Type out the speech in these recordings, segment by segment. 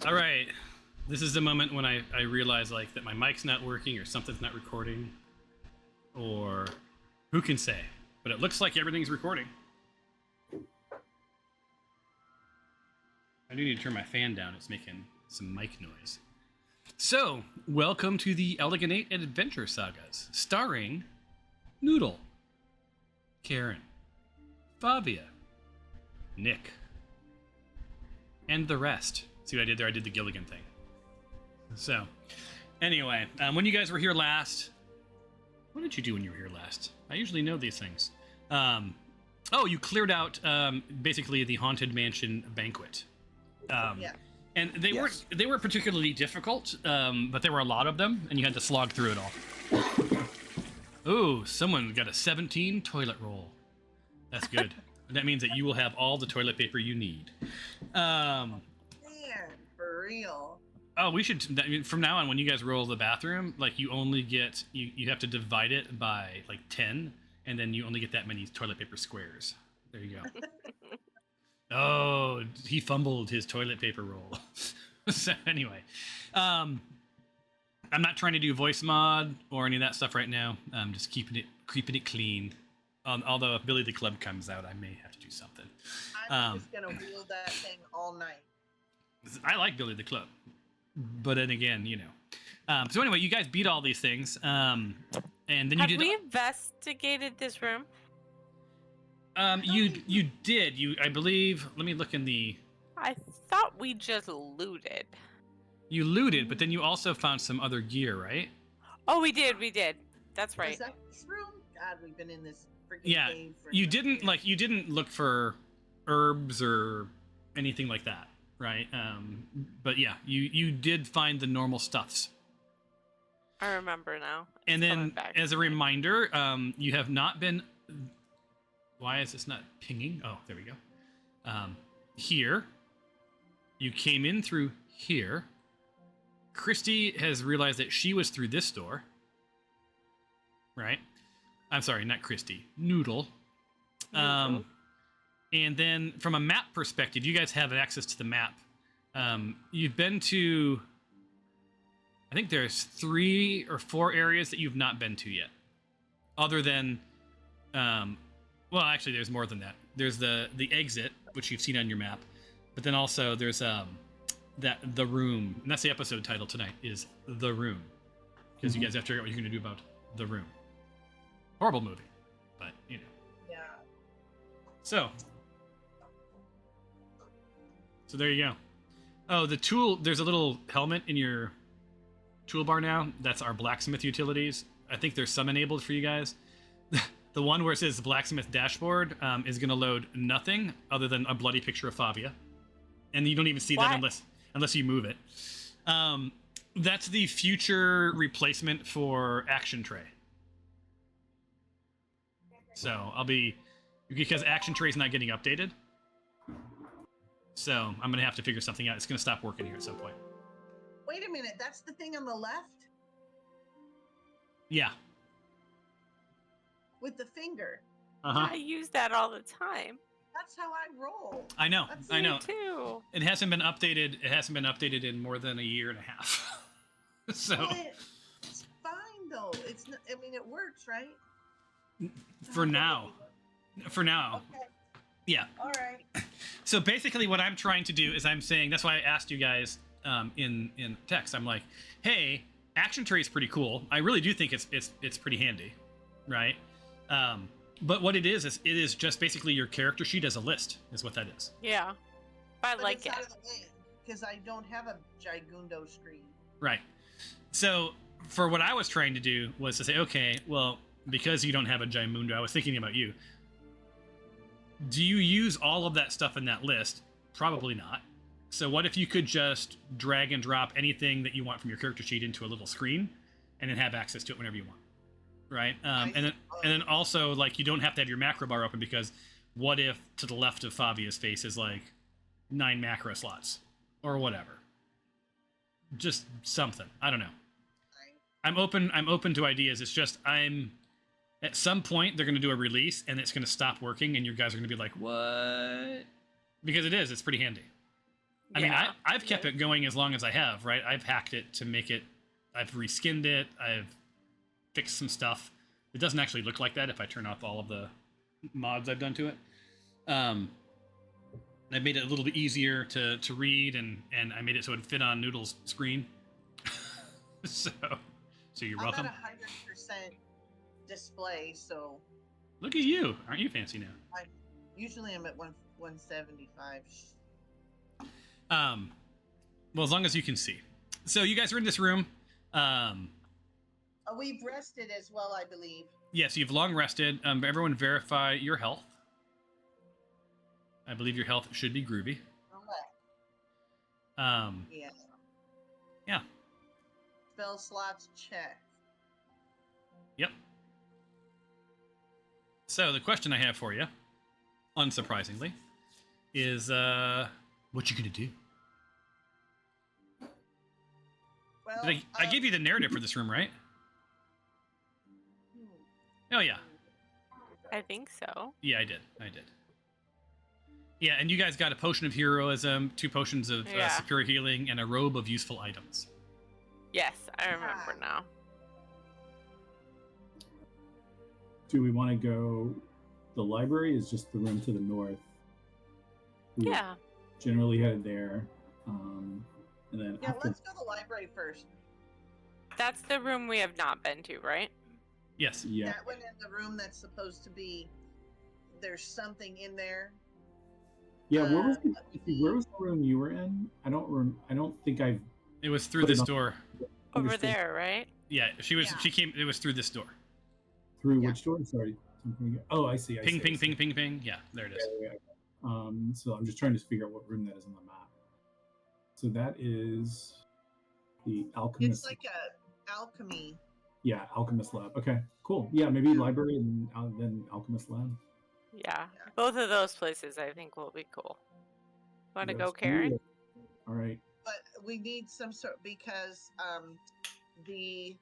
All right. This is the moment when I realize like that my mic's not working or something's not recording, or who can say? But it looks like everything's recording. I do need to turn my fan down. It's making some mic noise. So, welcome to the Elegant Adventure Sagas, starring Noodle, Karen, Fabia, Nick, and the rest. See what I did there? I did the Gilligan thing. So, anyway, when you guys were here last, what did you do when you were here last? I usually know these things. Oh, you cleared out basically the Haunted Mansion banquet. Yeah. And they weren't particularly difficult, but there were a lot of them, and you had to slog through it all. Ooh, someone got a 17 toilet roll. That's good. That means that you will have all the toilet paper you need. Man, for real. Oh, we should, from now on, when you guys roll the bathroom, like you only get, you have to divide it by like 10, and then you only get that many toilet paper squares. There you go. Oh, he fumbled his toilet paper roll. So anyway, I'm not trying to do voice mod or any of that stuff right now. I'm just keeping it clean. Although if Billy the Club comes out, I may have to do something. I'm just gonna wield that thing all night. I like Billy the Club, but then again, you know. So anyway, you guys beat all these things, and then you did. Have we investigated this room? You did. I believe. Let me look in the. I thought we just looted. You looted, but then you also found some other gear, right? Oh, we did. That's right. Is that this room? God, we've been in this freaking cave for you didn't look for herbs or anything like that, right? But yeah, you did find the normal stuffs. I remember now. And then, as a reminder, you have not been. Why is this not pinging? Oh, there we go. Here, you came in through here. Christy has realized that she was through this door. Right? I'm sorry, not Christy. Noodle. And then, from a map perspective, you guys have access to the map. You've been to... I think there's 3 or 4 areas that you've not been to yet. Other than... well, actually, there's more than that. There's the exit, which you've seen on your map, but then also there's the room, and that's the episode title tonight is The Room, because you guys have to figure out what you're going to do about The Room. Horrible movie, but you know. Yeah. So there you go. Oh, the tool. There's a little helmet in your toolbar now. That's our blacksmith utilities. I think there's some enabled for you guys. The one where it says blacksmith dashboard is going to load nothing other than a bloody picture of Fabia, and you don't even see that unless you move it. That's the future replacement for Action Tray. So because Action Tray is not getting updated, so I'm going to have to figure something out. It's going to stop working here at some point. Wait a minute, that's the thing on the left? Yeah. With the finger. Uh-huh. I use that all the time. That's how I roll. I know. I know. Me too. It hasn't been updated. It hasn't been updated in more than a year and a half. So But it's fine though. It's not, I mean, it works, right? for now. Okay. Yeah. All right. So basically what I'm trying to do is I'm saying, that's why I asked you guys in text. I'm like, hey, Action Tray is pretty cool. I really do think it's pretty handy, right? But what it is just basically your character sheet as a list is what that is. Yeah. I But like it's it. out of the way because I don't have a Gigundo screen. Right. So for what I was trying to do was to say, okay, well, because you don't have a Jaimundo, I was thinking about you. Do you use all of that stuff in that list? Probably not. So what if you could just drag and drop anything that you want from your character sheet into a little screen and then have access to it whenever you want? Right? And then also, like, you don't have to have your macro bar open because what if to the left of Fabia's face is like 9 macro slots or whatever? Just something. I don't know. I'm open to ideas. It's just at some point they're going to do a release and it's going to stop working and you guys are going to be like, what? Because it's pretty handy. I mean, Yeah. I've kept it going as long as I have, right? I've hacked it to make it. I've reskinned it. I've fixed some stuff. It doesn't actually look like that if I turn off all of the mods I've done to it. I've made it a little bit easier to read, and I made it so it'd fit on Noodle's screen. so you're welcome. I'm at 100% display, so Look at you. Aren't you fancy now? usually I'm at 175. Well, as long as you can see. So you guys are in this room. We've rested as well, I believe. Yes, you've long rested. Everyone verify your health. I believe your health should be groovy. Okay. Yeah. Yeah. Spell slots check. Yep. So the question I have for you, unsurprisingly, is what you gonna do? Well, I gave you the narrative for this room, right? Oh yeah. I think so. Yeah, I did. Yeah, and you guys got a potion of heroism, 2 potions of superior healing, and a robe of useful items. Yes, I remember now. Do we want to go? The library is just the room to the north. We Yeah. generally headed there, and then Yeah, after let's go to the library first. That's the room we have not been to, right? Yes. yeah, That one in the room that's supposed to be. There's something in there. where was let me see. the room you were in? I don't think I've It was through Put it this on- door. Over understood. there, right? Yeah, she Yeah. came. It was through this door. Through Yeah. which door? Sorry. Oh, I see. Ping, ping, ping, ping, ping. Yeah, there it is. So I'm just trying to figure out what room that is on the map. So that is the alchemist. It's like a alchemy. Yeah, alchemist lab. Okay, cool. Yeah, maybe library and then alchemist lab. Yeah. Both of those places I think will be cool. Want to go, Let's do Karen? it. All right. But we need some sort because the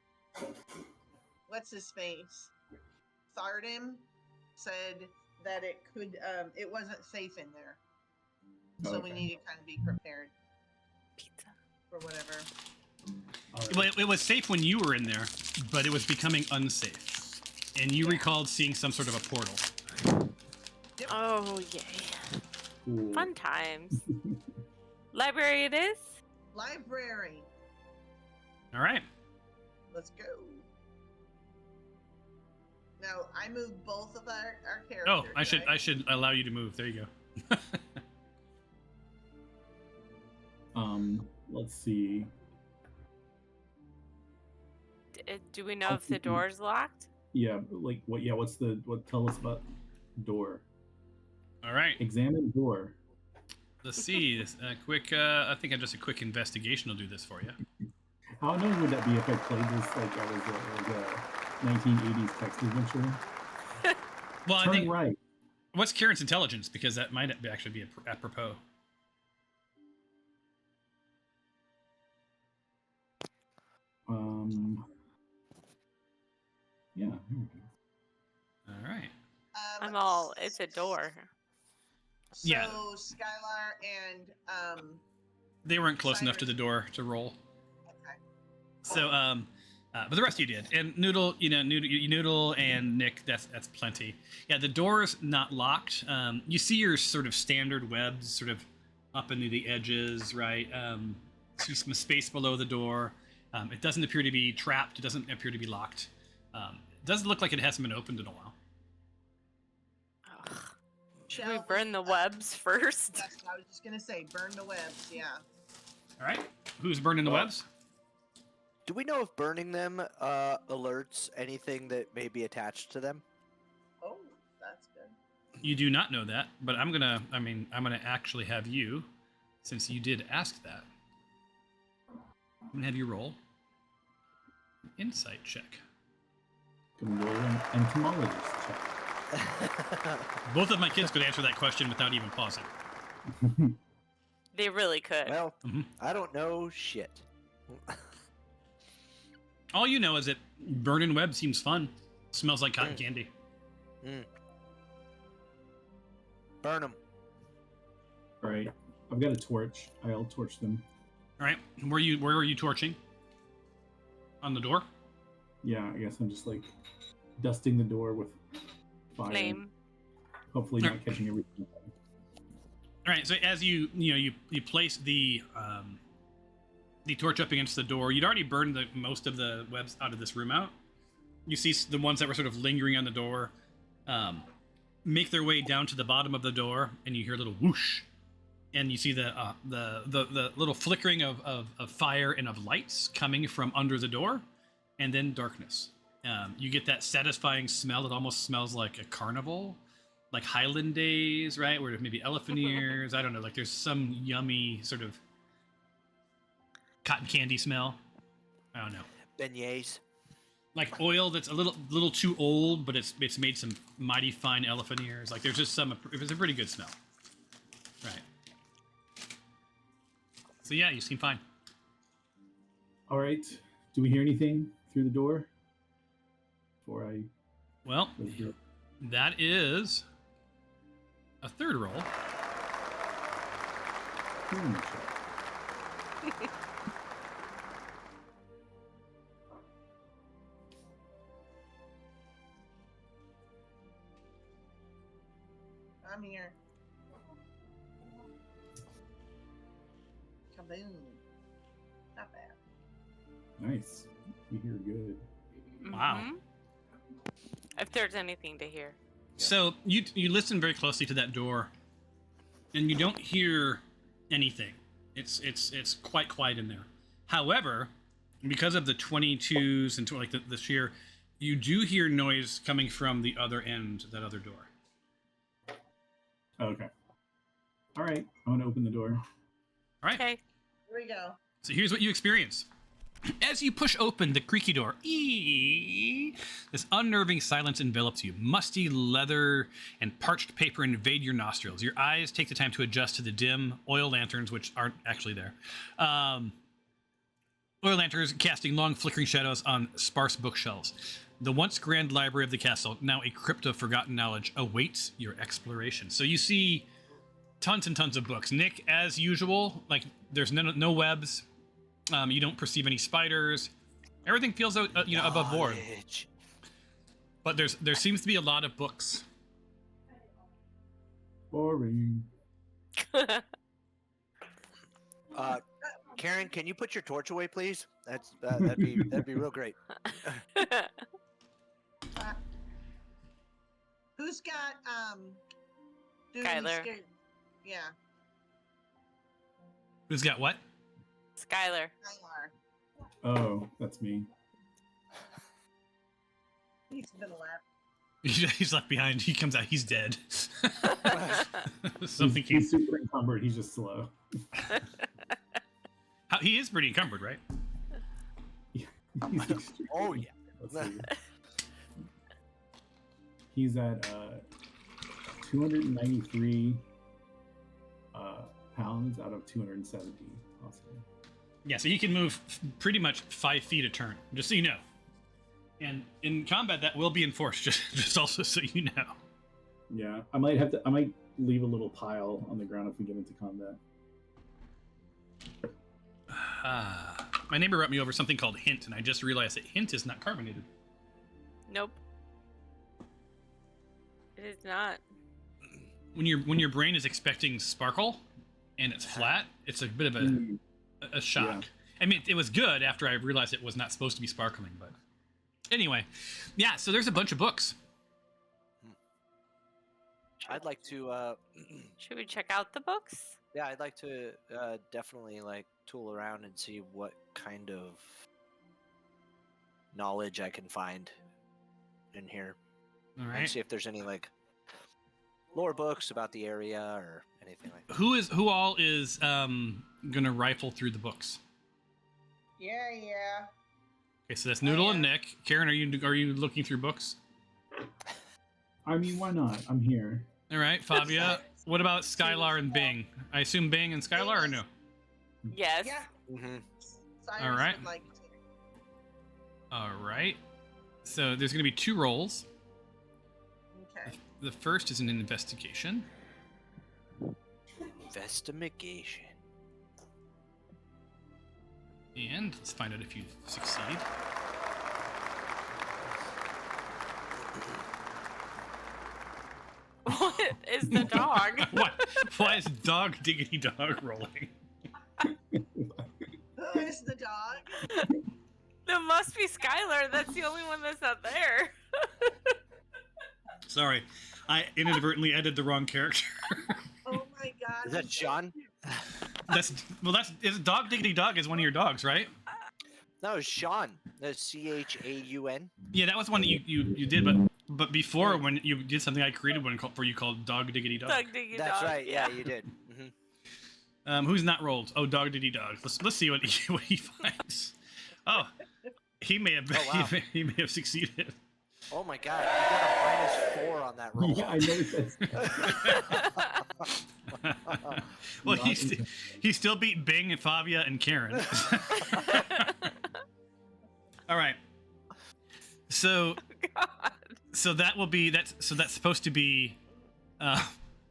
what's his face Thardim said that it could it wasn't safe in there, so we Okay. need to kind of be prepared Pizza. for whatever. All right. Well, it was safe when you were in there, but it was becoming unsafe. And you recalled seeing some sort of a portal. Oh, yay. Cool. Fun times. Library it is? Library. All right. Let's go. Now I moved both of our characters. Oh, I right? should allow you to move. There you go. Let's see. Do we know if the door's locked? Yeah, like what? Yeah, tell us about door. All right. Examine door. Let's see. This quick. I think just a quick investigation will do this for you. How annoying would that be if I played this like I was a 1980s text adventure? Well, I Turn think right. what's Karen's intelligence, because that might actually be apropos. Yeah. Here we go. All right. I'm all, it's a door. So Yeah. Skylar and They weren't close enough to the door to roll. okay. So, but the rest of you did. And Noodle, Noodle and Nick, that's plenty. Yeah, the door's not locked. You see your sort of standard webs sort of up into the edges, right? See some space below the door. It doesn't appear to be trapped. It doesn't appear to be locked. It doesn't look like it hasn't been opened in a while. Ugh. Should Shall we burn the webs first? That's what I was just gonna say. Burn the webs. Yeah. All right. Who's burning the webs? Do we know if burning them alerts anything that may be attached to them? Oh, that's good. You do not know that, but I'm gonna actually have you, since you did ask that. I'm gonna have you roll an insight check. Can roll an entomologist check. Both of my kids could answer that question without even pausing. They really could. Well, Mhm. I don't know shit. All you know is that burning web seems fun. Smells like cotton candy. Burn them. All right. I've got a torch. I'll torch them. All right. Where are you torching? On the door? Yeah, I guess I'm just like dusting the door with fire. Flame. Hopefully not catching everything. All right. So as you place the torch up against the door, you'd already burned most of the webs out of this room out. You see the ones that were sort of lingering on the door make their way down to the bottom of the door, and you hear a little whoosh, and you see the little flickering of fire and of lights coming from under the door, and then darkness. You get that satisfying smell. It almost smells like a carnival, like Highland days, right? Where maybe elephant ears. I don't know. Like there's some yummy sort of cotton candy smell. I don't know. Beignets. Like oil that's a little too old, but it's made some mighty fine elephant ears. Like there's just it was a pretty good smell. Right. So yeah, you seem fine. All right. Do we hear anything through the door? Before I... Well, that is a third roll. I'm here. Kaboom. Not bad. Nice. We hear good. Wow. Mhm. If there's anything to hear. So you listen very closely to that door, and you don't hear anything. It's quite quiet in there. However, because of the 22s and like the sheer, you do hear noise coming from the other end, that other door. Okay. All right. I'm gonna open the door. All right. Okay. Here we go. So here's what you experience. As you push open the creaky door, this unnerving silence envelops you. Musty leather and parched paper invade your nostrils. Your eyes take the time to adjust to the dim oil lanterns, which aren't actually there. Oil lanterns casting long flickering shadows on sparse bookshelves. The once grand library of the castle, now a crypt of forgotten knowledge, awaits your exploration. So you see tons and tons of books. Nick, as usual, like there's no webs. You don't perceive any spiders. Everything feels above board. Knowledge. But there seems to be a lot of books. Boring. Karen, can you put your torch away, please? That'd be real great. Who's got duty Skylar. Yeah, Who's got what? Skylar. Skylar. Oh, that's me. He's been left. He's left behind. He comes out. He's dead. Something came. He's super encumbered. He's just slow. He is pretty encumbered, right? He's extremely- Oh yeah. Let's see. He's at 293 pounds out of 270, possibly. Yeah, so he can move pretty much 5 feet a turn, just so you know. And in combat, that will be enforced, just also so you know. Yeah, I might leave a little pile on the ground if we get into combat. My neighbor brought me over something called Hint, and I just realized that Hint is not carbonated. Nope. It is not. When your brain is expecting sparkle, and it's flat, it's a bit of a shock. Yeah. I mean, it was good after I realized it was not supposed to be sparkling, but anyway, yeah. So there's a bunch of books. I'd like to. Should we check out the books? Yeah, I'd like to definitely like tool around and see what kind of knowledge I can find in here, All and right. see if there's any like lore books about the area or anything like that. Who all is gonna rifle through the books? Yeah. Okay, so that's Noodle and Nick. Karen, are you looking through books? I mean, why not? I'm here. All right, Fabia. What about Skylar and Bing? I assume Bing and Skylar, or no? Yes. Yeah. Mm-hmm. Cyrus All right. would like to. All right. So there's gonna be 2 rolls. Okay. The first is an investigation. Investigation. And let's find out if you succeed. What is the dog? Why is dog diggity dog rolling? Who is the dog? There must be Skylar. That's the only one that's not there. Sorry, I inadvertently added the wrong character. Oh my god. Is that Sean? That's dog diggity dog is one of your dogs, right? No, it's Sean. That's Chaun. Yeah, that was one that you did, but before when you did something, I created one for you called dog diggity dog. Dog diggy That's dog. right. Yeah, you did. Who's not rolled? Oh, dog diggity dog. Let's see what he finds. Oh, he may have Oh, wow. he may have succeeded. Oh my god, you got a -4 on that roll. Yeah, I noticed that. Well, he still beat Bing and Fabia and Karen. All right. So that will be that's supposed to be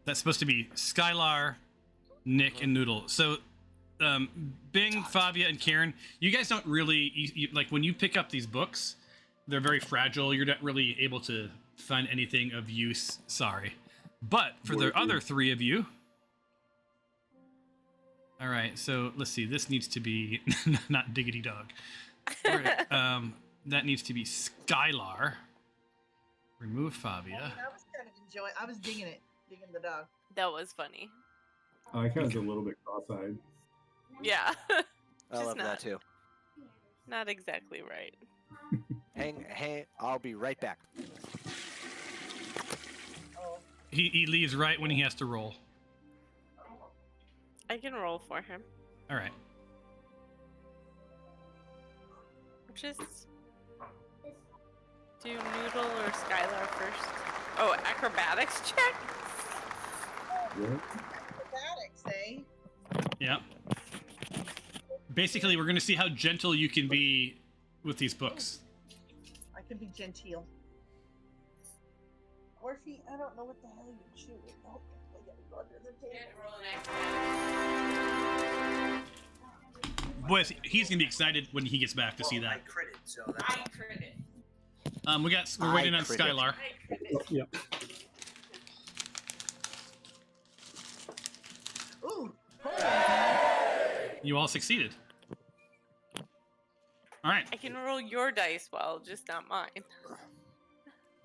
Skylar, Nick, and Noodle. So Bing, Fabia, and Karen, you guys don't really like when you pick up these books. They're very fragile. You're not really able to find anything of use. Sorry. But for the other three of you... All right, so let's see. This needs to be... not Diggity Dog. All right, that needs to be Skylar. Remove Fabia. I was kind of enjoying. I was digging the dog. That was funny. I kind of a little bit cross-eyed. Yeah. I Just love that too. Not exactly right. Hang, I'll be right back. Oh. He leaves right when he has to roll. I can roll for him. All right. Just do Noodle or Skylar first. Oh, acrobatics check? What? Acrobatics, eh? Yeah. Basically, we're going to see how gentle you can be with these books. I could be genteel. Or if I don't know what the hell you're shooting. Oh, I gotta go under the table. Boys, he's going to be excited when he gets back to see that. Critted, so that's We're waiting on critted. Skylar. Yep. Ooh. You all succeeded. All right. I can roll your dice well, just not mine.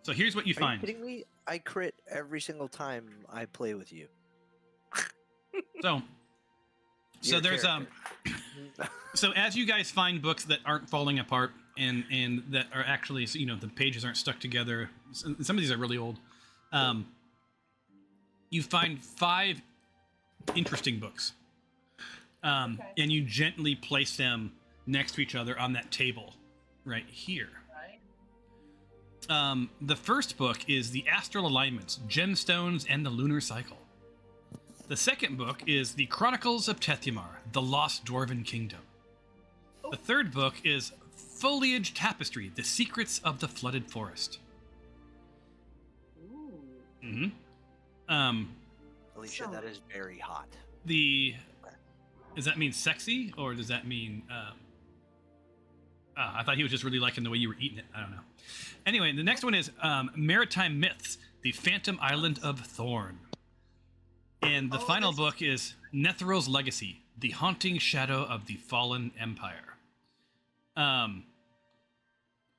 So here's what you Are you find. kidding me? I crit every single time I play with you. So Your there's character. so as you guys find books that aren't falling apart and that are actually, the pages aren't stuck together. Some of these are really old. You find 5 interesting books. And you gently place them next to each other on that table right here. Right. The first book is The Astral Alignments, Gemstones, and the Lunar Cycle. The second book is The Chronicles of Tethymar, The Lost Dwarven Kingdom. The third book is Foliage Tapestry, The Secrets of the Flooded Forest. Ooh. Mm-hmm. Alicia, that is very hot. Does that mean sexy, or does that mean... I thought he was just really liking the way you were eating it. I don't know. Anyway, the next one is Maritime Myths, The Phantom Island of Thorn. And the final book is Netheryl's Legacy, The Haunting Shadow of the Fallen Empire.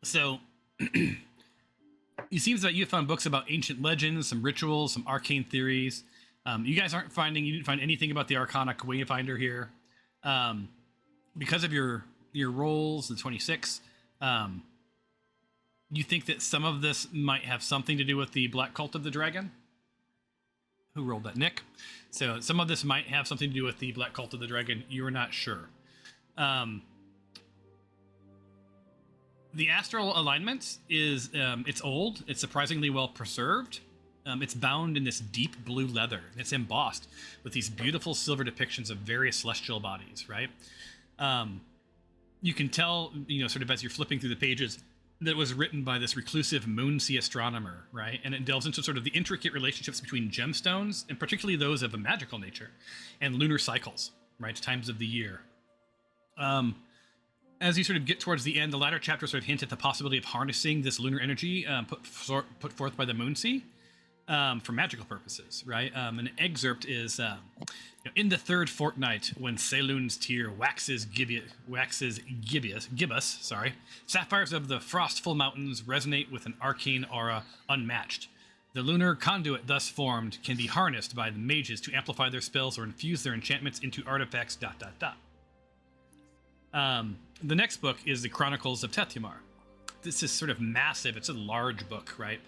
So, it seems that you found books about ancient legends, some rituals, some arcane theories. You guys you didn't find anything about the Arcana Wayfinder here. Because of your rolls, the 26, you think that some of this might have something to do with the Black Cult of the Dragon? Who rolled that? Nick. So some of this might have something to do with the Black Cult of the Dragon. You're not sure. The Astral Alignment is, it's old. It's surprisingly well preserved. It's bound in this deep blue leather. It's embossed with these beautiful silver depictions of various celestial bodies, right? You can tell, sort of as you're flipping through the pages, that was written by this reclusive moonsea astronomer, right? And it delves into sort of the intricate relationships between gemstones, and particularly those of a magical nature, and lunar cycles, right? Times of the year. As you sort of get towards the end, the latter chapters sort of hint at the possibility of harnessing this lunar energy put forth by the moonsea for magical purposes, right? An excerpt is, in the third fortnight, when Selûne's tear waxes gibbous, sapphires of the frostful mountains resonate with an arcane aura unmatched. The lunar conduit thus formed can be harnessed by the mages to amplify their spells or infuse their enchantments into artifacts, ... The next book is the Chronicles of Tethymar. This is sort of massive. It's a large book, right?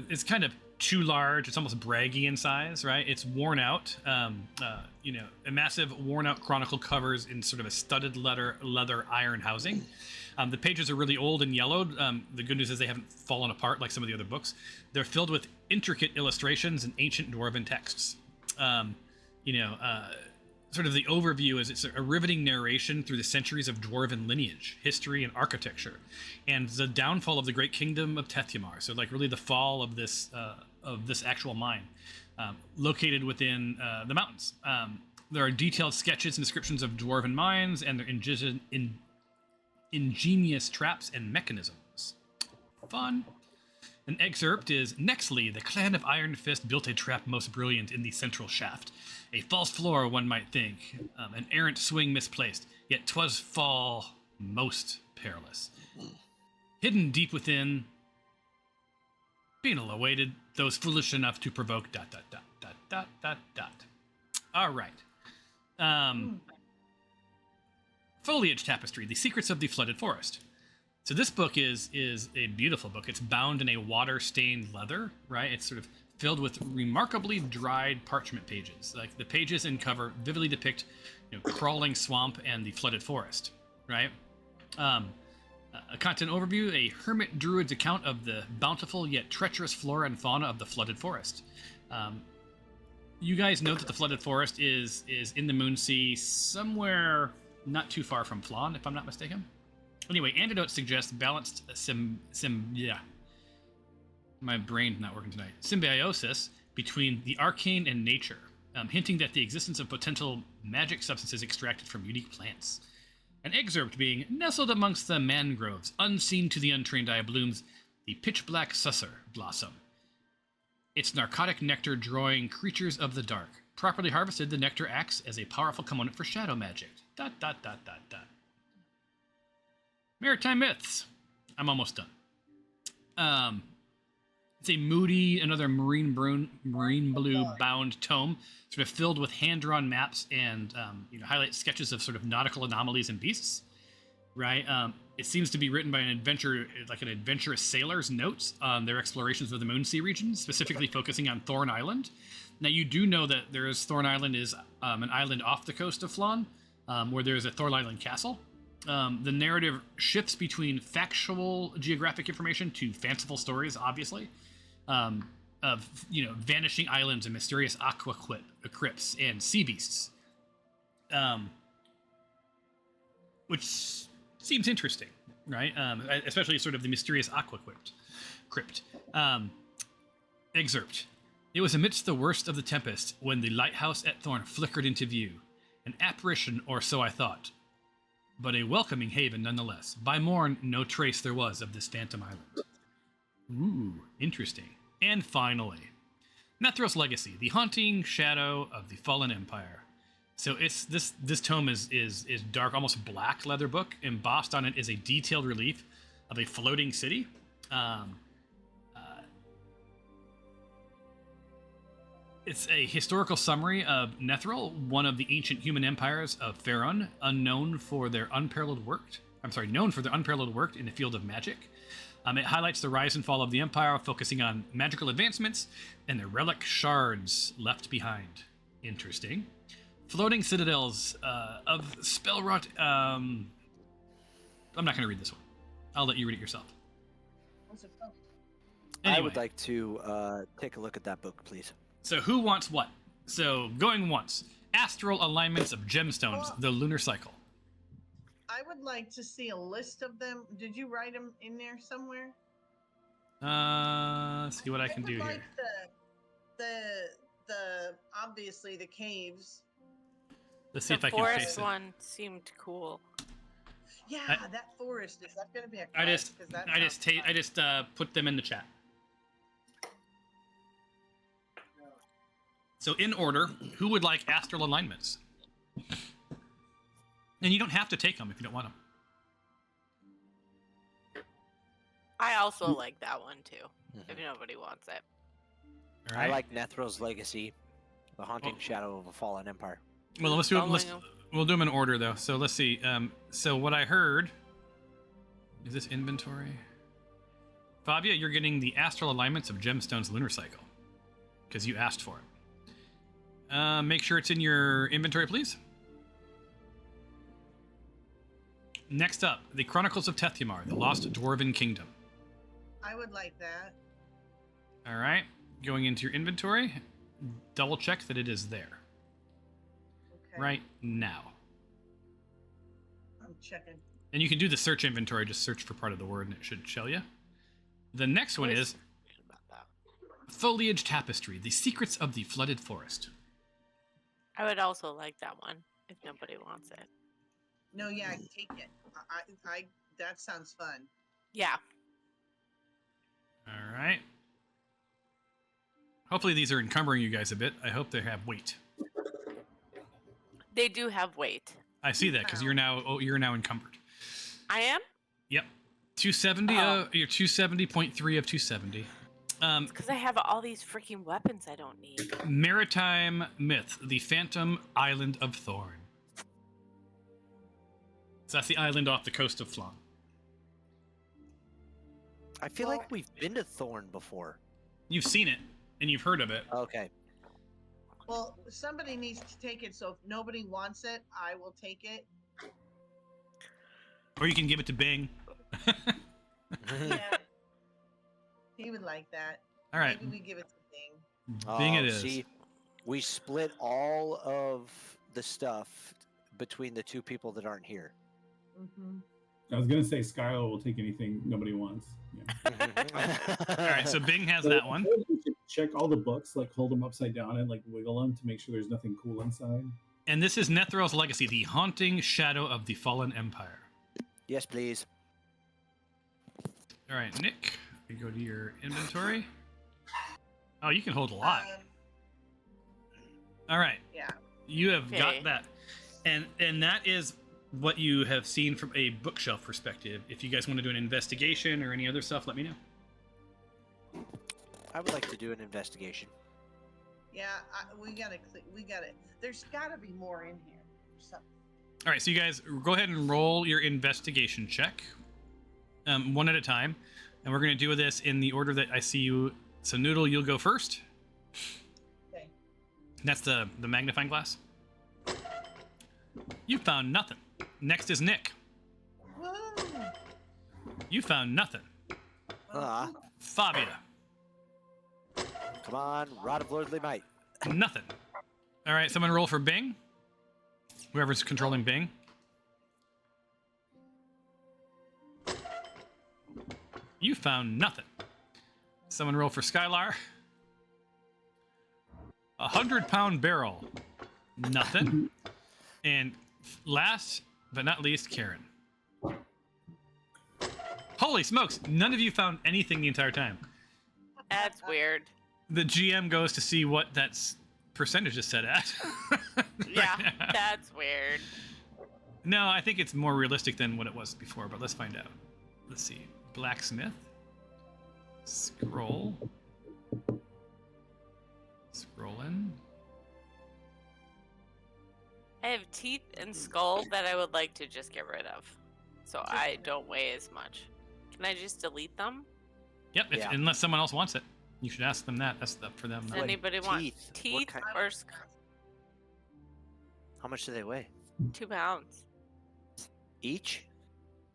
It's kind of too large. It's almost braggy in size, right? It's worn out. A massive worn out chronicle covers in sort of a studded leather iron housing. The pages are really old and yellowed. The good news is they haven't fallen apart like some of the other books. They're filled with intricate illustrations and ancient dwarven texts. Sort of the overview is it's a riveting narration through the centuries of dwarven lineage, history, and architecture, and the downfall of the great kingdom of Tethymar. So, like, really the fall of this actual mine, located within the mountains. There are detailed sketches and descriptions of dwarven mines and their ingenious traps and mechanisms. Fun. An excerpt is, Nextly, the clan of Iron Fist built a trap most brilliant in the central shaft. A false floor, one might think, an errant swing misplaced, yet 'twas fall most perilous. Hidden deep within, penal awaited those foolish enough to provoke ... All right. Foliage Tapestry, The Secrets of the Flooded Forest. So this book is a beautiful book. It's bound in a water-stained leather, right? It's sort of filled with remarkably dried parchment pages. Like, the pages and cover vividly depict, crawling swamp and the flooded forest, right? A content overview: a hermit druid's account of the bountiful yet treacherous flora and fauna of the flooded forest. You guys know that the flooded forest is in the Moonsea, somewhere not too far from Flan, if I'm not mistaken. Anyway, antidote suggests balanced my brain's not working tonight. Symbiosis between the arcane and nature, hinting that the existence of potential magic substances extracted from unique plants. An excerpt being, nestled amongst the mangroves, unseen to the untrained eye, blooms the pitch-black susser blossom. Its narcotic nectar drawing creatures of the dark. Properly harvested, the nectar acts as a powerful component for shadow magic. ... Maritime Myths. I'm almost done. It's a moody, another marine blue bound tome, sort of filled with hand-drawn maps and highlight sketches of sort of nautical anomalies and beasts. Right? It seems to be written by an adventurous sailor's notes on their explorations of the Moonsea region, specifically focusing on Thorn Island. Now, you do know that Thorn Island is an island off the coast of Flan, where there is a Thorn Island castle. The narrative shifts between factual geographic information to fanciful stories, obviously, of vanishing islands and mysterious aqua crypts and sea beasts, which seems interesting, right? Especially sort of the mysterious aqua crypt. Excerpt: it was amidst the worst of the tempest when the lighthouse at Thorn flickered into view, an apparition, or so I thought, but a welcoming haven nonetheless. By morn, no trace there was of this phantom island. Ooh, interesting. And finally, Nethros Legacy, The Haunting Shadow of the Fallen Empire. So it's this tome is dark, almost black leather book. Embossed on it is a detailed relief of a floating city. It's a historical summary of Nethril, one of the ancient human empires of Faerun, known for their unparalleled work in the field of magic. It highlights the rise and fall of the empire, focusing on magical advancements and the relic shards left behind. Interesting. Floating citadels of spell-wrought... I'm not going to read this one. I'll let you read it yourself. What's it called? I Anyway. would like to take a look at that book, please. So who wants what? So going once. Astral Alignments of Gemstones, the Lunar Cycle. I would like to see a list of them. Did you write them in there somewhere? Let's see what I can would do like here. the obviously the caves. Let's see The if I can forest face it. one seemed cool. Yeah, that forest, is that going to be a I quest? just 'Cause that I just sounds ta- I fun. just put them in the chat. So in order, who would like astral alignments? And you don't have to take them if you don't want them. I also like that one too. If nobody wants it. All I right. like Nethral's Legacy, the haunting Oh. shadow of a fallen empire. Well, let's do it. Following We'll do them in order though. So let's see. So what I heard is this inventory. Fabia, you're getting the astral alignments of Gemstone's lunar cycle because you asked for it. Make sure it's in your inventory, please. Next up, the Chronicles of Tethymar, the Lost Dwarven Kingdom. I would like that. All right, going into your inventory, double check that it is there Okay. right now. I'm checking. And you can do the search inventory, just search for part of the word and it should show you. The next one is about that. Foliage Tapestry, the Secrets of the Flooded Forest. I would also like that one if nobody wants it. No, yeah, take it. I that sounds fun. Yeah. All right. Hopefully these are encumbering you guys a bit. I hope they have weight. They do have weight. I see that because you're now encumbered. I am? Yep. 270. Oh. You're 270.3 of 270. Because I have all these freaking weapons I don't need. Maritime myth: the Phantom Island of Thorn. So that's the island off the coast of Flan. I feel Well- like we've been to Thorn before. You've seen it and you've heard of it. Okay. Well, somebody needs to take it, so if nobody wants it, I will take it. Or you can give it to Bing. Yeah. He would like that. All right. Maybe we give it to Bing. Bing Oh, it is. See, we split all of the stuff between the two people that aren't here. Mm-hmm. I was gonna say Skylar will take anything nobody wants. Yeah. All right, so Bing has that one. You should check all the books, like hold them upside down and like wiggle them to make sure there's nothing cool inside. And this is Nethral's Legacy, the Haunting Shadow of the Fallen Empire. Yes, please. All right, Nick, we go to your inventory. Oh, you can hold a lot. All right, Yeah. you have Okay. got that. And that is what you have seen from a bookshelf perspective. If you guys want to do an investigation or any other stuff, let me know. I would like to do an investigation. Yeah, we gotta. There's gotta be more in here. Something. All right, so you guys go ahead and roll your investigation check, one at a time, and we're going to do this in the order that I see you. So Noodle, you'll go first. Okay. That's the magnifying glass. You found nothing. Next is Nick. Woo! You found nothing. Ah, Fabia, come on, Rod of Lordly Might. nothing. All right, someone roll for Bing. Whoever's controlling Bing. You found nothing. Someone roll for Skylar. 100-pound barrel. Nothing. And last but not least, Karen. Holy smokes! None of you found anything the entire time. That's weird. The GM goes to see what that percentage is set at. Yeah, Right now. that's weird. No, I think it's more realistic than what it was before, but let's find out. Let's see. Blacksmith. Scroll. Scroll in. I have teeth and skull that I would like to just get rid of. So I don't weigh as much. Can I just delete them? Yep, Yeah. unless someone else wants it. You should ask them that. That's up for them. Does Like anybody want teeth. What teeth kind- or How much do they weigh? 2 pounds? Each?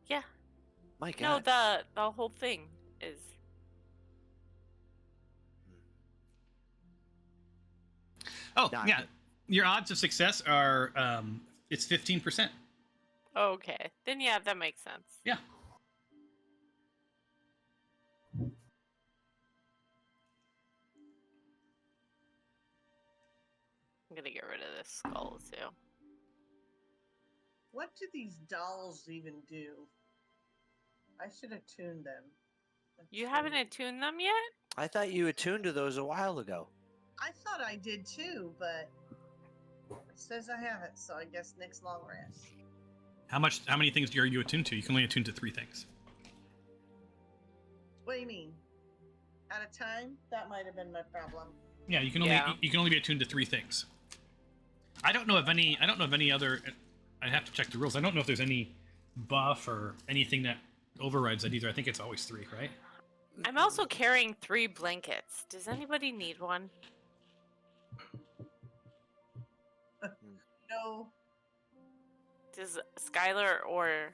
Yeah. My No, God. the whole thing is. Oh, Not yeah. good. Your odds of success are, it's 15%. Okay. Then yeah, that makes sense. Yeah. I'm gonna get rid of this skull too. What do these dolls even do? I should have tuned them. You haven't attuned them yet? I thought you attuned to those a while ago. I thought I did too, but it says I haven't, so I guess next long rest. How many things are you attuned to? You can only attune to 3 things. What do you mean? At a time? That might have been my problem. Yeah, you can only be attuned to 3 things. I don't know of any other. I have to check the rules. I don't know if there's any buff or anything that overrides that either. I think it's always 3, right? I'm also carrying 3 blankets. Does anybody need one? No. Does Skylar or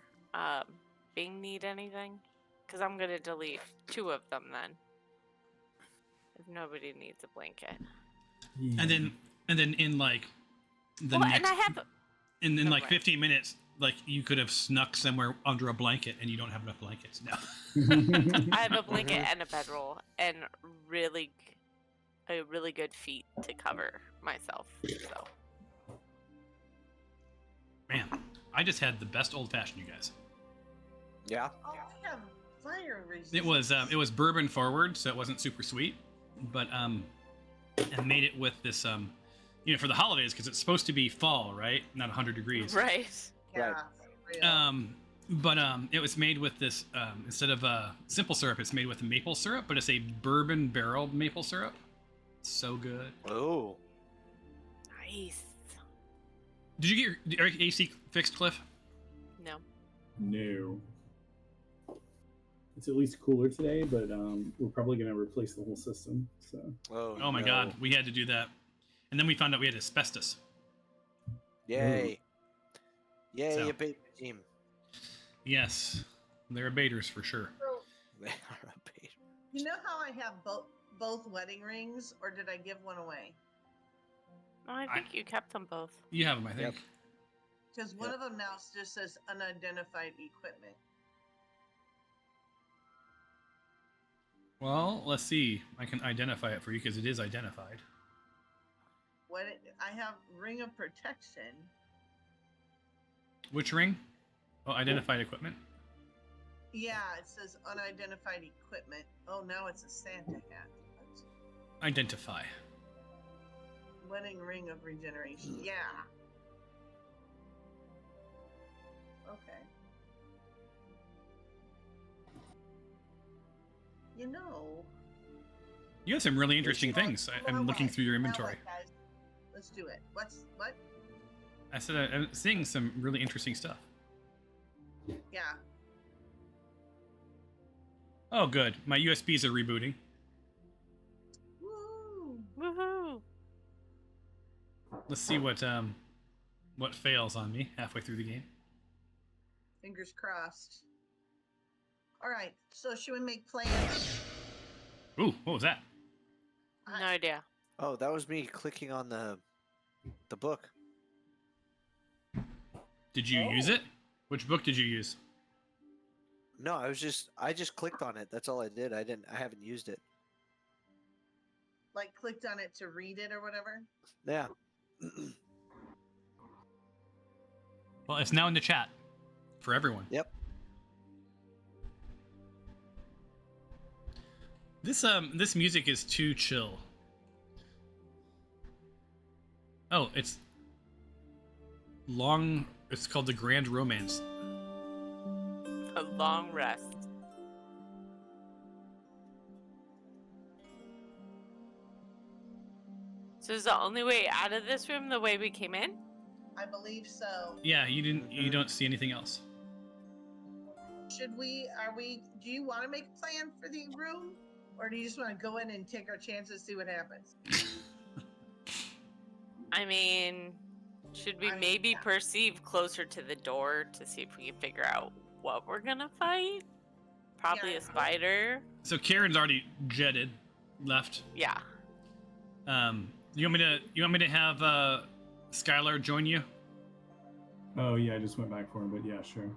Bing need anything? Because I'm gonna delete 2 of them then. If nobody needs a blanket. And then in like the Well, next, and I have. in Never like mind. 15 minutes, like you could have snuck somewhere under a blanket and you don't have enough blankets now. I have a blanket and a bedroll and a really good feet to cover myself. So Man, I just had the best old fashioned, you guys. Yeah. Oh, I have fire resistance. It was bourbon forward, so it wasn't super sweet, but I made it with this for the holidays because it's supposed to be fall, right? Not 100 degrees. right. Yeah, Right. real. But it was made with this instead of simple syrup, it's made with maple syrup, but it's a bourbon barreled maple syrup. So good. Oh. Nice. Did you get your AC fixed, Cliff? No. No. It's at least cooler today, but we're probably going to replace the whole system. So Oh my no. God, we had to do that, and then we found out we had asbestos. Yay. Yay, So- a bait team. Yes, they're baiters for sure. So, They are a bait. you know how I have both wedding rings, or did I give one away? No, I think you kept them both. You have them, I think. Yep. Because one Yep. of them now just says unidentified equipment. Well, let's see. I can identify it for you because it is identified. I have ring of protection. Which ring? Oh, identified equipment. Yeah, it says unidentified equipment. Oh, now it's a Santa hat. Identify. Wedding ring of regeneration. Yeah. Okay. You know. You have some really interesting things. I'm looking through your Now inventory. what, guys? Let's do it. What? I said I'm seeing some really interesting stuff. Yeah. Oh, good. My USBs are rebooting. Woo! Woohoo! Let's see what fails on me halfway through the game. Fingers crossed. All right. So should we make plans? Ooh, what was that? No idea. Oh, that was me clicking on the book. Did you use it? Which book did you use? No, I just clicked on it. That's all I did. I haven't used it. Like clicked on it to read it or whatever? Yeah. Well, it's now in the chat for everyone. Yep. This music is too chill. Oh, it's long. It's called The Grand Romance. A long rest. So is the only way out of this room the way we came in? I believe so. Yeah, you don't see anything else. Do you want to make a plan for the room? Or do you just want to go in and take our chances, see what happens? I mean, should we maybe perceive closer to the door to see if we can figure out what we're gonna fight? Probably Yeah. a spider. So Karen's already jetted, left. Yeah. You want me to have Skylar join you? Oh yeah, I just went back for him, but yeah, sure.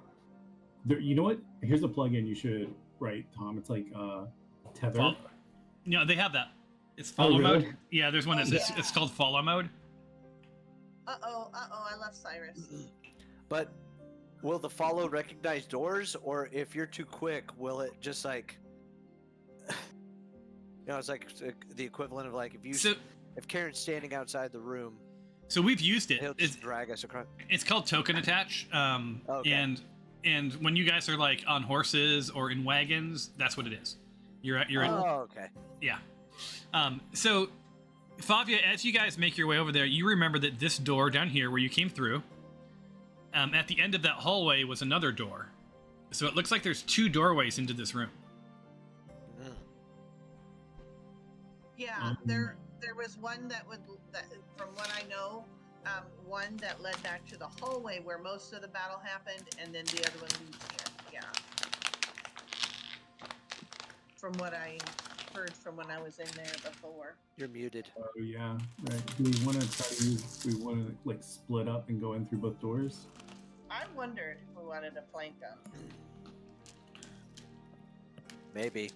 There, you know what? Here's a plugin you should write, Tom. It's like Tether. No, they have that. It's Oh, follow really? mode. Yeah, there's one that's Yeah. it's called follow mode. I love Cyrus. But will the follow recognize doors, or if you're too quick, will it just like, it's like the equivalent of like if Karen's standing outside the room, So we've used it. he'll just drag us across. It's called token attach. Okay. And when you guys are like on horses or in wagons, that's what it is. You're Oh, okay. yeah. So Favia, as you guys make your way over there, you remember that this door down here where you came through, at the end of that hallway was another door. So it looks like there's 2 doorways into this room. Yeah, there was one that from what I know, one that led back to the hallway where most of the battle happened, and then the other one leads here. Yeah. From what I heard from when I was in there before. You're muted. Oh yeah, right. Do we want to try to use? Do we want to like split up and go in through both doors? I wondered if we wanted to flank them. Maybe.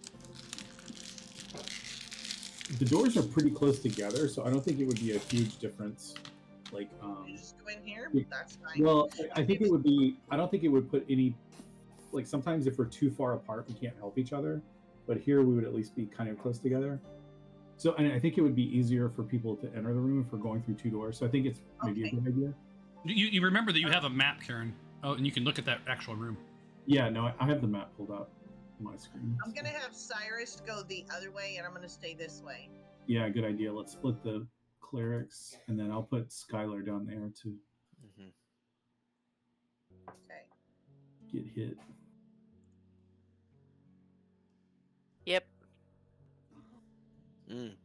The doors are pretty close together, so I don't think it would be a huge difference. Like, You just go in here. yeah. That's fine. well, I think it would be. I don't think it would put any. Like sometimes if we're too far apart, we can't help each other. But here we would at least be kind of close together. So, and I think it would be easier for people to enter the room if we're going through 2 doors. So I think it's maybe a Okay. good idea. You remember that you have a map, Karen. Oh, and you can look at that actual room. Yeah, no, I have the map pulled up on my screen. I'm gonna have Cyrus go the other way, and I'm gonna stay this way. Yeah, good idea. Let's split the clerics, and then I'll put Skylar down there to Mm-hmm. Okay. get hit. Yep. Mm.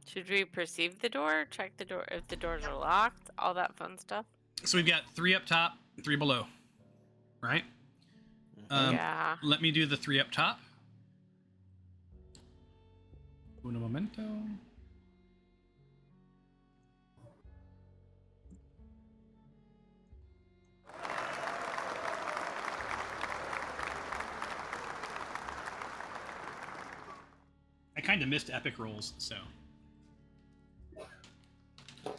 Should we perceive the door? Check the door if the doors are locked? All that fun stuff. So we've got 3 up top, 3 below. Right? Yeah. Let me do the 3 up top. Uno momento. I kind of missed epic rolls, so.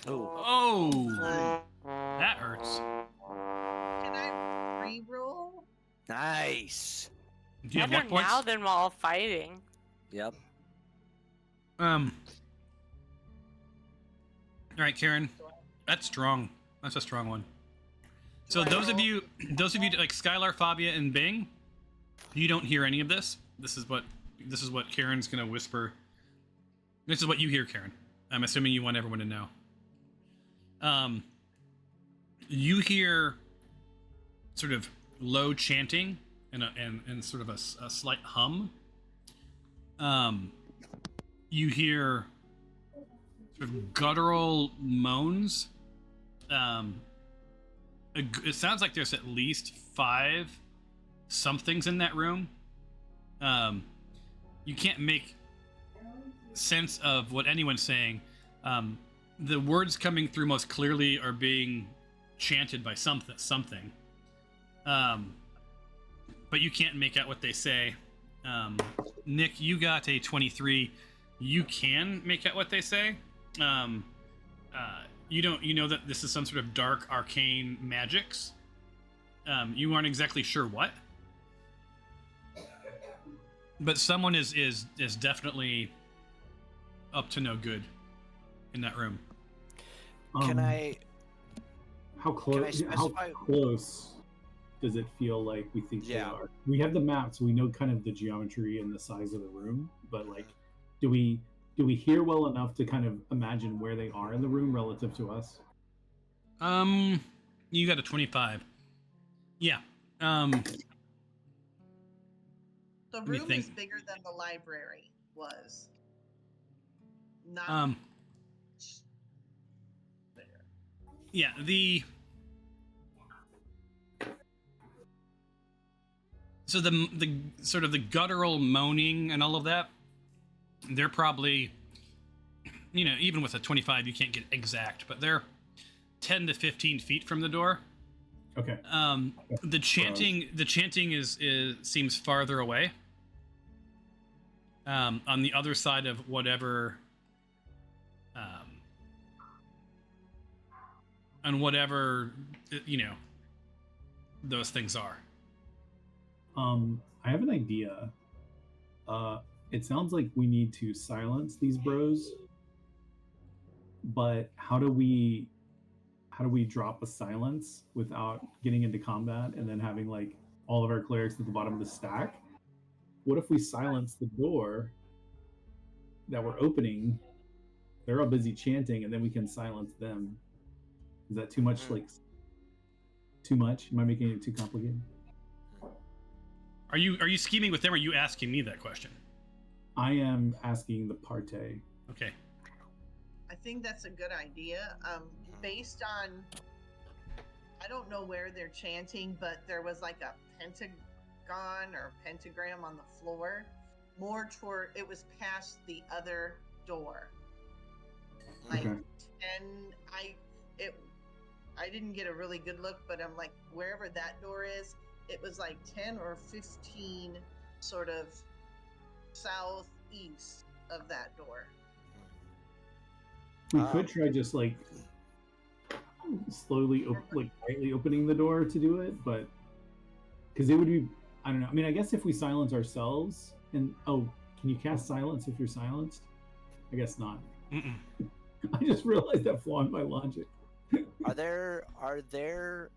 Oh. Oh, that hurts. Can I re-roll? Nice. Do you have Better luck points? now than while fighting. Yep. All right, Karen, that's strong. That's a strong one. So Do I those of roll? you like Skylar, Fabia, and Bing, you don't hear any of this. This is what Karen's gonna whisper. This is what you hear, Karen. I'm assuming you want everyone to know. You hear sort of low chanting and sort of a slight hum. You hear sort of guttural moans. It sounds like there's at least 5 somethings in that room. You can't make sense of what anyone's saying. The words coming through most clearly are being chanted by something. But you can't make out what they say. Nick, you got a 23. You can make out what they say. You know that this is some sort of dark arcane magics. You aren't exactly sure what. But someone is definitely up to no good in that room. Can I? How close? How specify- close does it feel like we think they Yeah. are? We have the map, so we know kind of the geometry and the size of the room. But like, do we hear well enough to kind of imagine where they are in the room relative to us? You got a 25. Yeah. The me room is think. bigger than the library was. Not Um. bigger. Yeah. So the sort of the guttural moaning and all of that, they're probably, even with a 25, you can't get exact, but they're 10 to 15 feet from the door. Okay. The chanting is seems farther away. On the other side of whatever, on whatever, those things are. I have an idea. It sounds like we need to silence these bros, but how do we drop a silence without getting into combat and then having like all of our clerics at the bottom of the stack? What if we silence the door that we're opening? They're all busy chanting, and then we can silence them. Is that too much? Like, too much? Am I making it too complicated? Are you scheming with them, or are you asking me that question? I am asking the party. Okay. I think that's a good idea. Based on, I don't know where they're chanting, but there was like a pentagon or pentagram on the floor, more toward, it was past the other door. Like, Okay. and I didn't get a really good look, but I'm like, wherever that door is, it was like 10 or 15 sort of southeast of that door. We could try just like slowly, like quietly opening the door to do it, but because it would be, I don't know. I mean, I guess if we silence ourselves, and can you cast silence if you're silenced? I guess not. Mm-mm. I just realized that flaw in my logic. Are there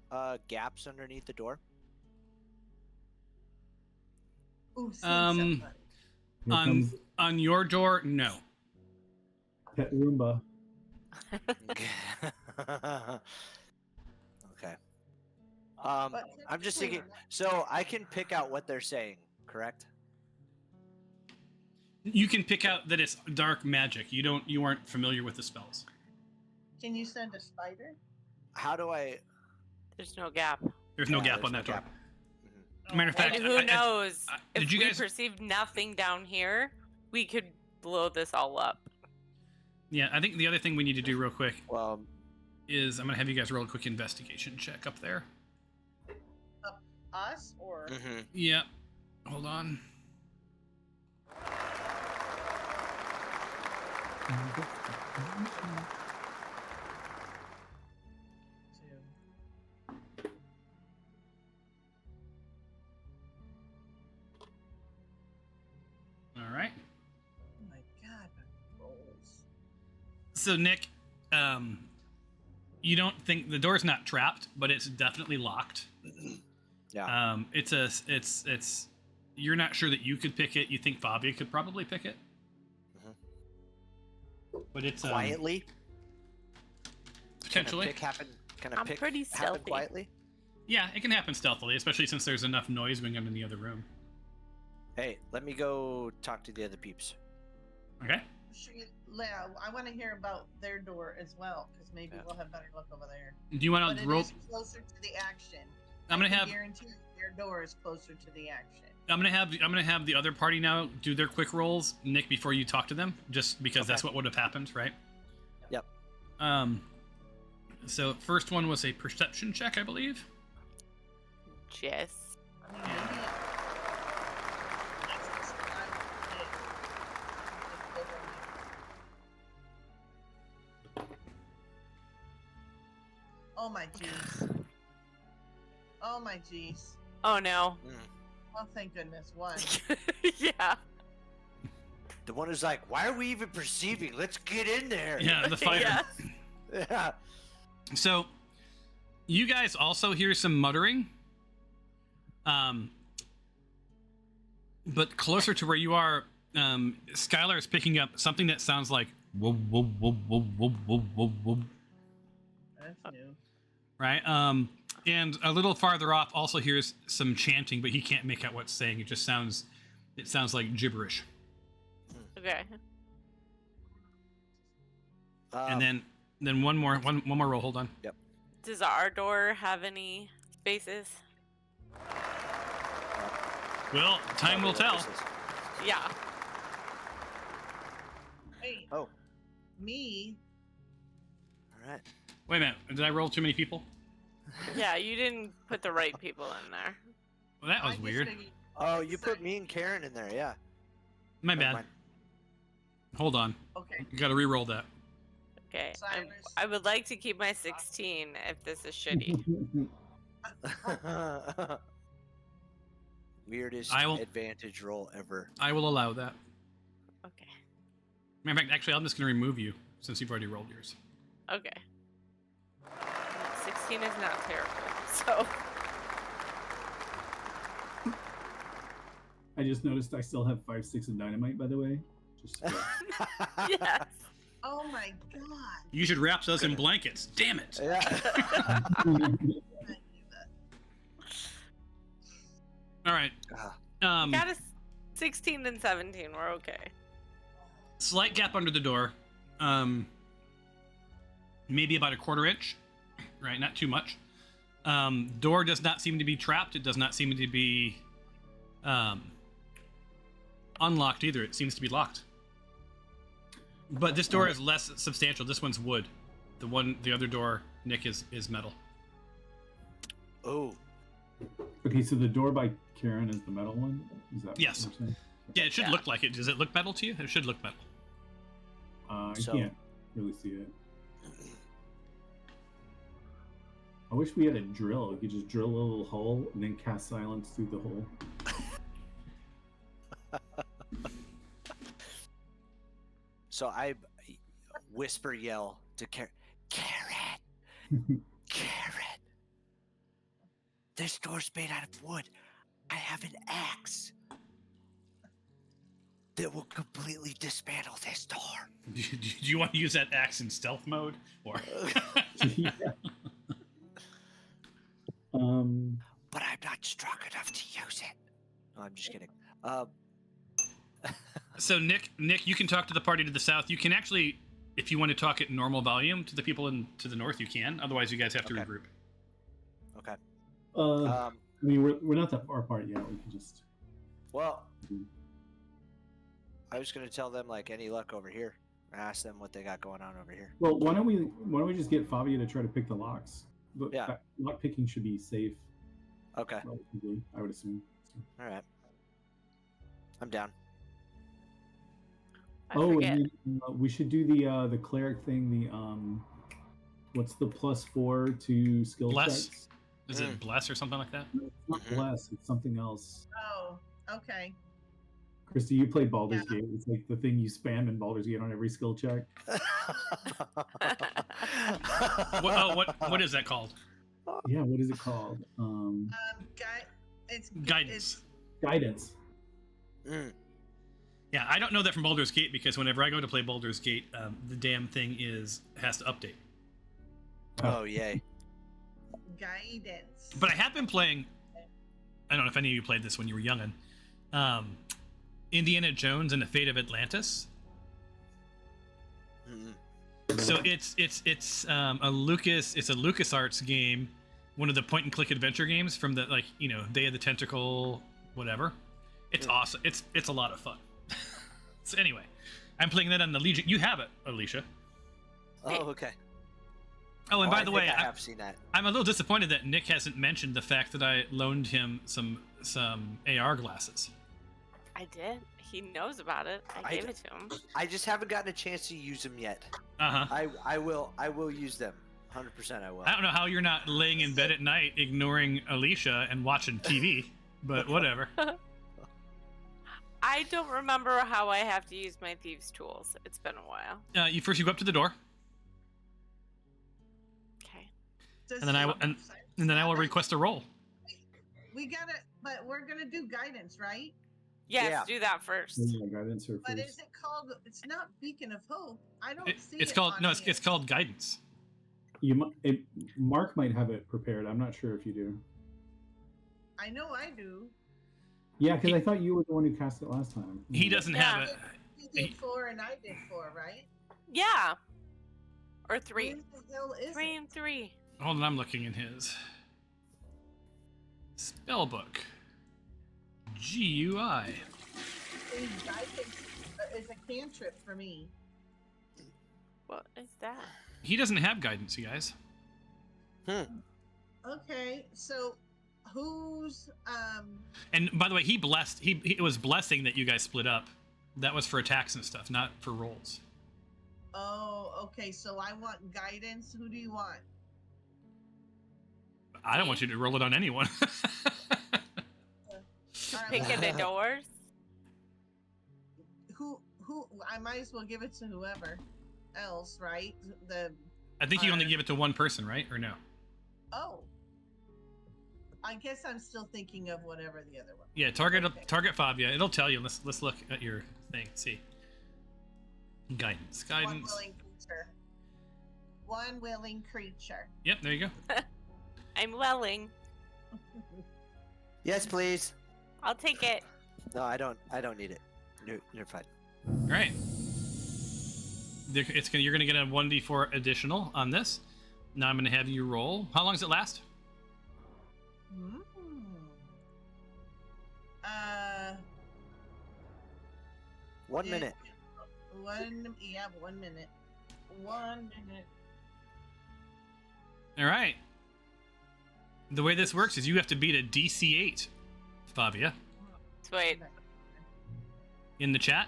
gaps underneath the door? Ooh, On your door, no. Pet Roomba. Okay. I'm just thinking. So I can pick out what they're saying, correct? You can pick out that it's dark magic. You aren't familiar with the spells. Can you send a spider? How do I? There's no gap. There's no Yeah, gap there's on no that door. gap. Matter of fact, And who knows? did If you we guys- perceive nothing down here, we could blow this all up. Yeah, I think the other thing we need to do real quick Well, is I'm gonna have you guys roll a quick investigation check up there. Us or Yeah. Hold on. All right. Oh my god, my rolls. So Nick, you don't think the door's not trapped, but it's definitely locked. yeah. It's you're not sure that you could pick it. You think Fabia could probably pick it. But it's Quietly. potentially. Can a I'm pick pretty happen stealthy. quietly? Yeah, it can happen stealthily, especially since there's enough noise going on in the other room. Hey, let me go talk to the other peeps. Okay. I want to hear about their door as well, because maybe Yeah. we'll have better luck over there. Do you want But to it roll? is closer to the action. I'm gonna I can have guarantee their door is closer to the action. I'm gonna have the other party now do their quick rolls, Nick, before you talk to them, just because that's Okay. what would have happened, right? Yep. So first one was a perception check, I believe. Jess. I mean, maybe. That's the time Oh my jeez. Oh my jeez. Oh no. Oh, thank goodness. One. Yeah. The one who's like, why are we even perceiving? Let's get in there. Yeah, the fire. Yes. Yeah. So, you guys also hear some muttering. But closer to where you are, Skylar is picking up something that sounds like whoa, whoa, whoa, whoa, whoa, whoa, whoa, whoa. That's new. Right? And a little farther off also hears some chanting, but he can't make out what's saying. It sounds like gibberish. Okay. And then one more roll. Hold on. Does our door have any spaces? Well, time will tell. Yeah. Hey, Oh. me. All right. Wait a minute. Did I roll too many people? Yeah, you didn't put the right people in there. Well, that I was just weird. figured- Oh, you put me and Karen in there, yeah. My Never bad. mind. Hold on. Okay. You got to re-roll that. Okay. Cyrus. I would like to keep my 16 if this is shitty. Weirdest I will- advantage roll ever. I will allow that. Okay. In fact, actually, I'm just going to remove you since you've already rolled yours. Okay. 16 is not terrible, so. I just noticed I still have 5 sticks of dynamite, by the way. Just Yes. Oh my god. You should wrap those in blankets. Damn it. Yeah. I knew that. All right. Ah, Got a 16 and 17. We're okay. Slight gap under the door. Maybe about a 1/4 inch. Right, not too much. Door does not seem to be trapped. It does not seem to be unlocked either. It seems to be locked. But this door is less substantial. This one's wood. The other door, Nick, is metal. oh. Okay, so the door by Karen is the metal one? Is that Yes. what you're saying? Yeah, it should Yeah. look like it. Does it look metal to you? It should look metal. I So- can't really see it. I wish we had a drill. We could just drill a little hole and then cast silence through the hole. So I whisper yell to Karen. Karen! This door's made out of wood. I have an axe that will completely dismantle this door. Do you want to use that axe in stealth mode? Or Yeah. But I'm not strong enough to use it. No, I'm just kidding. So Nick, you can talk to the party to the south. You can actually, if you want to talk at normal volume to the people to the north, you can. Otherwise, you guys have to Okay. regroup. Okay. I mean, we're not that far apart yet. We can just. Well, Mhm. I was gonna tell them like any luck over here. Ask them what they got going on over here. Well, why don't we just get Fabio to try to pick the locks? But Yeah. that lock picking should be safe, Okay. relatively, I would assume. So. All right. I'm down. I Oh, forget. and then, we should do the cleric thing. The what's the +4 to skill Bless. checks? Is it bless or something like that? No, it's not Mhm. bless. It's something else. Oh, okay. Christy, you played Baldur's Yeah. Gate. It's like the thing you spam in Baldur's Gate on every skill check. What is that called? Yeah, what is it called? It's Guidance. Guidance. Mm. Yeah, I don't know that from Baldur's Gate because whenever I go to play Baldur's Gate, the damn thing has to update. Oh yay! Guidance. But I have been playing. I don't know if any of you played this when you were youngin'. Indiana Jones and the Fate of Atlantis. Mm-mm. So it's a LucasArts game, one of the point and click adventure games from the Day of the Tentacle, whatever. It's awesome. It's a lot of fun. So anyway, I'm playing that on the Legion. You have it, Alicia. Oh okay. Oh, and Oh, by I the think way, I have seen that. I'm a little disappointed that Nick hasn't mentioned the fact that I loaned him some AR glasses. I did. He knows about it. I I gave d- it to him. I just haven't gotten a chance to use them yet. Uh huh. I will use them. 100% I will. I don't know how you're not laying in bed at night ignoring Alicia and watching TV, but whatever. I don't remember how I have to use my thieves' tools. It's been a while. You go up to the door, Okay. Does and then I will he- and then I will request a roll. We gotta, but we're gonna do guidance, right? Yes, Yeah. do that first. Yeah, guidance or But first. is it called? It's not Beacon of Hope. I don't see It's it called on no, here. it's called guidance. Mark might have it prepared. I'm not sure if you do. I know I do. Yeah, because He- I thought you were the one who cast it last time. He doesn't have Yeah. it. He did He- 4 and I did 4, right? Yeah. Or 3. Where the hell is 3 it? and 3. Hold on, I'm looking in his spell book. GUI. See, guidance is a cantrip for me. What is that? He doesn't have guidance, you guys. Okay, so who's And by the way, he blessed. He it was blessing that you guys split up. That was for attacks and stuff, not for rolls. Oh, okay, so I want guidance. Who do you want? I don't want you to roll it on anyone. All right, Picking the doors. who I might as well give it to whoever else, right? The I think you only give it to one person, right? Or no? Oh. I guess I'm still thinking of whatever the other one. Yeah, target Okay. target Fabia. It'll tell you. Let's look at your thing. See. Guidance. One Guidance. willing creature. One willing creature. Yep, there you go. I'm welling. Yes, please. I'll take it. No, I don't need it. You're fine. All right. You're gonna get a 1d4 additional on this. Now I'm gonna have you roll. How long does it last? Hmm. 1 minute. 1 minute. 1 minute. All right. The way this works is you have to beat a DC 8, Fabia, Sweet. in the chat.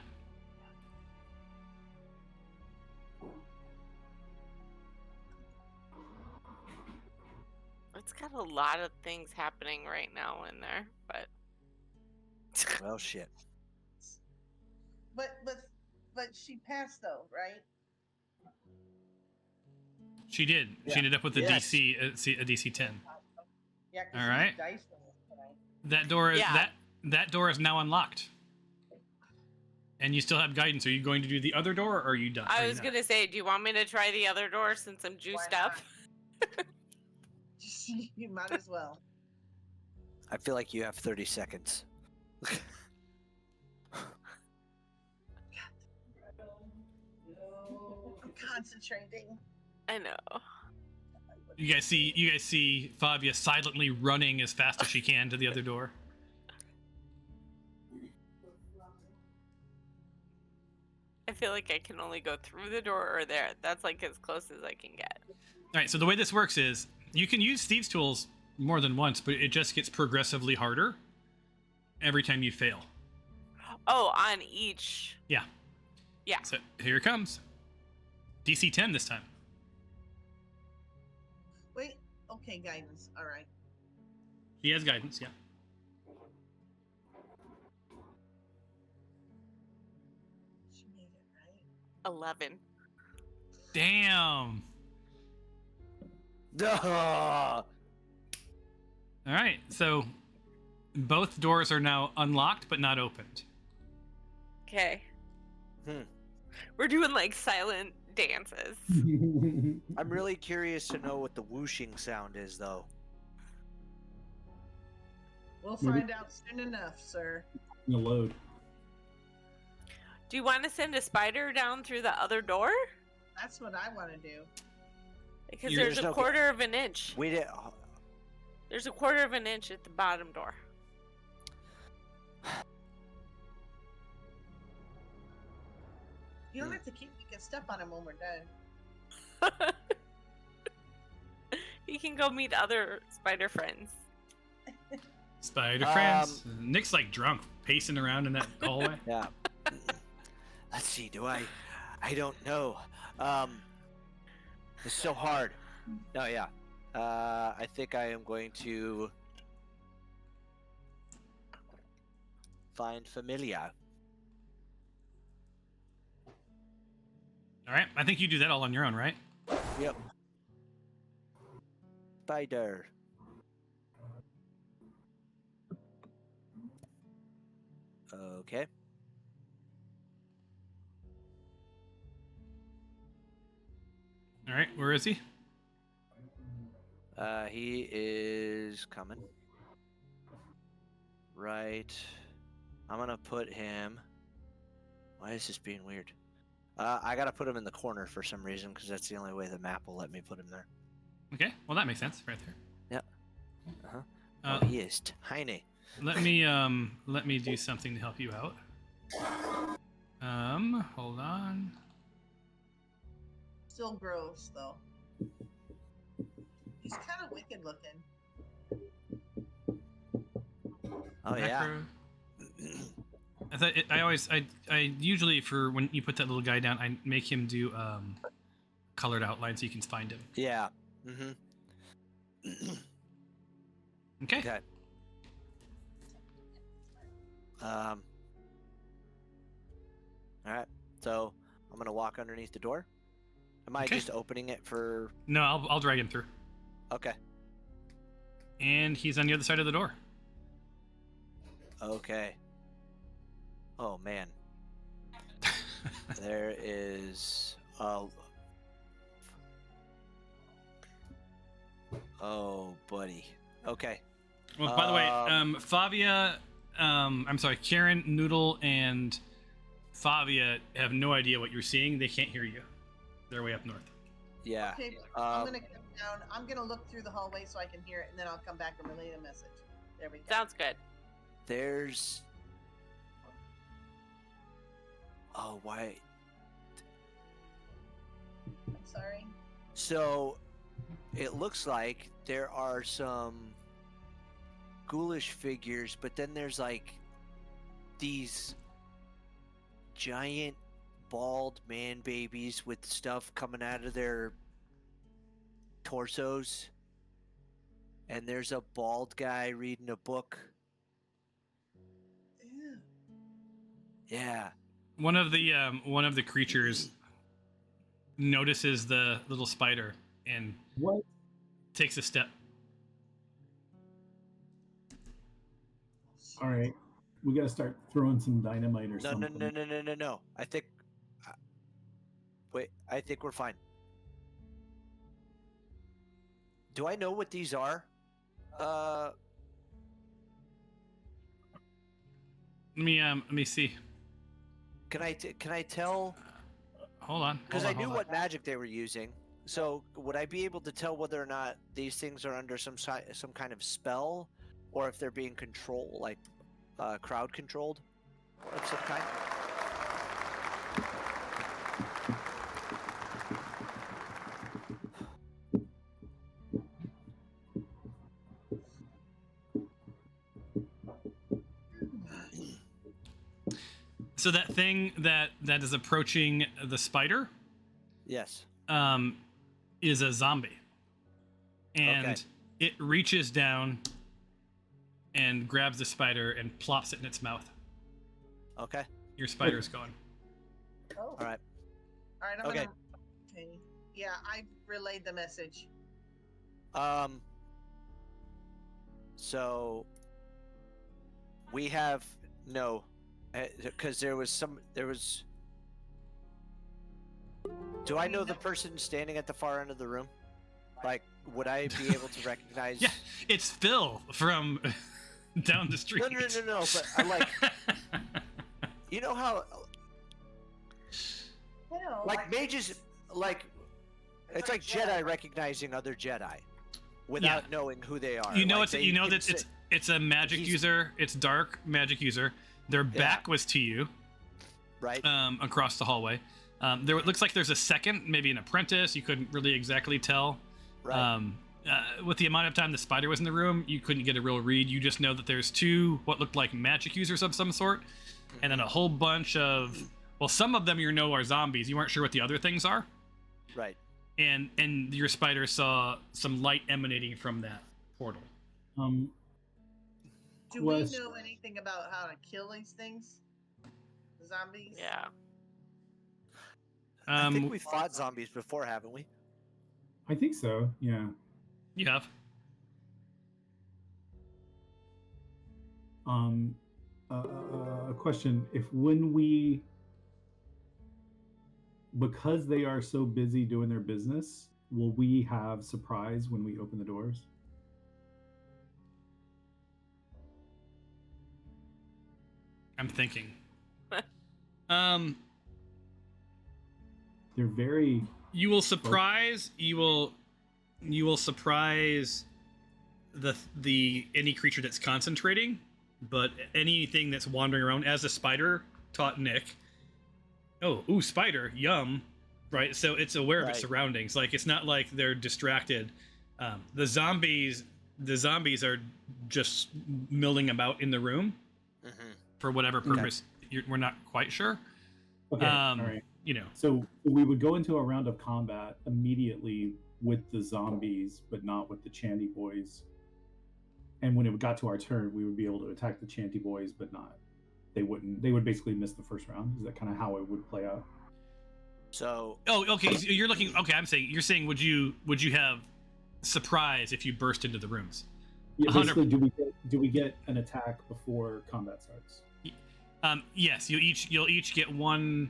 It's got a lot of things happening right now in there, but Well, shit. But she passed though, right? She did. Yeah. She ended up with a Yes. a DC 10. Yeah. 'Cause All these right. dice rolls tonight. That door is Yeah. that door is now unlocked. And you still have guidance. Are you going to do the other door, or are you done? Are I you was not? gonna say, do you want me to try the other door since I'm juiced Why up? not? You might as well. I feel like you have 30 seconds. I'm concentrating. I know. You guys see Fabia silently running as fast as she can to the other door. I feel like I can only go through the door or there. That's like as close as I can get. All right. So the way this works is you can use Steve's tools more than once, but it just gets progressively harder every time you fail. Oh, on each. Yeah. Yeah. So here it comes. DC 10 this time. Wait. Okay, guidance. All right. He has guidance. Yeah. She made it right. 11. Damn. Duh! All right. So both doors are now unlocked but not opened. Okay. Hmm. We're doing like silent dances. I'm really curious to know what the whooshing sound is, though. We'll Maybe- find out soon enough, sir. The load. Do you want to send a spider down through the other door? That's what I want to do. Because You- there's There's a no- quarter of an inch. We did. There's a quarter of an inch at the bottom door. You don't have to keep. You can step on him when we're done. You can go meet other spider friends. Spider friends. Nick's like drunk, pacing around in that hallway. Yeah. Let's see. Do I? I don't know. It's so hard. No, yeah. I think I am going to find familia. All right. I think you do that all on your own, right? Yep. Spider. Okay. All right. Where is he? He is coming. Right. I'm gonna put him. Why is this being weird? I gotta put him in the corner for some reason because that's the only way the map will let me put him there. Okay. Well, that makes sense, right there. Uh-huh. Uh, Oh, he is tiny. let me do something to help you out. Hold on. still gross though. He's kind of wicked looking. Oh yeah. I usually, for when you put that little guy down, I make him do colored outline so you can find him. Yeah. Mm-hmm. Okay. Okay. All right. So I'm gonna walk underneath the door. Am I Okay. just opening it for? No, I'll drag him through. Okay. And he's on the other side of the door. Okay. Oh man. There is oh buddy. Okay. Well, by the way, Favia, I'm sorry, Karen, Noodle, and Favia have no idea what you're seeing. They can't hear you. They're way up north. Yeah. Okay, I'm gonna come down. I'm gonna look through the hallway so I can hear it, and then I'll come back and relay the message. There we go. Sounds good. There's oh why I'm sorry. so it looks like there are some ghoulish figures, but then there's like these giant bald man babies with stuff coming out of their torsos, and there's a bald guy reading a book. Ew. Yeah. One of the creatures notices the little spider and What? takes a step. All right, we gotta start throwing some dynamite or No, something. no. I think. Wait, I think we're fine. Do I know what these are? Let me see. Can I tell? Hold on. Because hold I on, knew hold on. what magic they were using. So would I be able to tell whether or not these things are under some kind of spell, or if they're being controlled, like crowd controlled of some kind? So that thing that is approaching the spider, Yes. is a zombie, and Okay. it reaches down and grabs the spider and plops it in its mouth. Okay. Your spider's gone. Oh. All right. All right. I'm Okay. gonna. Okay. Yeah, I relayed the message. So we have no, because there was. Do I know the person standing at the far end of the room? Like, would I be able to recognize? Yeah, it's Phil from down the street. No. But I like, you know how, You know, like mages, like, it's like Jedi recognizing other Jedi without knowing who they are. You know, Like, they can that sit- it's a magic He's- user. It's dark magic user. Their back was to you, right. across the hallway. There it looks like there's a second, maybe an apprentice. You couldn't really exactly tell. Right. With the amount of time the spider was in the room, you couldn't get a real read. You just know that there's two what looked like magic users of some sort, and then a whole bunch of, well, some of them are zombies. You weren't sure what the other things are, Right. and your spider saw some light emanating from that portal. do was- we know anything about how to kill these things? Zombies? Yeah. I think we fought zombies before, haven't we? I think so. Yeah. You have. A question: because they are so busy doing their business, will we have surprise when we open the doors? I'm thinking. They're very. You will surprise. You will surprise the any creature that's concentrating, but anything that's wandering around, as a spider taught Nick. Oh, ooh, spider, yum. right? So it's aware of its Right. surroundings. Like it's not like they're distracted. The zombies are just milling about in the room Mm-hmm. for whatever Okay. purpose. We're not quite sure. Okay, all right. You know, So we would go into a round of combat immediately with the zombies, but not with the Chanty boys. And when it got to our turn, we would be able to attack the Chanty boys, but not. They wouldn't. They would basically miss the first round. Is that kind of how it would play out? So oh, okay. So you're looking. Okay, you're saying would you have surprise if you burst into the rooms? Yeah, 100 basically, do we get an attack before combat starts? Yes, you'll each get one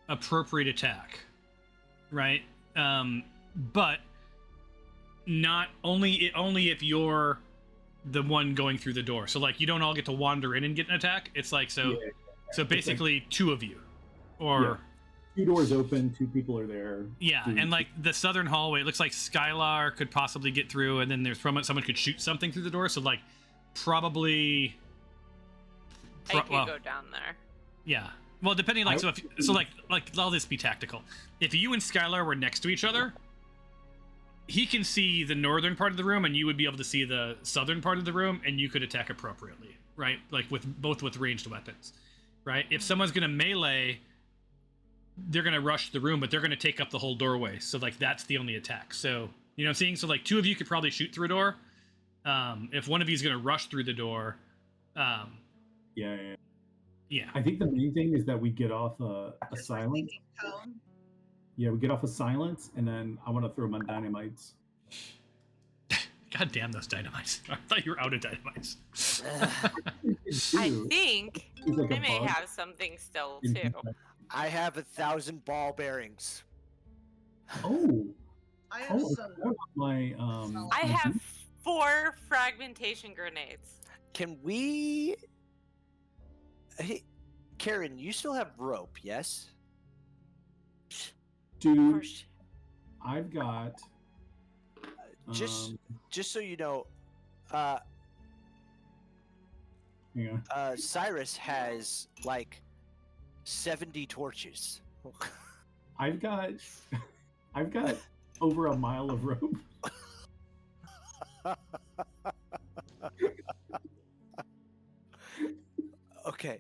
appropriate attack, right? But not only if you're the one going through the door. So like you don't all get to wander in and get an attack. It's like so. Yeah. So basically, two of you, or Yeah. 2 doors open, 2 people are there. yeah, Two- and like the southern hallway, it looks like Skylar could possibly get through, and then there's someone could shoot something through the door. So like probably. I could go down there. Yeah. Well, depending like I'll just be tactical. If you and Skylar were next to each other, he can see the northern part of the room, and you would be able to see the southern part of the room, and you could attack appropriately, right? Like with ranged weapons, right? If someone's gonna melee, they're gonna rush the room, but they're gonna take up the whole doorway. So like that's the only attack. So you know what I'm saying? So like 2 of you could probably shoot through a door. If one of you is gonna rush through the door, Yeah. yeah. I think the main thing is that we get off a Because we're silence. thinking cone. Yeah, we get off a silence, and then I want to throw them on dynamites. God damn those dynamites! I thought you were out of dynamites. I Dude, think he's like they a may bug. have something still in- too. I have 1,000 ball bearings. Oh, I have oh, some. that was my I have 4 fragmentation grenades. Can we? Hey, Karen, you still have rope, yes? dude. Or sh- I've got Just, um, just so you know, hang on. Cyrus has like 70 torches. I've got over a mile of rope. Okay.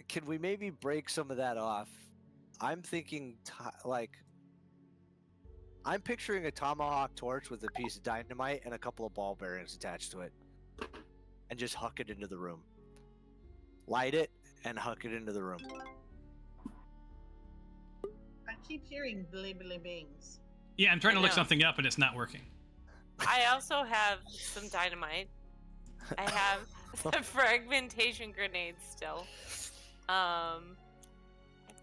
Can we maybe break some of that off? I'm thinking I'm picturing a tomahawk torch with a piece of dynamite and a couple of ball bearings attached to it. And just huck it into the room. Light it and huck it into the room. I keep hearing blee bings. Yeah, I'm trying to I look know. something up and it's not working. I also have some dynamite. I have the fragmentation grenades still. I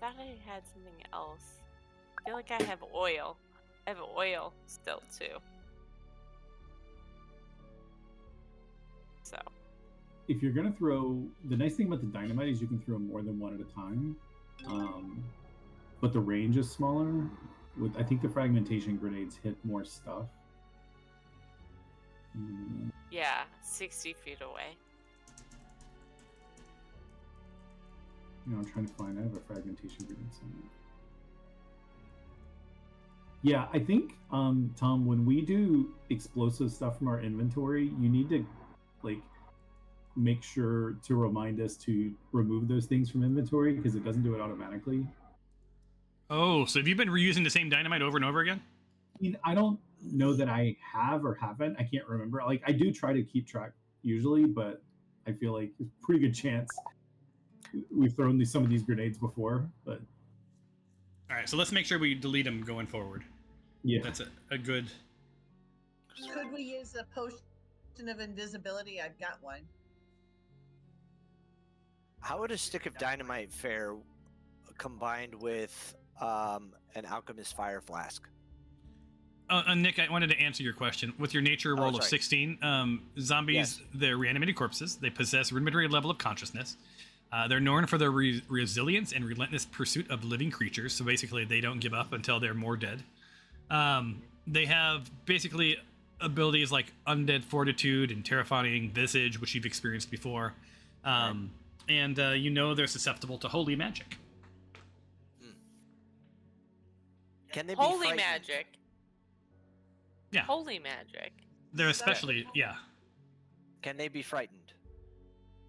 thought I had something else. I feel like I have oil. I have oil still too. So If you're gonna throw, the nice thing about the dynamite is you can throw more than one at a time, but the range is smaller. I think the fragmentation grenades hit more stuff. yeah, 60 feet away. I'm trying to find. I have a fragmentation grenade somewhere. Yeah, I think, Tom, when we do explosive stuff from our inventory, you need to, like, make sure to remind us to remove those things from inventory because it doesn't do it automatically. Oh, so have you been reusing the same dynamite over and over again? I mean, I don't know that I have or haven't. I can't remember. Like, I do try to keep track usually, but I feel like there's a pretty good chance we've thrown some of these grenades before. But All right, so let's make sure we delete them going forward. yeah, That's a good. Could we use a potion of invisibility? I've got one. How would a stick of dynamite fare combined with an alchemist fire flask? Nick, I wanted to answer your question. With your nature roll of sorry. 16, zombies, Yes. they're reanimated corpses. They possess rudimentary level of consciousness. They're known for their resilience and relentless pursuit of living creatures. So basically, they don't give up until they're more dead. They have basically abilities like undead fortitude and terrifying visage, which you've experienced before. And you know they're susceptible to holy magic. Can they be Holy frightened? magic. Yeah. Holy magic. They're especially, yeah. Can they be frightened?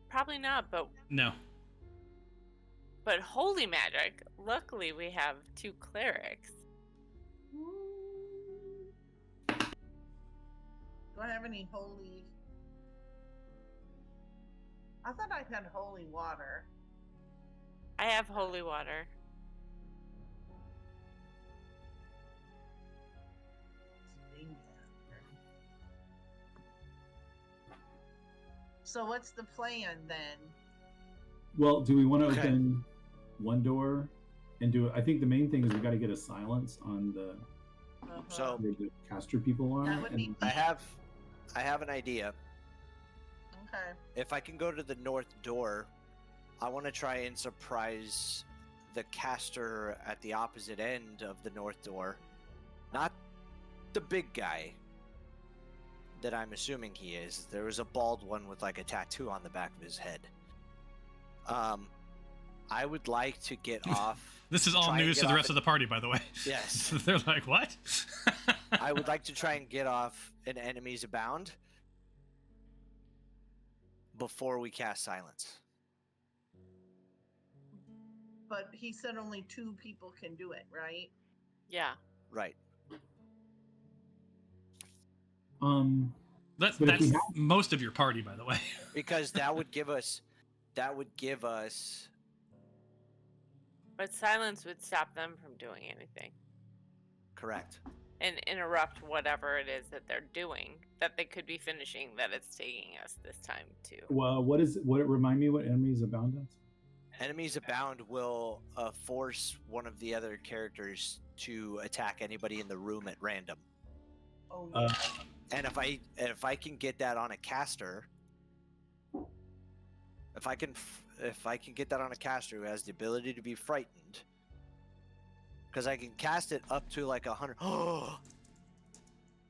Probably not, but No. holy magic. Luckily, we have 2 clerics. Do I have any holy? I thought I had holy water. I have holy water. So what's the plan then? Well, do we want to Okay. open one door and do it? I think the main thing is we got to get a silence on the So where the caster people are. That would be- and- I have an idea. Okay. If I can go to the north door, I want to try and surprise the caster at the opposite end of the north door. Not the big guy that I'm assuming he is. There was a bald one with like a tattoo on the back of his head. I would like to get off. This is all try and news get to the off rest of the party, by the way. Yes. They're like, what? I would like to try and get off an enemies abound before we cast silence. But he said only 2 people can do it, right? Yeah. Right. That's But if we have- most of your party, by the way. Because that would give us But silence would stop them from doing anything correct. and interrupt whatever it is that they're doing that they could be finishing that it's taking us this time to. Well, what remind me what enemies abound us? Enemies abound will force one of the other characters to attack anybody in the room at random. Oh, Uh, yeah. And if I can get that on a caster, if I can get that on a caster who has the ability to be frightened, because I can cast it up to like 100. Oh,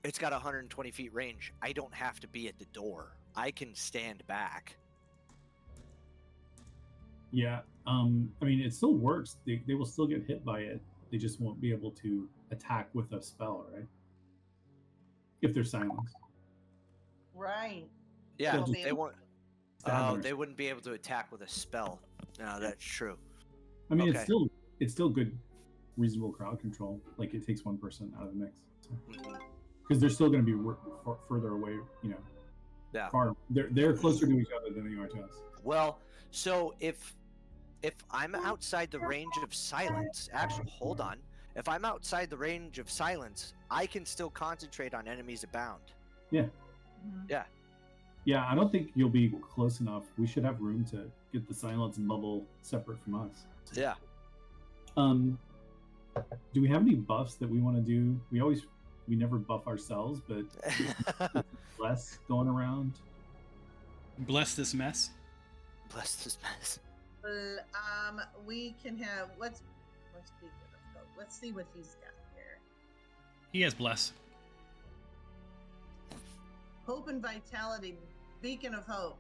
it's got 120 feet range. I don't have to be at the door. I can stand back. Yeah. I mean, it still works. They will still get hit by it. They just won't be able to attack with a spell, right? If they're silenced. Right. Yeah, They'll be they able- won't. Oh, they wouldn't be able to attack with a spell. No, that's true. I mean, Okay. it's still good, reasonable crowd control. Like it takes one person out of the mix Mhm. because they're still going to be further away. Yeah. Far. They're closer to each other than they are to us. Well, so if I'm outside the range of silence, actually, hold on. If I'm outside the range of silence, I can still concentrate on enemies abound. Mhm. Yeah, I don't think you'll be close enough. We should have room to get the silence bubble separate from us. Yeah. Do we have any buffs that we want to do? We never buff ourselves, but less going around. Bless this mess. Bless this mess. We can have let's be good. Let's see what he's got here. He has bless. Hope and vitality, beacon of hope.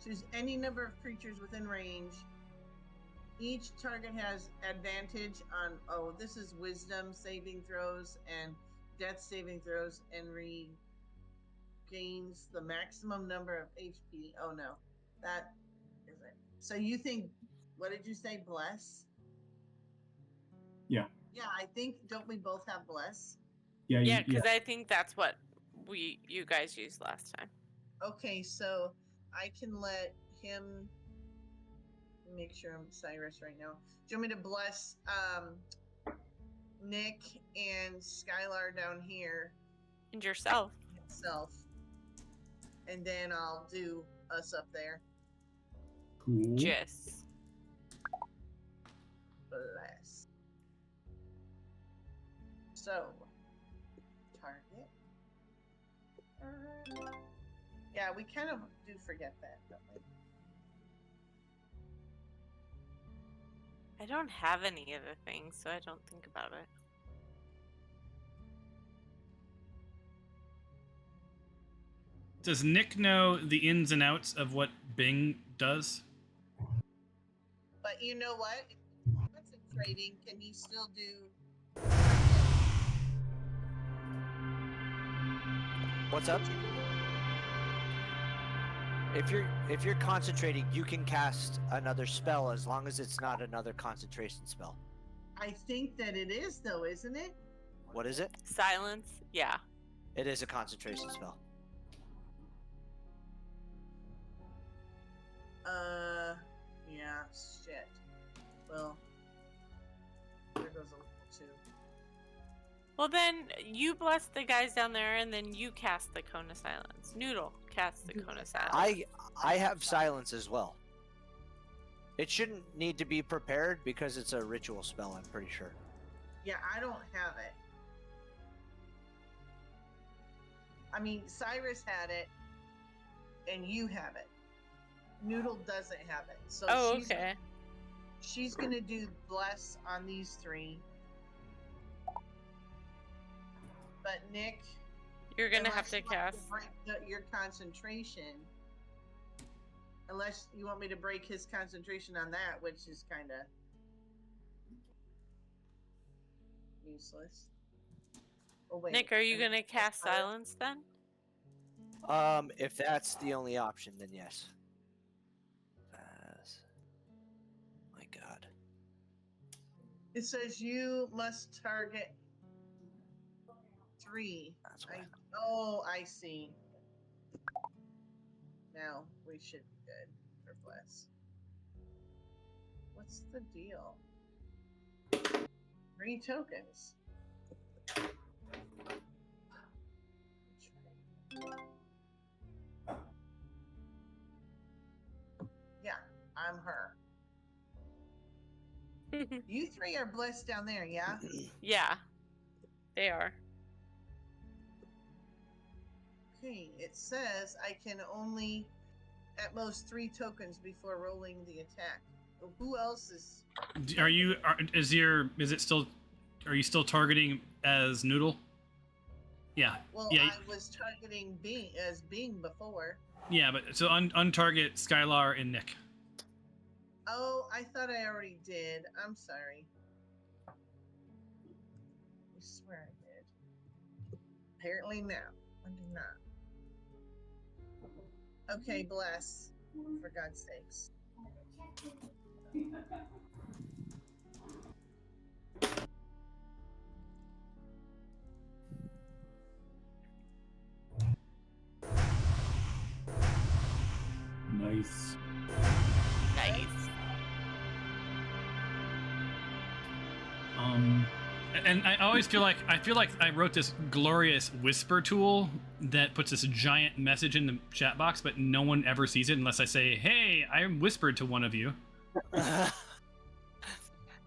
Choose any number of creatures within range. Each target has advantage on this is wisdom saving throws and death saving throws and regains the maximum number of HP. Oh no, that isn't. So you think? What did you say? Bless? Yeah. Yeah, I think don't we both have bless? Yeah. Yeah, because I think that's what you guys used last time. Okay, so I can let him make sure I'm Cyrus right now. Do you want me to bless Nick and Skylar down here And yourself. himself? And then I'll do us up there. Cool. Jess. Bless. So target. Yeah, we kind of do forget that, don't we? I don't have any other things, so I don't think about it. Does Nick know the ins and outs of what Bing does? But you know what? Concentrating, can he still do? What's up? If you're concentrating, you can cast another spell as long as it's not another concentration spell. I think that it is though, isn't it? What is it? Silence. Yeah. It is a concentration spell. Yeah, shit. Well, there goes a level 2. Well, then you bless the guys down there, and then you cast the Cone of Silence. Noodle casts the Cone of Silence. I have silence as well. It shouldn't need to be prepared because it's a ritual spell, I'm pretty sure. Yeah, I don't have it. I mean, Cyrus had it, and you have it. Noodle doesn't have it. So Oh, okay. She's gonna do bless on these 3. But Nick, You're gonna have unless to you want me cast. break your concentration. Unless you want me to break his concentration on that, which is kind of useless. Oh wait. Nick, are you and gonna cast Cyrus? Silence then? If that's the only option, then yes. My God. It says you must target 3. That's why. I see. Now we should be good for bless. What's the deal? 3 tokens. Yeah, I'm her. You 3 are blessed down there, yeah? Yeah, they are. Okay, it says I can only at most 3 tokens before rolling the attack. Who else is? Are you still targeting as Noodle? Yeah. Well, Yeah. I was targeting being before. Yeah, but so untarget Skylar and Nick. Oh, I thought I already did. I'm sorry. I swear I did. Apparently now. I did not. Okay, bless. For God's sakes. Nice. Nice. And I always feel like I wrote this glorious whisper tool that puts this giant message in the chat box, but no one ever sees it unless I say, "Hey, I whispered to one of you."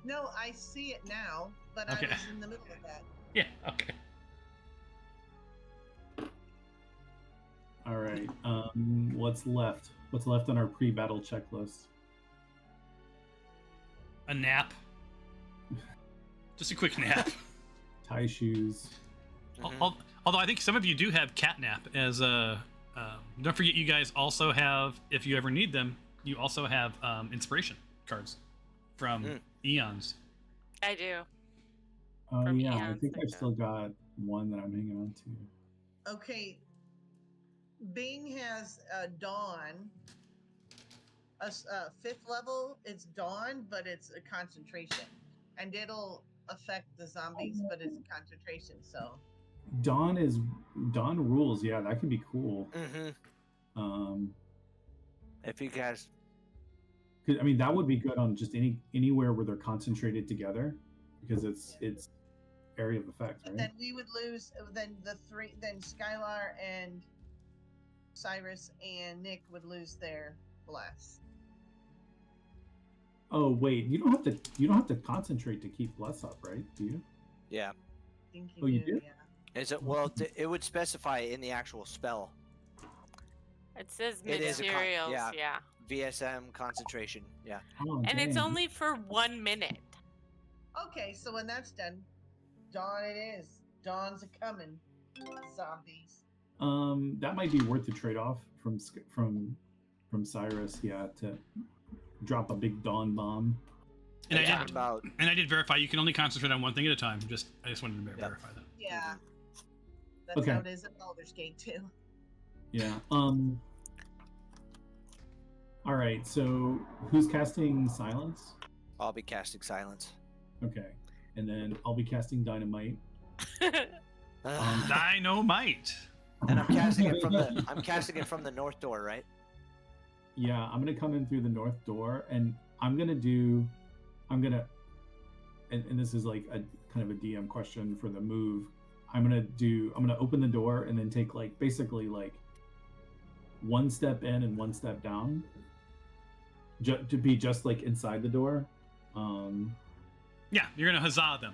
No, I see it now, but Okay. I was in the middle of that. Yeah. Okay. All right. What's left? What's left on our pre-battle checklist? A nap. Just a quick nap. Tie shoes. Although I think some of you do have catnap as a. Don't forget, you guys also have, if you ever need them, you also have inspiration cards from Eons. I do. Oh From yeah, I Eons, think I I've do. still got one that I'm hanging on to. Okay. Bing has Dawn. A 5th level, it's Dawn, but it's a concentration. And it'll affect the zombies, but it's a concentration, so. Dawn rules. Yeah, that can be cool. If you guys, 'Cause, I mean, that would be good on just anywhere where they're concentrated together, because it's area of effect, right? Then we would lose. Then Skylar and Cyrus and Nick would lose their bless. Oh wait, you don't have to concentrate to keep bless up, right? Do you? yeah. I think Oh, you do? Yeah. Is it well? It would specify in the actual spell. It says It is a materials. yeah. Yeah. VSM concentration. Yeah. Oh, And it's dang. only for 1 minute. Okay, so when that's done, Dawn it is. Dawn's a coming. Zombies. That might be worth the trade-off from Cyrus, yeah, to drop a big dawn bomb. And I Yeah, did. about And I did verify you can only concentrate on one thing at a time. I just wanted to verify that. Yeah. That's Okay. how it is at Baldur's Gate too. Yeah. All right. So who's casting silence? I'll be casting silence. Okay. And then I'll be casting dynamite. Dynamite. And I'm casting it from the north door, right? Yeah, I'm gonna come in through the north door, and and this is like a kind of a DM question for the move. I'm gonna open the door and then take like basically like one step in and one step down, to be just like inside the door. Yeah, you're gonna huzzah them.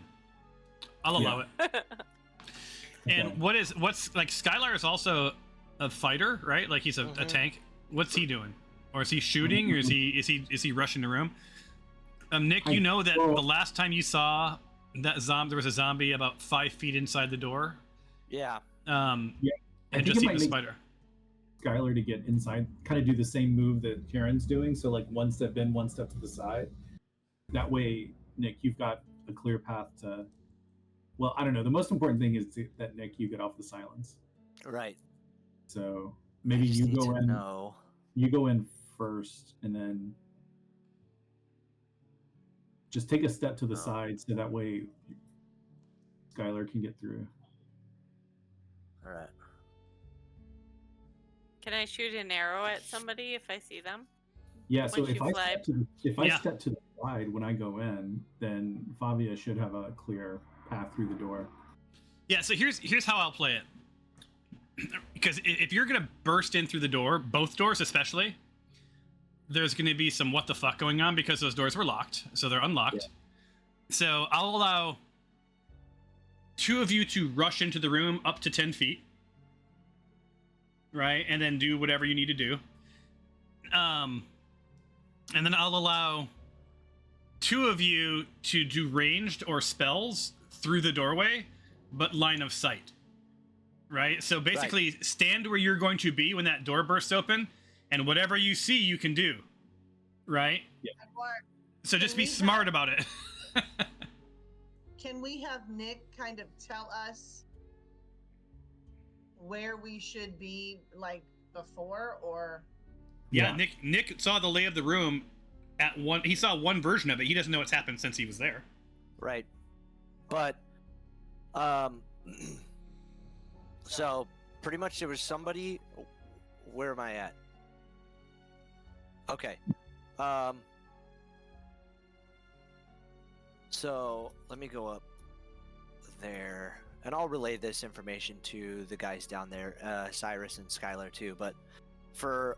I'll allow it. And Okay. what's like Skylar is also a fighter, right? Like he's a tank. What's he doing? Or is he shooting, or is he rushing the room? Nick, you know that the last time you saw that there was a zombie about 5 feet inside the door. Yeah. Yeah, I And think just it eat might the make spider. Skylar to get inside, kind of do the same move that Karen's doing. So like one step in, one step to the side. That way, Nick, you've got a clear path to. Well, I don't know. The most important thing is that Nick, you get off the silence. Right. So I maybe just you need go to in. know. You go in first, and then just take a step to the side, so that way Skylar can get through. All right. Can I shoot an arrow at somebody if I see them? Yeah. So Once if you I fly- step to the side when I go in, then Fabia should have a clear path through the door. Yeah. So here's how I'll play it. Because if you're gonna burst in through the door, both doors especially, there's gonna be some what the fuck going on because those doors were locked, so they're unlocked. Yeah. So I'll allow 2 of you to rush into the room up to 10 feet, right, and then do whatever you need to do. And then I'll allow 2 of you to do ranged or spells through the doorway, but line of sight. Right? So basically, stand where you're going to be when that door bursts open, and whatever you see, you can do. Right? And what, So just Can be we smart have- about it. can we have Nick kind of tell us where we should be, like before, or Yeah, Nick saw the lay of the room at one. He saw one version of it. He doesn't know what's happened since he was there. Right. But so pretty much there was somebody. Where am I at? Okay. So let me go up there, and I'll relay this information to the guys down there, Cyrus and Skylar too. But for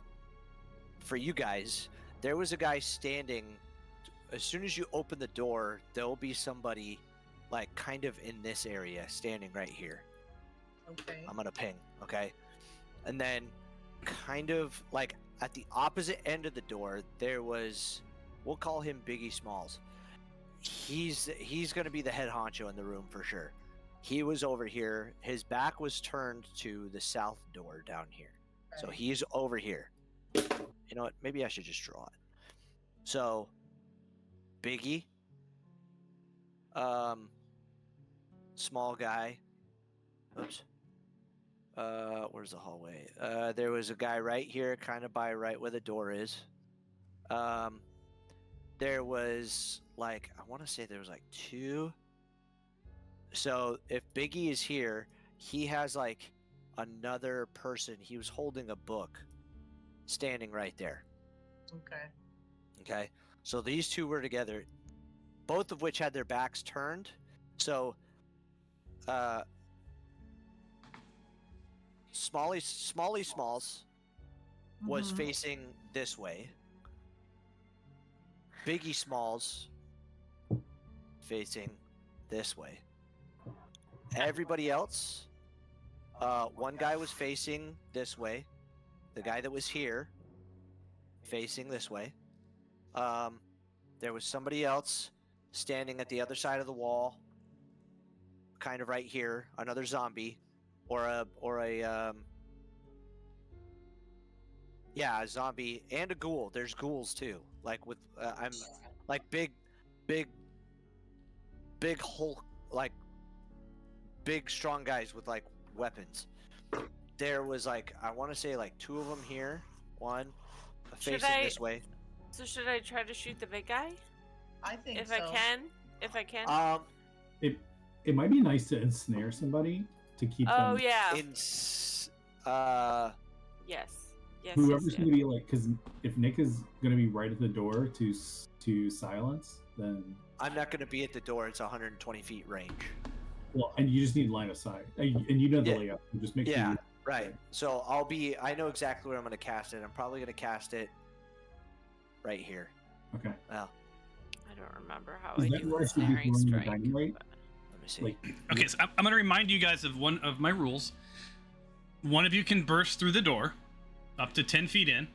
you guys, there was a guy standing. As soon as you open the door, there'll be somebody, like kind of in this area, standing right here. okay? I'm gonna ping, okay? And then, kind of like at the opposite end of the door, there was, we'll call him Biggie Smalls. He's gonna be the head honcho in the room for sure. He was over here. His back was turned to the south door down here, so Right. he's over here. You know what? Maybe I should just draw it. So, Biggie, small guy. Oops. Where's the hallway? There was a guy right here, kind of by right where the door is. There was like, I want to say there was like 2. So if Biggie is here, he has like another person. He was holding a book, standing right there. Okay. Okay. So these 2 were together, both of which had their backs turned. So, Smalley Smalls was Mhm. facing this way. Biggie Smalls facing this way. Everybody else, one guy was facing this way. The guy that was here facing this way. There was somebody else standing at the other side of the wall, kind of right here, another zombie, or a yeah, a zombie and a ghoul. There's ghouls too, like with I'm like big Hulk, like big strong guys with like weapons. There was like, I want to say like 2 of them here, one Should facing I- this way. So should I try to shoot the big guy I think if so. I can? If I can. It might be nice to ensnare somebody to keep Oh them. yeah. Yes. Yes. Whoever's yes. going to be like, because if Nick is going to be right at the door to silence, then I'm not going to be at the door. It's 120 feet range. well, and you just need line of sight, and you know the Yeah. layout. So just make Yeah. sure. Right. So I know exactly where I'm going to cast it. I'm probably going to cast it right here. Okay. Well, I don't remember how Is I that do where I the should be snaring throwing the strike. dynamite? but- let me see. Like, Okay, so I'm going to remind you guys of one of my rules. One of you can burst through the door, up to 10 feet in.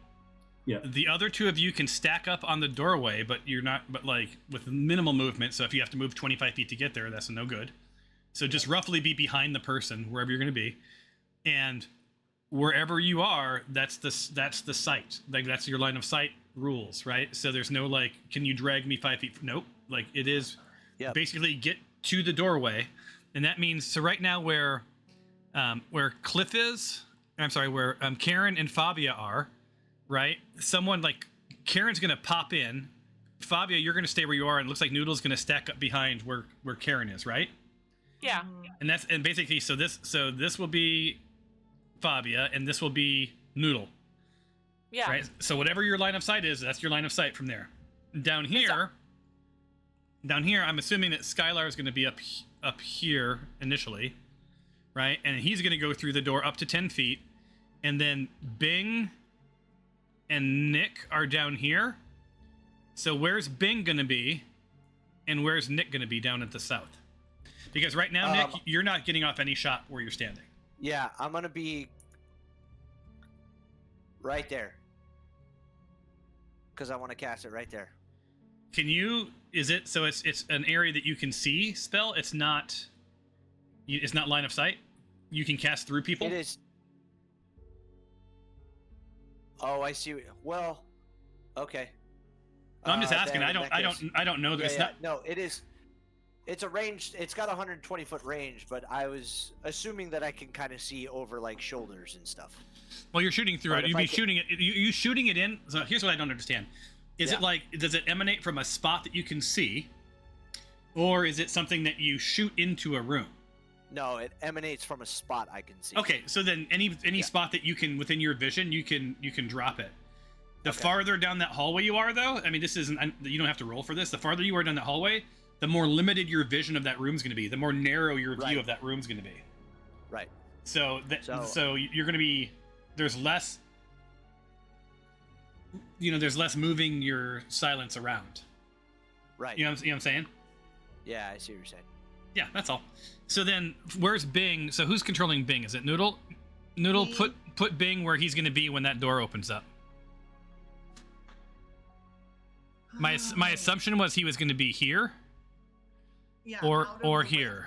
yeah. The other 2 of you can stack up on the doorway, but like with minimal movement. So if you have to move 25 feet to get there, that's no good. So just roughly be behind the person wherever you're going to be, and wherever you are, that's the sight. Like that's your line of sight rules, right? So there's no like, can you drag me 5 feet? Nope. Like it is basically get to the doorway, and that means so right now where Cliff is, I'm sorry, where Karen and Fabia are, right? Someone like Karen's gonna pop in. Fabia, you're gonna stay where you are, and it looks like Noodle's gonna stack up behind where Karen is, right? Yeah. And basically, so this will be Fabia, and this will be Noodle, Yeah. right? So whatever your line of sight is, that's your line of sight from there. Down here, I'm assuming that Skylar is going to be up here initially, right? And he's going to go through the door up to 10 feet, and then Bing and Nick are down here. So where's Bing going to be, and where's Nick going to be down at the south? Because right now, Nick, you're not getting off any shot where you're standing. Yeah, I'm going to be right there. Because I want to cast it right there. Can you? Is it so? It's an area that you can see. Spell. It's not. It's not line of sight. You can cast through people. It is. Oh, I see. Well, okay. No, I'm just asking. then I in don't. that I case- don't. I don't know. Yeah, It's yeah. not. No, it is. It's a range. It's got a 120-foot range, but I was assuming that I can kind of see over like shoulders and stuff. Well, you're shooting through But it. if You'd I be can- shooting it. You shooting it in. So here's what I don't understand. Is Yeah. it like? Does it emanate from a spot that you can see, or is it something that you shoot into a room? No, it emanates from a spot I can see. Okay, so then any Yeah. spot that you can within your vision, you can drop it. The Okay. farther down that hallway you are, though, I mean, this isn't. You don't have to roll for this. The farther you are down that hallway, the more limited your vision of that room's going to be. The more narrow your view Right. of that room's going to be. Right. So So- so you're going to be. There's less. There's less moving your silence around. Right. You know what I'm saying? Yeah, I see what you're saying. Yeah, that's all. So then, where's Bing? So who's controlling Bing? Is it Noodle? Noodle, Me. put Bing where he's going to be when that door opens up. My assumption was he was going to be here Yeah, or out of the way. here.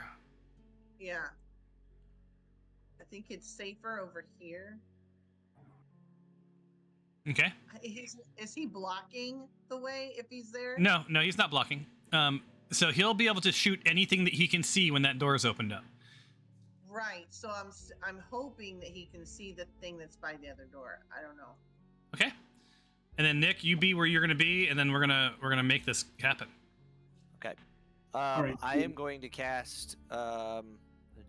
Yeah. I think it's safer over here. Okay. Is he blocking the way if he's there? No, he's not blocking. So he'll be able to shoot anything that he can see when that door is opened up. Right. So I'm hoping that he can see the thing that's by the other door. I don't know. Okay. And then Nick, you be where you're going to be, and then we're gonna make this happen. Okay. right. I am going to cast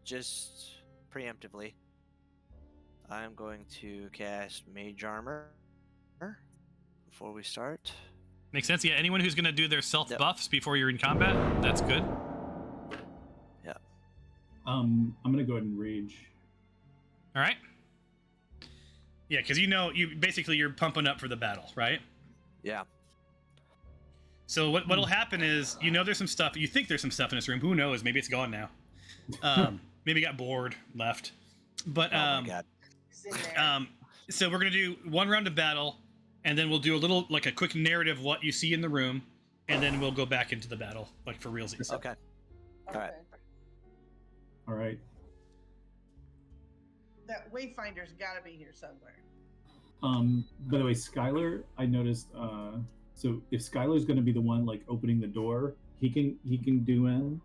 just preemptively. I'm going to cast Mage Armor before we start. Makes sense. Yeah. Anyone who's going to do their self Yep. buffs before you're in combat, that's good. I'm gonna go ahead and rage. All right. Yeah, because you're pumping up for the battle, right? Yeah. So what'll happen is there's some stuff. You think there's some stuff in this room. Who knows? Maybe it's gone now. Maybe got bored, left. But Oh my god. It's in there. so we're gonna do one round of battle, and then we'll do a quick narrative of what you see in the room, and then we'll go back into the battle, like for realsies. Okay. alright. All right. That Wayfinder's got to be here somewhere. By the way, Skylar, I noticed. So if Skylar's going to be the one like opening the door, he can do in.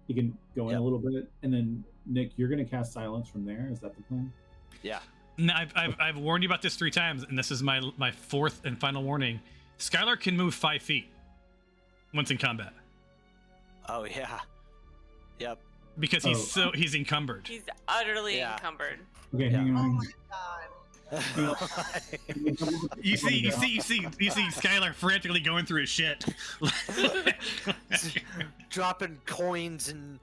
he can go in Yep. a little bit, and then Nick, you're gonna cast silence from there. Is that the plan? Yeah. No, I've warned you about this 3 times, and this is my fourth and final warning. Skylar can move 5 feet once in combat Oh yeah. Yep. because he's encumbered. He's utterly Yeah. encumbered. Okay, Yeah. hang Oh on. my god. You see Skylar frantically going through his shit. Dropping coins and.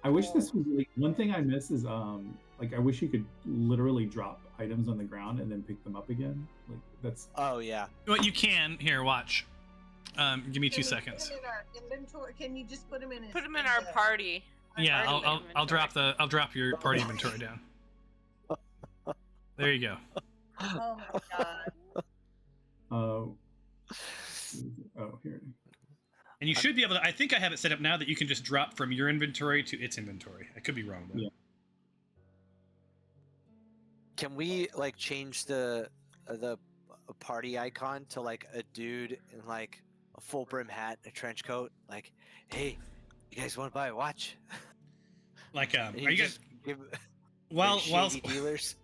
I wish this was like one thing I miss is like I wish you could literally drop items on the ground and then pick them up again. Like that's Oh yeah. Well, you can. Here, watch. Give me 2 Can we seconds. put him in our inventory? Can you just put him in? Put him in our party. Yeah, Party I'll drop your party inventory down. There you go. Oh my god. oh here it is. And you should be able to. I think I have it set up now that you can just drop from your inventory to its inventory. I could be wrong though. Yeah. Can we like change the party icon to like a dude in like a full brim hat, and a trench coat? Like, hey, you guys want to buy a watch? Like, And are you guys just give while shady dealers?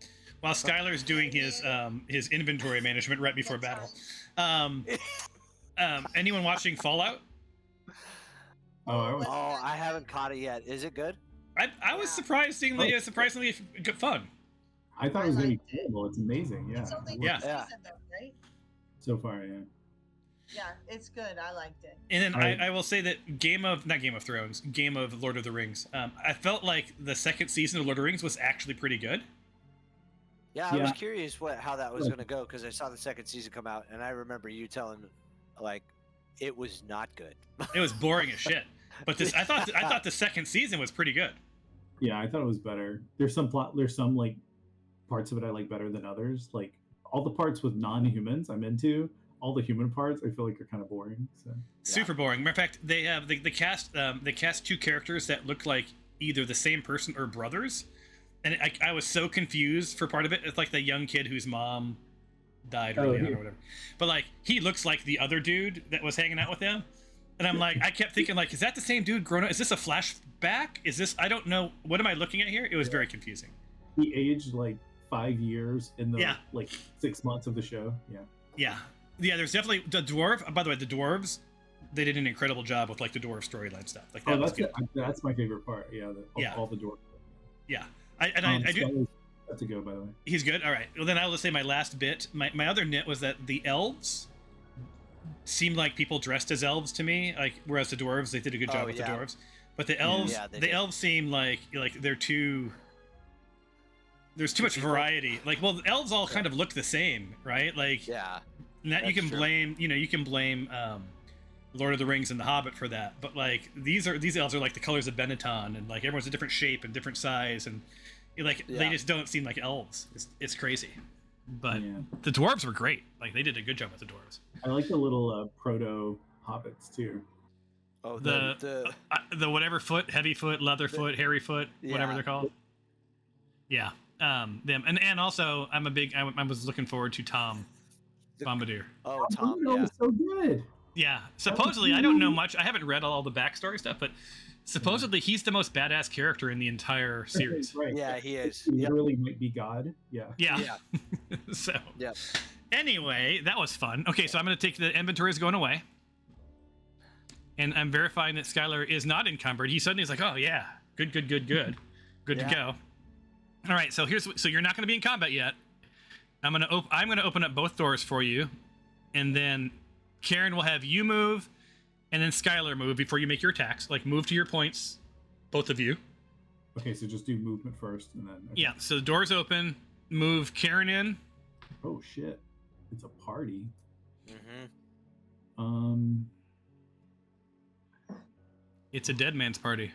while Skylar's doing his inventory management right before battle? Anyone watching Fallout? Oh, I was, Oh, I haven't caught it yet. Is it good? I was surprisingly good fun. I thought it was gonna be terrible. It's amazing. Yeah. It's only Yeah. one season though, right? So far, yeah. Yeah, it's good. I liked it. And then Right. I will say that Game of Lord of the Rings. I felt like the second season of Lord of the Rings was actually pretty good. Yeah, I was Yeah. curious how that was Yeah. going to go because I saw the second season come out, and I remember you telling like it was not good. It was boring as shit. But I thought the second season was pretty good. Yeah, I thought it was better. There's some like parts of it I like better than others. Like all the parts with non-humans I'm into. All the human parts I feel like are kind of boring. So Super boring. Matter of fact, they have they cast 2 characters that look like either the same person or brothers, and I was so confused for part of it. It's like the young kid whose mom died early on or whatever, but like he looks like the other dude that was hanging out with him, and I'm like, I kept thinking like, is that the same dude grown up? Is this a flashback? Is this? I don't know. What am I looking at here? It was very confusing. he aged like 5 years in the Yeah. like 6 months of the show. Yeah. Yeah. There's definitely the dwarf. By the way, the dwarves, they did an incredible job with like the dwarf storyline stuff. Like that Oh, was that's good. that's my favorite part. Yeah. Yeah. All the doors. Yeah. I do. That's a go, by the way. He's good. All right. Well, then I'll just say my last bit. My other nit was that the elves seemed like people dressed as elves to me. Like whereas the dwarves, they did a good job with the dwarves. But the elves, Yeah, they the did. elves seem like they're too. There's too much variety. Like, well, the elves all kind of look the same, right? Like, Yeah. and that you that's can true. blame. You can blame Lord of the Rings and The Hobbit for that. But like these elves are like the colors of Benetton, and like everyone's a different shape and different size, and like they Yeah. just don't seem like elves. It's crazy. But Yeah. the dwarves were great. Like they did a good job with the dwarves. I like the little proto hobbits too. Oh, The whatever foot, heavy foot, leather foot, hairy foot, whatever Yeah. they're called. Yeah. Them and also I was looking forward to Tom Bombadil. oh Tom. Oh, Yeah. it's so good. Yeah. Supposedly, I don't know much. I haven't read all the backstory stuff, but supposedly he's the most badass character in the entire series. Right. Yeah, he is. He Yep. literally might be God. Yeah. Yeah. Yeah. So Yep. anyway, that was fun. Okay, so I'm going to take the inventory is going away. And I'm verifying that Skylar is not encumbered. He suddenly is like, oh, yeah, good. Good to Yeah. go. All right, so you're not going to be in combat yet. I'm going to open up both doors for you. And then Karen will have you move and then Skylar move before you make your attacks. Like move to your points, both of you. Okay, so just do movement first, and then. Okay. Yeah, so the doors open. Move Karen in. Oh shit! It's a party. Mm-hmm. It's a dead man's party.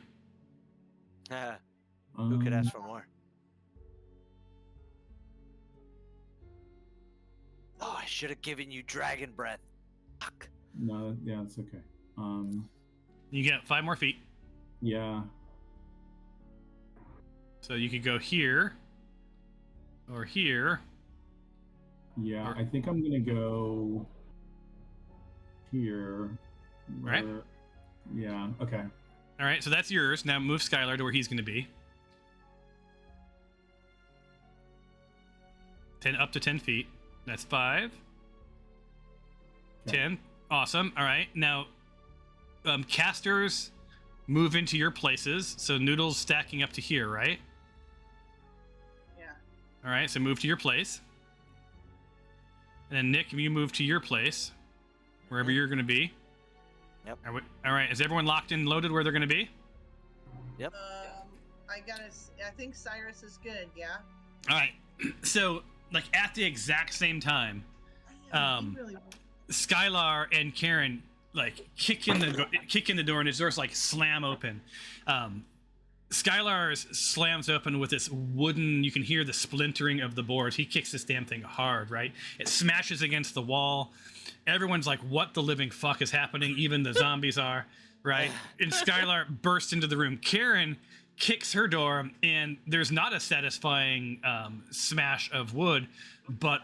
Who could ask for more? Oh, I should have given you dragon breath. Fuck. No, yeah, it's okay. You get 5 more feet. Yeah. So you could go here or here. Yeah, Or- I think I'm gonna go here. Right. where- Yeah. Okay. All right, so that's yours. Now move Skylar to where he's going to be. 10 up to 10 feet. That's 5. Okay. 10. Awesome. All right. Now, casters move into your places. So Noodle's stacking up to here, right? Yeah. All right. So move to your place. And then Nick, you move to your place, wherever you're going to be. Yep. All right. Is everyone locked and loaded where they're going to be? Yep. I think Cyrus is good. Yeah. All right. So, like at the exact same time, He really Skylar and Karen like kick in the door, and his doors like slam open. Skylar's slams open with this wooden. You can hear the splintering of the boards. He kicks this damn thing hard, right? It smashes against the wall. Everyone's like, "What the living fuck is happening?" Even the zombies are, right? And Skylar bursts into the room. Karen kicks her door, and there's not a satisfying smash of wood, but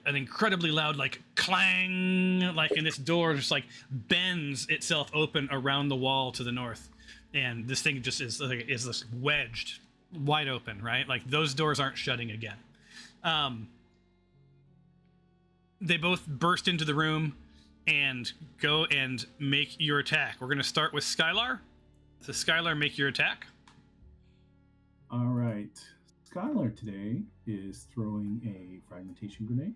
an incredibly loud like clang, like, and this door just like bends itself open around the wall to the north, and this thing just is this wedged wide open, right? Like those doors aren't shutting again. They both burst into the room and go and make your attack. We're gonna start with Skylar. So Skylar, make your attack. All right. Skylar today is throwing a fragmentation grenade.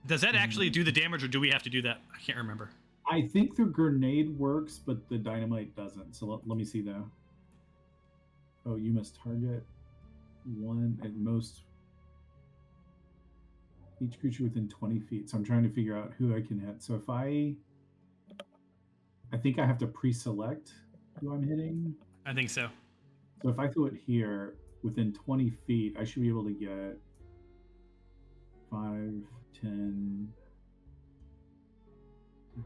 Does that actually do the damage, or do we have to do that? I can't remember. I think the grenade works, but the dynamite doesn't. So let me see though. Oh, you must target one at most each creature within 20 feet. So I'm trying to figure out who I can hit. So if I think I have to pre-select who I'm hitting. I think so. So if I throw it here within 20 feet, I should be able to get 5, 10. You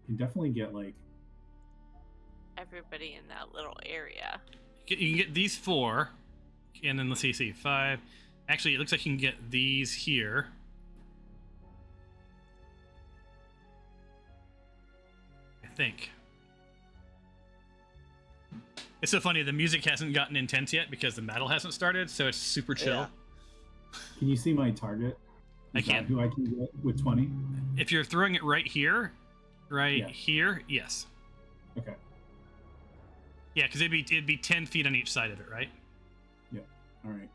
can definitely get like Everybody in that little area. You can get these 4, and then let's see, 5. Actually, it looks like you can get these here. I think. It's so funny, the music hasn't gotten intense yet because the battle hasn't started, so it's super chill. Yeah. Can you see my target? I Is that can. Who I can get with 20? If you're throwing it right here, Yeah. here, yes. Okay. Yeah, because it'd be 10 feet on each side of it, right? All right.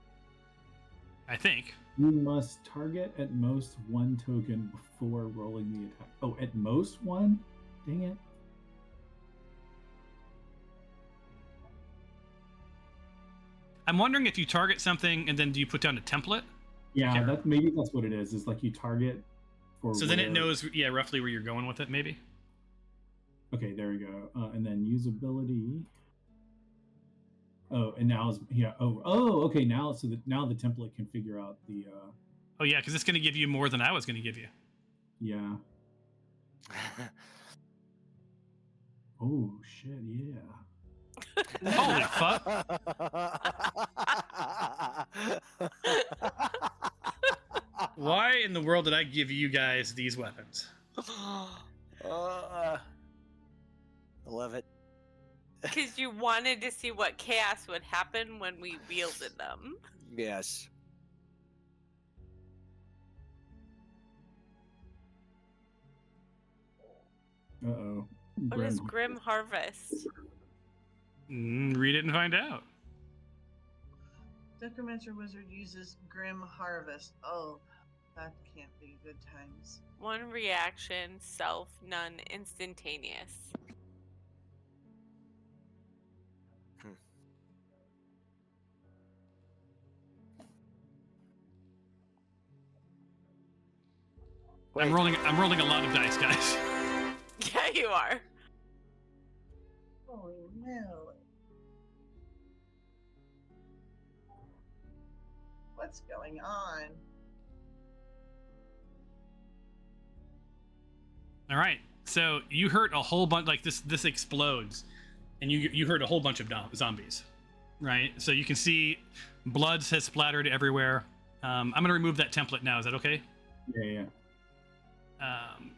I think. You must target at most 1 token before rolling the attack. Oh, at most 1? Dang it. I'm wondering if you target something and then do you put down a template? Yeah, Okay. maybe that's what it is. Is like you target for. So then it where- knows, roughly where you're going with it, maybe? Okay, there we go. And then usability. Oh, and now okay. Now now the template can figure out the. Oh, yeah, because it's going to give you more than I was going to give you. Yeah. Oh shit! Yeah. Holy fuck. Why in the world did I give you guys these weapons? I love it. Because you wanted to see what chaos would happen when we wielded them. Yes. Uh-oh. What is Grim Harvest? Read it and find out. Necromancer Wizard uses Grim Harvest. Oh, that can't be good times. 1 reaction, self, none, instantaneous. Wait. I'm rolling a lot of dice, guys. Yeah, you are. Holy no. What's going on? All right. So you heard a whole bunch, like this explodes, and you heard a whole bunch of zombies, right? So you can see blood has splattered everywhere. I'm gonna remove that template now. Is that okay? Yeah.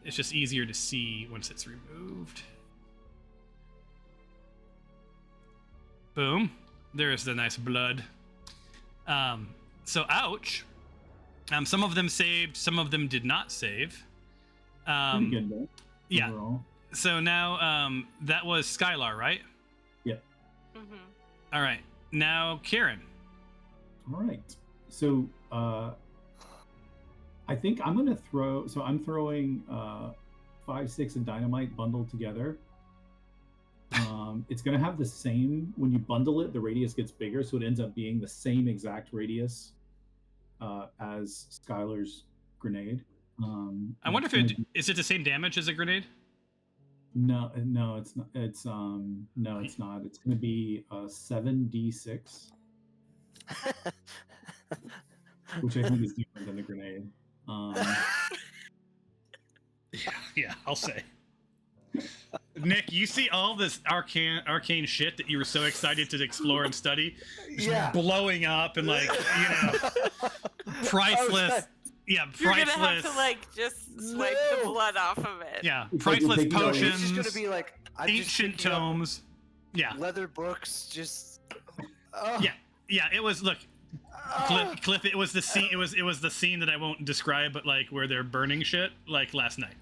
It's just easier to see once it's removed. Boom. There's the nice blood. So ouch. Some of them saved, some of them did not save. Pretty good though. Yeah. Overall. So now that was Skylar, right? Yep. Mm-hmm. All right. Now Karen. All right. So I think I'm gonna throw. So I'm throwing 5, 6, and dynamite bundled together. It's gonna have the same. When you bundle it, the radius gets bigger, so it ends up being the same exact radius as Skylar's grenade. I wonder if is it the same damage as a grenade? No, it's not. It's no, it's not. It's gonna be 7d6, which I think is different than the grenade. Yeah, I'll say. Nick, you see all this arcane shit that you were so excited to explore and study, just blowing up and priceless. Yeah, You're priceless. gonna have to just swipe the blood off of it. Yeah, It's like priceless you're thinking about it. It's just potions, gonna be like I'm just ancient picking up tomes. Yeah, leather books. Just yeah. It was Cliff. It was the scene. It was the scene that I won't describe, but where they're burning shit last night,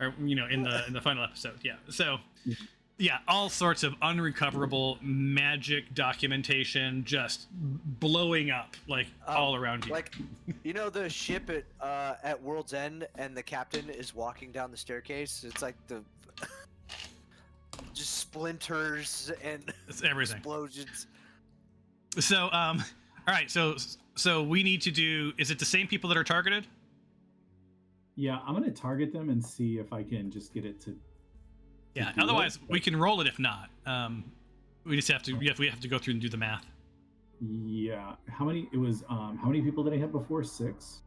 or in the final episode. Yeah. So, yeah, all sorts of unrecoverable magic documentation just blowing up all around you. The ship at World's End, and the captain is walking down the staircase. It's like the just splinters and It's everything. explosions. So, all right. So we need to do. Is it the same people that are targeted? Yeah, I'm gonna target them and see if I can just get it to. Yeah. do Otherwise, it. we can roll it. If not, we just have to. We have to go through and do the math. Yeah. How many? It was. How many people did I hit before? 6.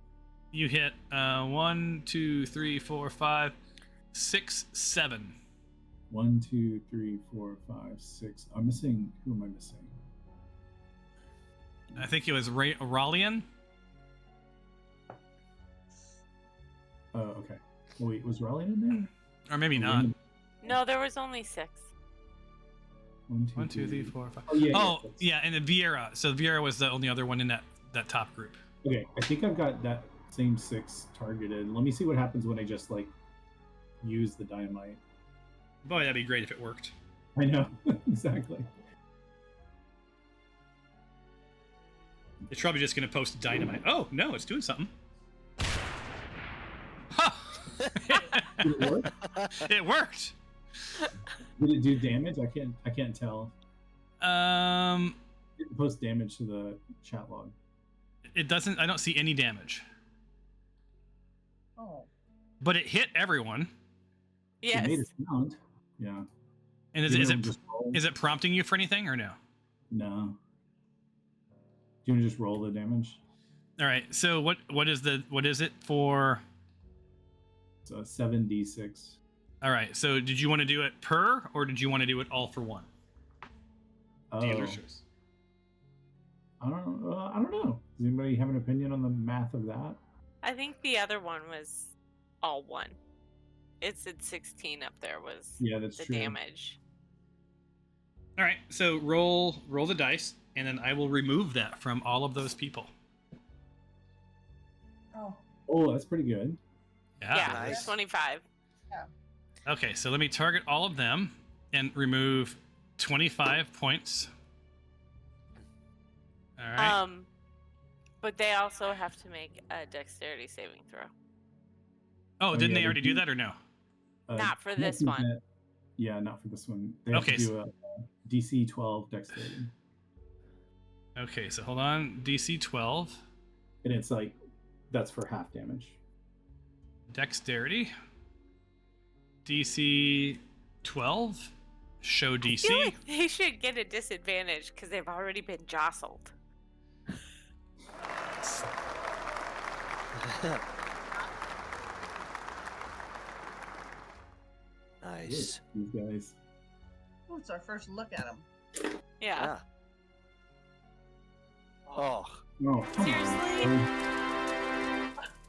You hit 1, 2, 3, 4, 5, 6, 7. 1, 2, 3, 4, 5, 6. I'm missing. Who am I missing? I think it was Rallian. Oh, okay. Wait, was Rallian in there? Or maybe not. No, there was only 6. 1, 2, 3, 4, 5. Oh, yeah. Oh, that's- yeah, and then Vieira. So Vieira was the only other one in that top group. Okay, I think I've got that same 6 targeted. Let me see what happens when I just use the dynamite. Boy, that'd be great if it worked. I know. Exactly. It's probably just going to post dynamite. Oh, no, it's doing something. Ha! Did it work? It worked. Did it do damage? I can't tell. Um, It didn't post damage to the chat log. it doesn't. I don't see any damage, Oh. but it hit everyone. Yes. It made a sound. Yeah. And Did is it just roll? is it prompting you for anything or no? No. Do you want to just roll the damage? All right. So what is it for? So 7d6. All right. So did you want to do it per, or did you want to do it all for one? Oh, Dealer's choice. I don't know. Does anybody have an opinion on the math of that? I think the other one was all 1. It said 16 up there was Yeah, that's the true. damage. All right. So roll the dice, and then I will remove that from all of those people. Oh. Oh, that's pretty good. Yeah, Nice. 25. Okay, so let me target all of them and remove 25 points. All right. But they also have to make a dexterity saving throw. Oh, didn't yeah, they they already do do. that or no? Not for I this think one. Yeah, not for this one. They have Okay, to do a DC 12 dexterity. Okay, so hold on. DC 12. And it's that's for half damage. Dexterity. DC 12. Show I feel DC. like they should get a disadvantage because they've already been jostled. Nice. These guys. Oh, it's our first look at them. Yeah. Oh, Oh, come Seriously?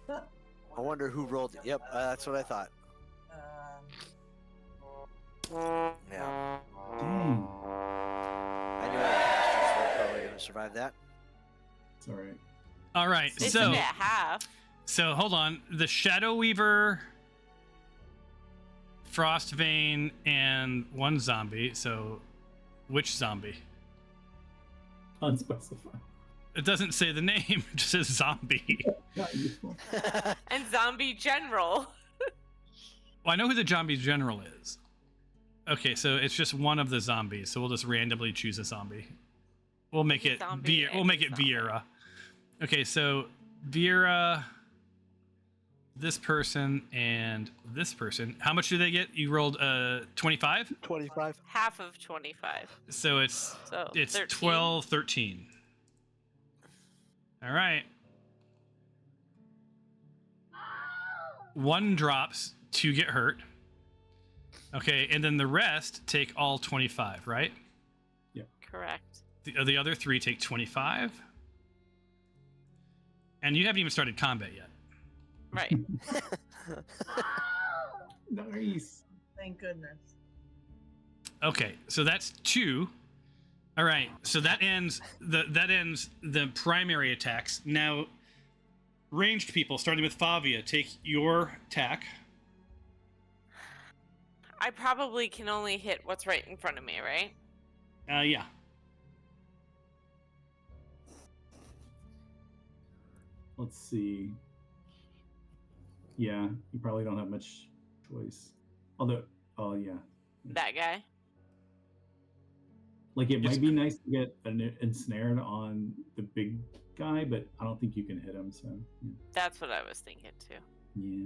on. wonder who rolled it. Yep, that's what I thought. Yeah. Dang. I knew our casters were probably going to survive that. It's all right. All right, It's so at half. so hold on. The Shadow Weaver, Frostvein, and one zombie. So, which zombie? Unspecified. It doesn't say the name. It just says zombie. Not useful. And zombie general. Well, I know who the zombie general is. Okay, so it's just one of the zombies. So we'll just randomly choose a zombie. We'll make it Zombie We'll make and it zombie. Vieira. Okay, so Vieira, this person, and this person. How much do they get? You rolled 25. 25. Half of 25. So it's So 13. 12, 13. All right. One drops, two get hurt. Okay, and then the rest take all 25, right? Correct. The other three take 25. And you haven't even started combat yet. Right. Nice. Thank goodness. Okay, so that's 2. All right, so that ends the primary attacks. Now, ranged people, starting with Favia, take your attack. I probably can only hit what's right in front of me, right? Yeah. Let's see. Yeah, you probably don't have much choice. Although, oh yeah. That guy. Like it It's- might be nice to get ensnared on the big guy, but I don't think you can hit him. So That's what I was thinking too. yeah.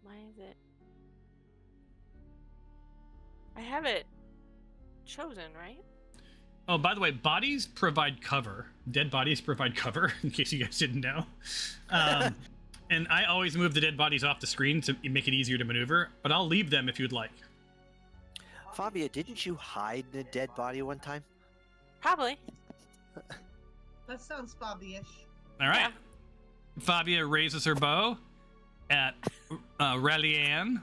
Why is it? I have it chosen, right? Oh, by the way, bodies provide cover. Dead bodies provide cover, in case you guys didn't know. And I always move the dead bodies off the screen to make it easier to maneuver, but I'll leave them if you'd like. Fabia, didn't you hide in a dead body one time? Probably. That sounds Bobby-ish. All right. Fabia raises her bow at Relianne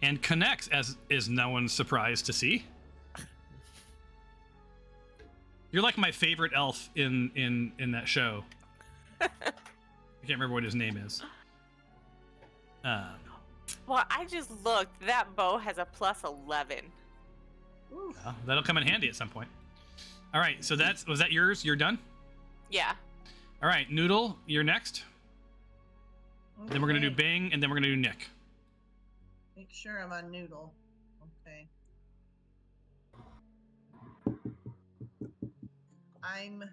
and connects, as is no one's surprised to see. You're like my favorite elf in that show. I can't remember what his name is. Well, I just looked. That bow has a plus 11. Oof. Well, that'll come in handy at some point. All right, so was that yours? You're done? Yeah. All right, Noodle, you're next. Then we're going to do Okay. Bing, and then we're going to do Nick. Make sure I'm on Noodle. Okay. I'm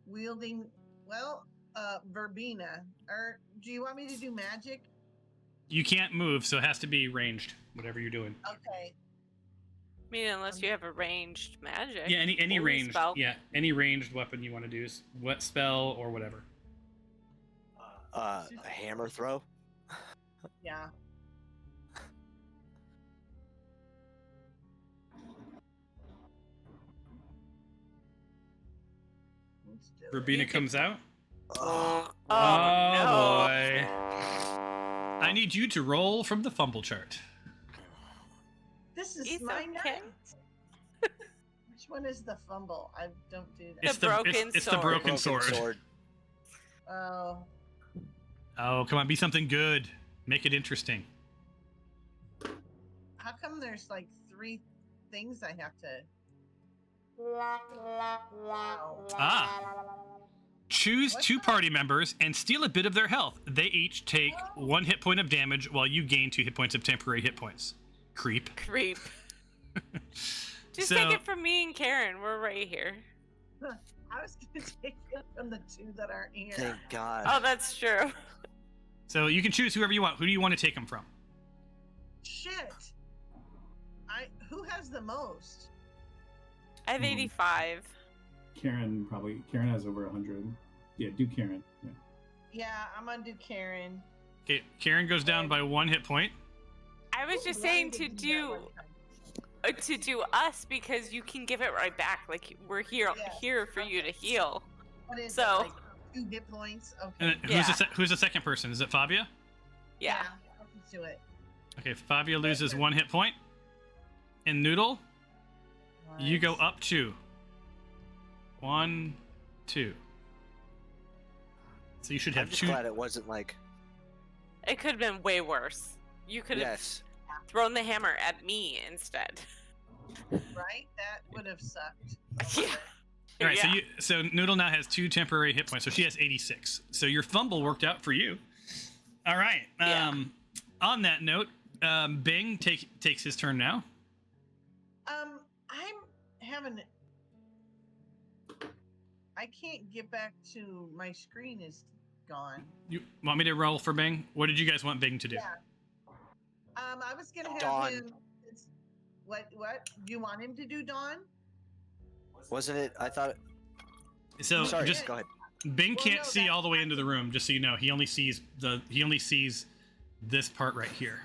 wielding, Verbena. Or do you want me to do magic? You can't move, so it has to be ranged, whatever you're doing. Okay. I mean, unless you have a ranged magic. Yeah, any Holy ranged. spell. Yeah, any ranged weapon you want to do is what spell or whatever. A hammer throw? Yeah. Let's do it. Verbena You can- comes out. Oh, Oh, no. Boy. I need you to roll from the fumble chart. This is It's my okay. night. Which one is the fumble? I don't do that. It's broken it's the sword. broken sword. Oh, Oh, come on, be something good. Make it interesting. how come there's like 3 things I have to? Wow. Choose What's 2 that? party members and steal a bit of their health. They each take 1 hit point of damage while you gain 2 hit points of temporary hit points. Creep. Creep. Just So- take it from me and Karen. We're right here. I was gonna take it from the 2 that aren't here. thank God. Oh, that's true. So you can choose whoever you want. Who do you want to take them from? Shit. Who has the most? I have 85. Karen has over 100. Yeah, do Karen. Yeah. Yeah, I'm gonna do Karen. Okay, Karen goes down by 1 hit point. I was just Why saying did to you that do one time? to do us because you can give it right back. Like we're here Yeah, here for you to okay. heal. What is So- it, like 2 hit points. Okay. And who's the second person? Is it Fabia? Yeah. Let's do it. Okay, Fabia loses 1 hit point. And Noodle, you go up 2. 1, 2. So you should have I'm just 2. glad it wasn't like. It could have been way worse. You could have Yes. thrown the hammer at me instead. Right? That would have sucked. Yeah. All right, Yeah. so Noodle now has 2 temporary hit points, so she has 86. So your fumble worked out for you. All right. Yeah. On that note, Bing takes his turn now. I'm having. I can't get back to my screen is gone. You want me to roll for Bing? What did you guys want Bing to do? Yeah. I was gonna have Dawn. him. What? Do you want him to do Dawn? Wasn't it? I thought. So Sorry. just Go ahead. Bing Well, can't no, see that's all the way fine. into the room. Just so you know, he only sees this part right here.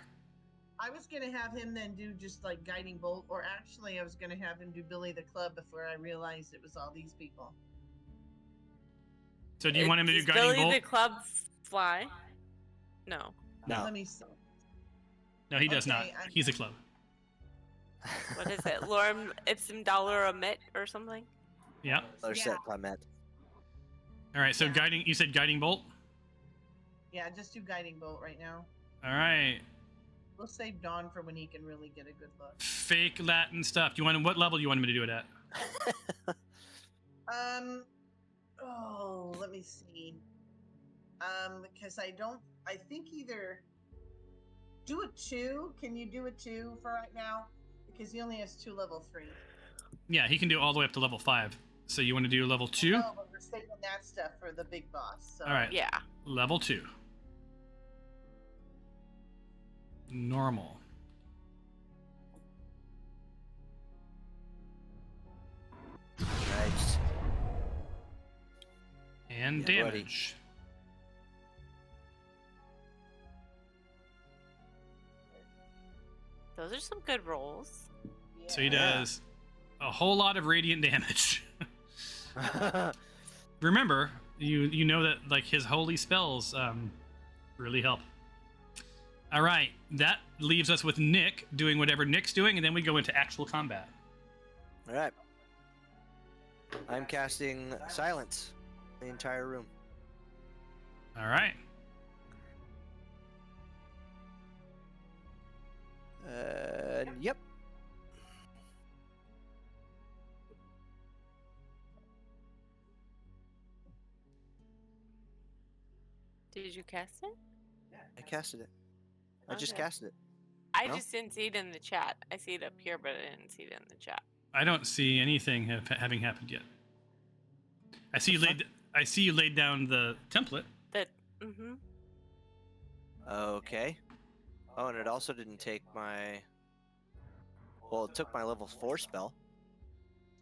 I was gonna have him then do just like guiding bolt, or actually, I was gonna have him do Billy the Club before I realized it was all these people. So do you want him to do Does guiding Billy bolt? the club fly? No. No. Let me see. No, he does not. Okay, He's a club. What is it? Lorem ipsum dolor omit or something? Yeah. Or Yeah. set Clement. All right. So Yeah. guiding. You said guiding bolt. Yeah, just do guiding bolt right now. All right. We'll save Dawn for when he can really get a good look. Fake Latin stuff. Do you want what level do you want him to do it at? Oh, let me see. Because I think either do a 2. Can you do a 2 for right now? Because he only has 2 level 3. Yeah, he can do all the way up to level 5. So you want to do level 2? No, but we're saving that stuff for the big boss. So. All right. Yeah. Level 2. Normal. Nice. And Yeah, buddy. damage. Those are some good rolls. So he Yeah. does a whole lot of radiant damage. Remember, you know that like his holy spells really help. All right, that leaves us with Nick doing whatever Nick's doing, and then we go into actual combat. All right. I'm casting silence in the entire room. All right. Yep. Did you cast it? I casted it. I just Okay. casted it. I No? just didn't see it in the chat. I see it up here, but I didn't see it in the chat. I don't see anything having happened yet. I see you laid down the template. That. Mm-hmm. Okay. Oh, and it also didn't take my. Well, it took my level 4 spell.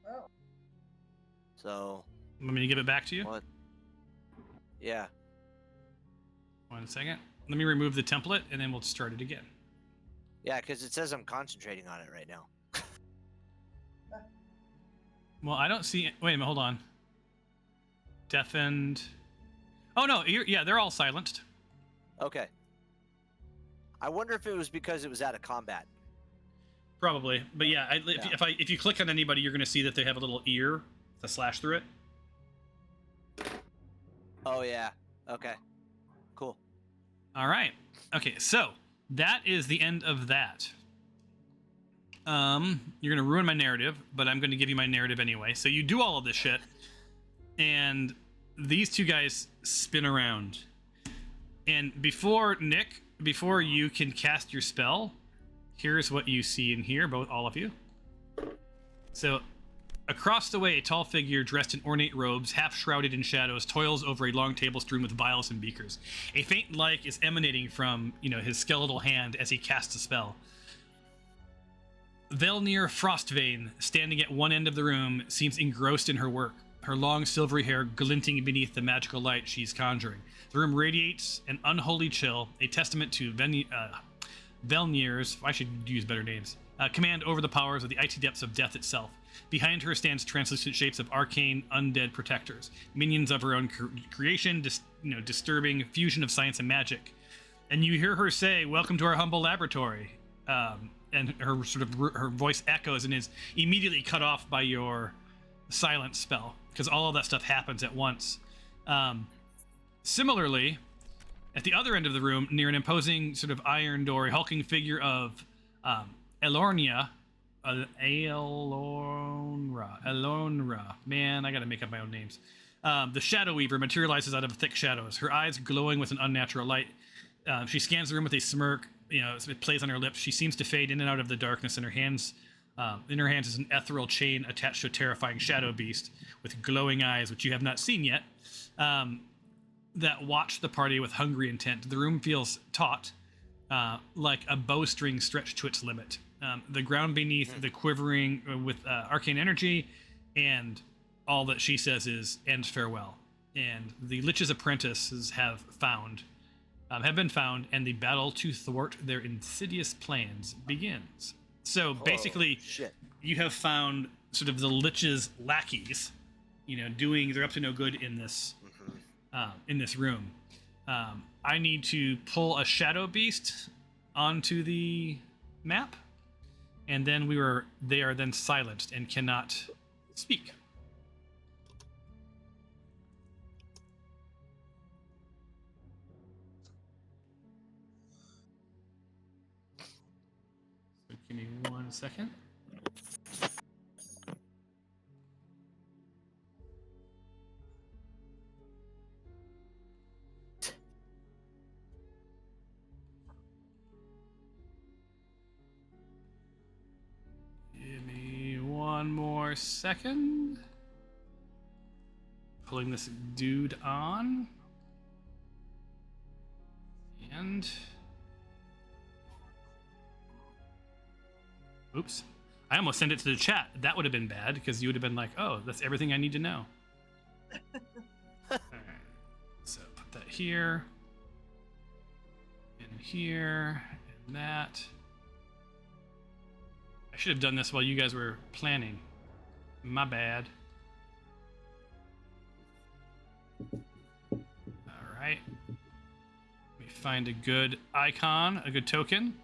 Oh. So, Want me to give it back to you? what? Yeah. 1 second. Let me remove the template, and then we'll start it again. Yeah, because it says I'm concentrating on it right now. Well, I don't see. Wait a minute. Hold on. Deafened. Oh no. Yeah, they're all silenced. Okay. I wonder if it was because it was out of combat. Probably, but yeah, if you click on anybody, you're going to see that they have a little ear, to slash through it. Oh, yeah. Okay. Cool. All right. Okay, so that is the end of that. You're gonna ruin my narrative, but I'm gonna give you my narrative anyway. So you do all of this shit, and these two guys spin around. And before you can cast your spell, here's what you see and hear, all of you. So, across the way, a tall figure dressed in ornate robes, half shrouded in shadows, toils over a long table strewn with vials and beakers. A faint light is emanating from, his skeletal hand as he casts a spell. Velnir Frostvein, standing at one end of the room, seems engrossed in her work, her long silvery hair glinting beneath the magical light she's conjuring. The room radiates an unholy chill, a testament to Velnir's, I should use better names, command over the powers of the icy depths of death itself. Behind her stands translucent shapes of arcane undead protectors, minions of her own creation, disturbing fusion of science and magic. And you hear her say, "Welcome to our humble laboratory." And her voice echoes and is immediately cut off by your silence spell, because all of that stuff happens at once. Similarly, at the other end of the room, near an imposing sort of iron door, a hulking figure of Elornia. Elonra. Man, I gotta make up my own names. The Shadow Weaver materializes out of thick shadows, her eyes glowing with an unnatural light. She scans the room with a smirk. It plays on her lips. She seems to fade in and out of the darkness, and in her hands is an ethereal chain attached to a terrifying shadow beast with glowing eyes, which you have not seen yet, that watch the party with hungry intent. The room feels taut, like a bowstring stretched to its limit. The ground beneath the quivering with arcane energy, and all that she says is, "And farewell." And the Lich's apprentices have been found, and the battle to thwart their insidious plans begins. So basically, you have found sort of the Lich's lackeys, they're up to no good in this room. I need to pull a shadow beast onto the map, and then they are then silenced and cannot speak. So give me 1 second. Give me 1 more second. Pulling this dude on. And... oops. I almost sent it to the chat. That would have been bad, because you would have been like, "Oh, that's everything I need to know." Alright. So put that here. And here. And that. I should have done this while you guys were planning. My bad. Alright. Let me find a good icon, a good token.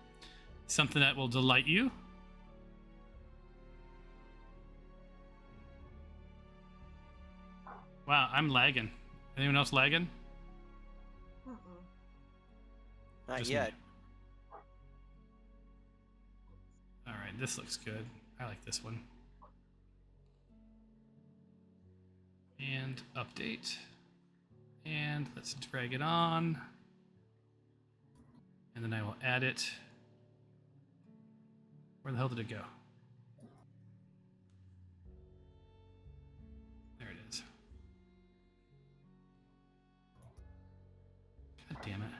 Something that will delight you. Wow, I'm lagging. Anyone else lagging? Not Just yet. me. Alright, this looks good. I like this one. And update. And let's drag it on. And then I will add it. Where the hell did it go? There it is. God damn it.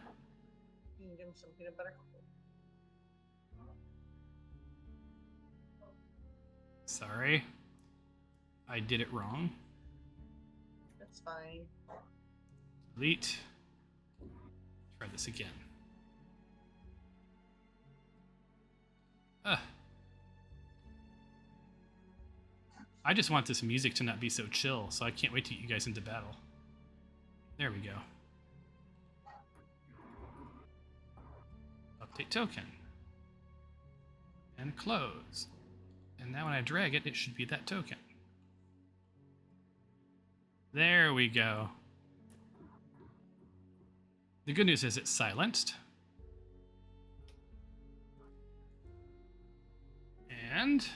You can give him some peanut butter. Sorry. I did it wrong. That's fine. Delete. Try this again. I just want this music to not be so chill, so I can't wait to get you guys into battle. There we go. Update token. And close. And now when I drag it, it should be that token. There we go. The good news is it's silenced. And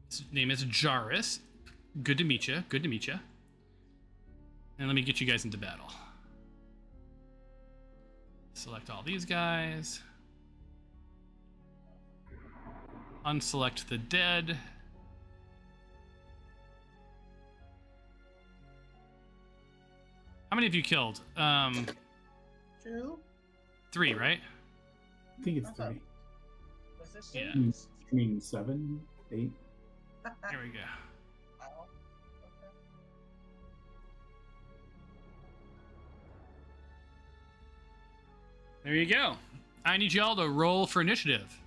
his name is Jarus. Good to meet you. Good to meet you. And let me get you guys into battle. Select all these guys. Unselect the dead. How many have you killed? 2? 3, right? I think it's 3. Was this Yeah. two? I mean 7, 8. Here we go. Oh, okay. There you go. I need y'all to roll for initiative.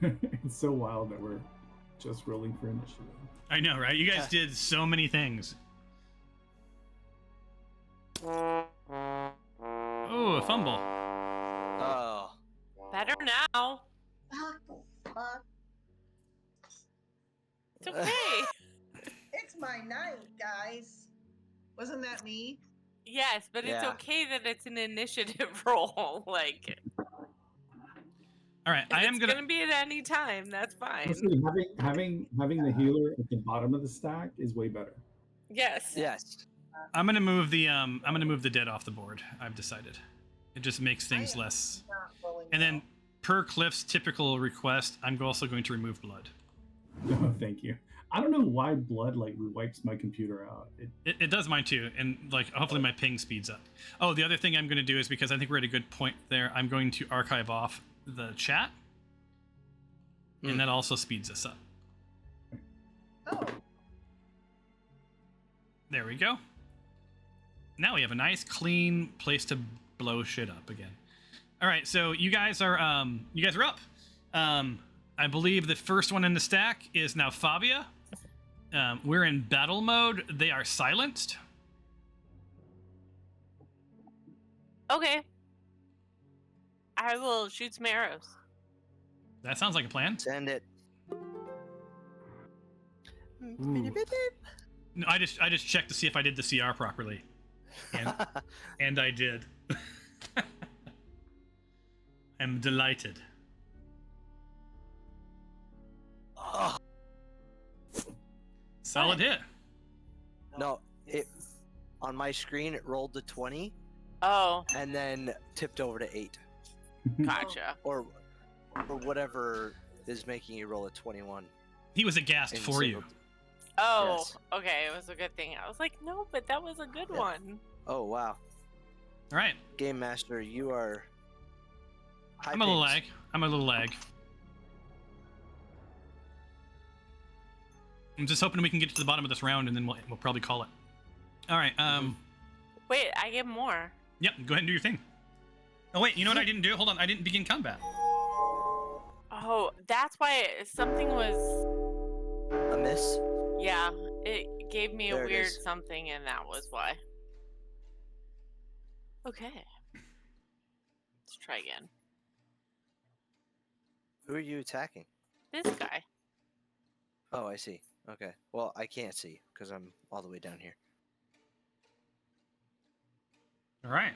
It's so wild that we're just rolling for initiative. I know, right? You guys did so many things. Oh, a fumble. Oh. Better now. Fuck. It's okay. It's my night, guys. Wasn't that me? Yes, but it's Yeah. okay that it's an initiative roll. Like, All right, I am it's gonna. gonna be at any time. That's fine. Honestly, having the healer at the bottom of the stack is way better. Yes. Yes. I'm gonna move the dead off the board. I've decided. It just makes things am less. Not rolling And then, well. per Cliff's typical request, I'm also going to remove blood. No, thank you. I don't know why blood like wipes my computer out. It does mine too, and like hopefully my ping speeds up. Oh, the other thing I'm going to do is, because I think we're at a good point there, I'm going to archive off the chat, and that also speeds us up. Oh, There we go. Now we have a nice clean place to blow shit up again. All right, so you guys are up. I believe the first one in the stack is now Fabia. We're in battle mode. They are silenced. Okay. I will shoot some arrows. That sounds like a plan. Send it. Ooh. No, I just checked to see if I did the CR properly, and I did. I'm delighted. Oh. Solid hit. No, it on my screen it rolled to 20 Oh, and then tipped over to 8 gotcha. or whatever is making you roll a 21. He was aghast in for you. single- Oh, Yes. okay. It was a good thing. I was like, no, but that was a good Yeah. one. Oh wow. All right. Game Master, you are high I'm a little pings. lag. I'm a little lag. I'm just hoping we can get to the bottom of this round, and then we'll probably call it. All right. Wait, I get more. Yep. Go ahead and do your thing. Oh wait, you know what I didn't do? Hold on. I didn't begin combat. Oh, that's why something was. A miss? Yeah, it gave me There a it weird is. something, and that was why. Okay. Let's try again. Who are you attacking? This guy. Oh, I see. Okay. Well, I can't see because I'm all the way down here. All right.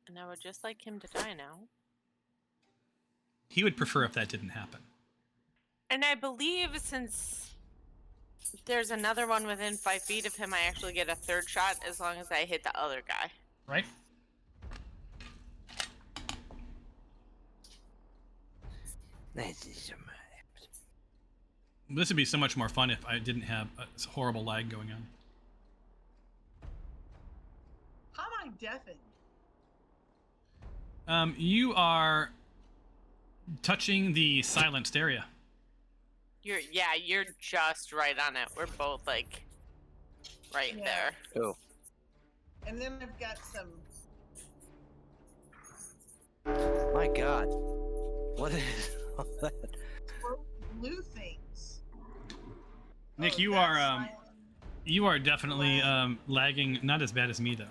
And I would just like him to die now. He would prefer if that didn't happen. And I believe since there's another one within 5 feet of him, I actually get a third shot as long as I hit the other guy. Right? This would be so much more fun if I didn't have a horrible lag going on. how am I deafened? You are touching the silenced area. You're just right on it. We're both like right Yeah. there. Oh. And then I've got some. My God. What is all that? Blue things. Nick, Oh, you that's are silent. you are definitely lagging. Not as bad as me though.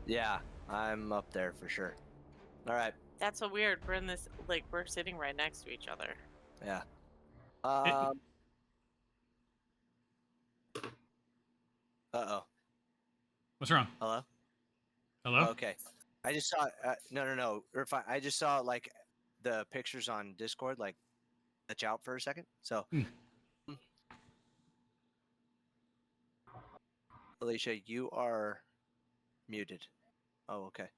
Yeah, I'm up there for sure. All right. That's so weird. We're in this like we're sitting right next to each other. Yeah. Uh-oh. What's wrong? Hello? Hello? Okay. I just saw no. I just saw like the pictures on Discord like glitch out for a second. So Alicia, you are muted. Oh, okay.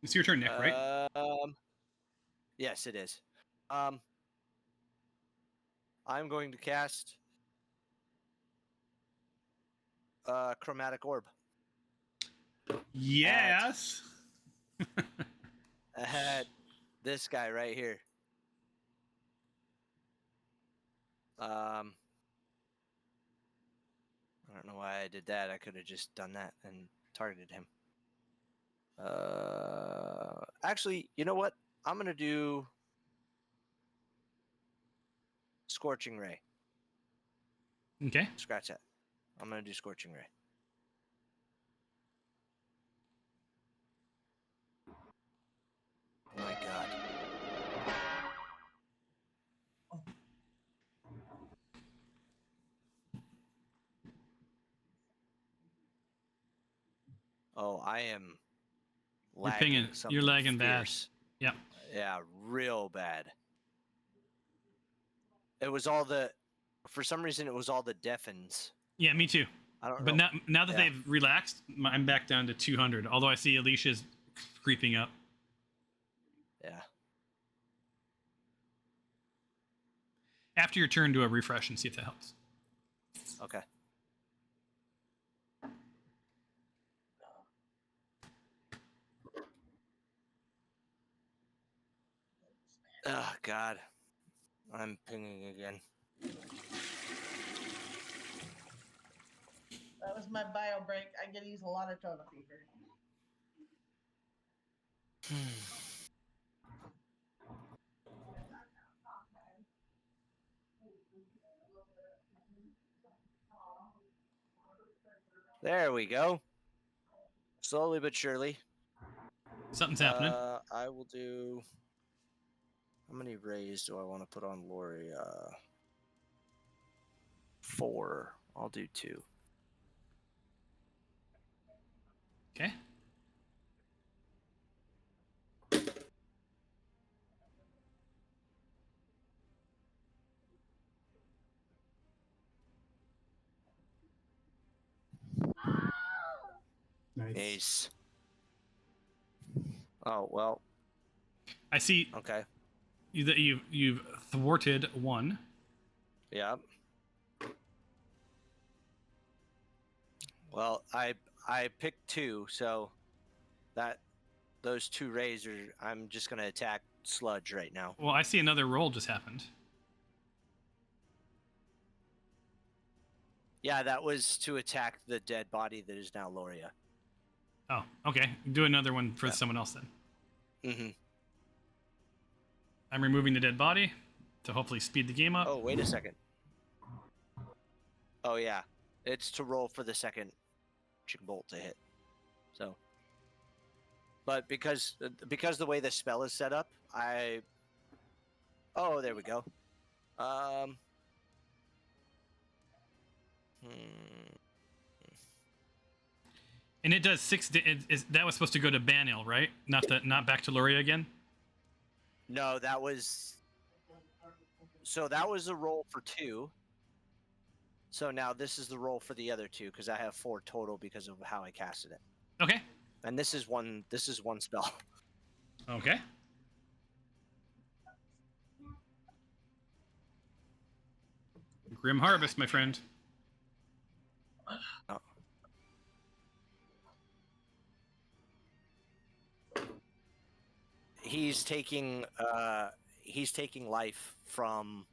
It's your turn, Nick, right? Yes, it is. I'm going to cast chromatic orb Yes. at this guy right here. I don't know why I did that. I could have just done that and targeted him. Actually, you know what? I'm gonna do Scorching Ray. Okay. Scratch that. I'm gonna do Scorching Ray. Oh my god. Oh, I am You're lagging. pinging. You're Something lagging fierce. bad. Yep. Yeah, real bad. It was all the, for some reason, it was all the deafens. Yeah, me too. I don't But know. now that Yeah. they've relaxed, I'm back down to 200. Although I see Alicia's creeping up. Yeah. After your turn, do a refresh and see if that helps. Okay. Oh god. I'm pinging again. That was my bio break. I get to use a lot of toilet paper. There we go. Slowly but surely. Something's happening. I will do. How many rays do I want to put on Lori? 4. I'll do 2. Okay. Nice. Ace. Oh well. I see Okay. that you've thwarted one. Yeah. Well, I picked 2, so that those 2 rays are. I'm just gonna attack Sludge right now. Well, I see another roll just happened. Yeah, that was to attack the dead body that is now Loria. Oh, okay. Do another one for Yeah. someone else then. Mm-hmm. I'm removing the dead body to hopefully speed the game up. Oh, wait a second. Oh yeah, it's to roll for the second chicken bolt to hit. So, but because the way the spell is set up, Oh, there we go. And it does 6. That was supposed to go to Banil, right? Not back to Luria again. No, that was. So that was a roll for 2. So now this is the roll for the other 2 because I have 4 total because of how I casted it. Okay. And this is one. This is one spell. Okay. Grim Harvest, my friend. Oh. He's taking life from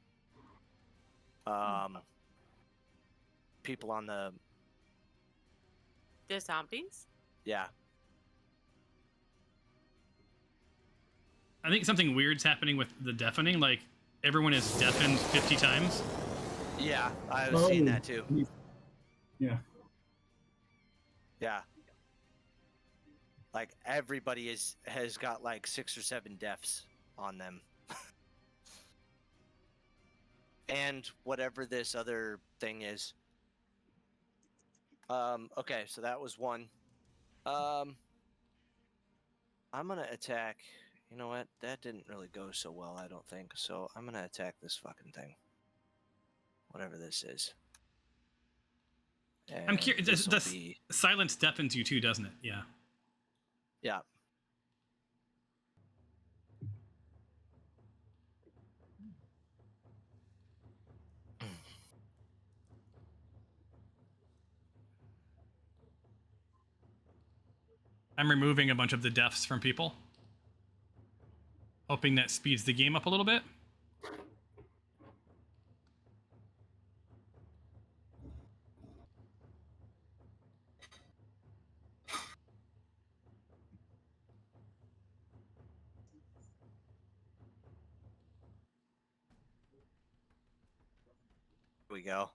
people on the The zombies? yeah. I think something weird's happening with the deafening. Like everyone is deafened 50 times. Yeah, I was seeing that too. Yeah. Yeah. Like everybody has got like 6 or 7 deaths on them. And whatever this other thing is. Okay, so that was 1. I'm gonna attack. You know what? That didn't really go so well, I don't think. So I'm gonna attack this fucking thing. Whatever this is. I'm curious. this'll The be- silence deafens you too, doesn't it? Yeah. Yeah. I'm removing a bunch of the deaths from people, hoping that speeds the game up a little bit. we go.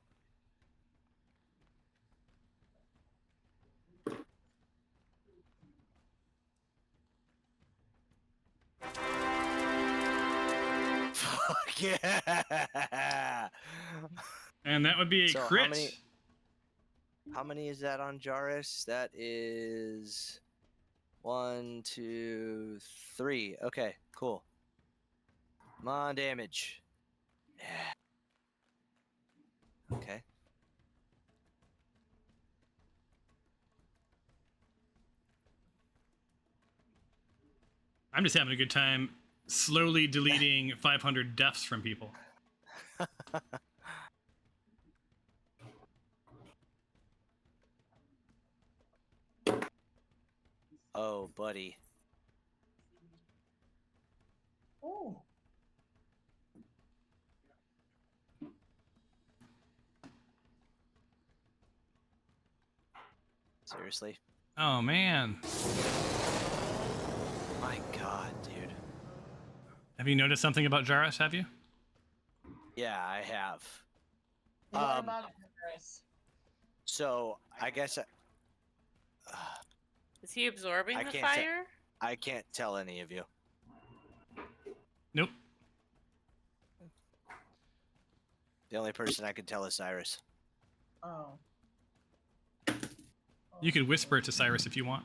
Fuck yeah! And that would be a So crit. how many is that on Jarvis? That is 1, 2, 3. Okay, cool. Come on, damage. Yeah. Okay. I'm just having a good time slowly deleting 500 deaths from people. Oh, buddy. Oh. Seriously? Oh man. My God, dude. Have you noticed something about Jarrus, have you? Yeah, I have. What about Chris? So I guess Is he absorbing I the can't fire? I can't tell any of you. Nope. The only person I can tell is Cyrus. Oh. You could whisper to Cyrus if you want.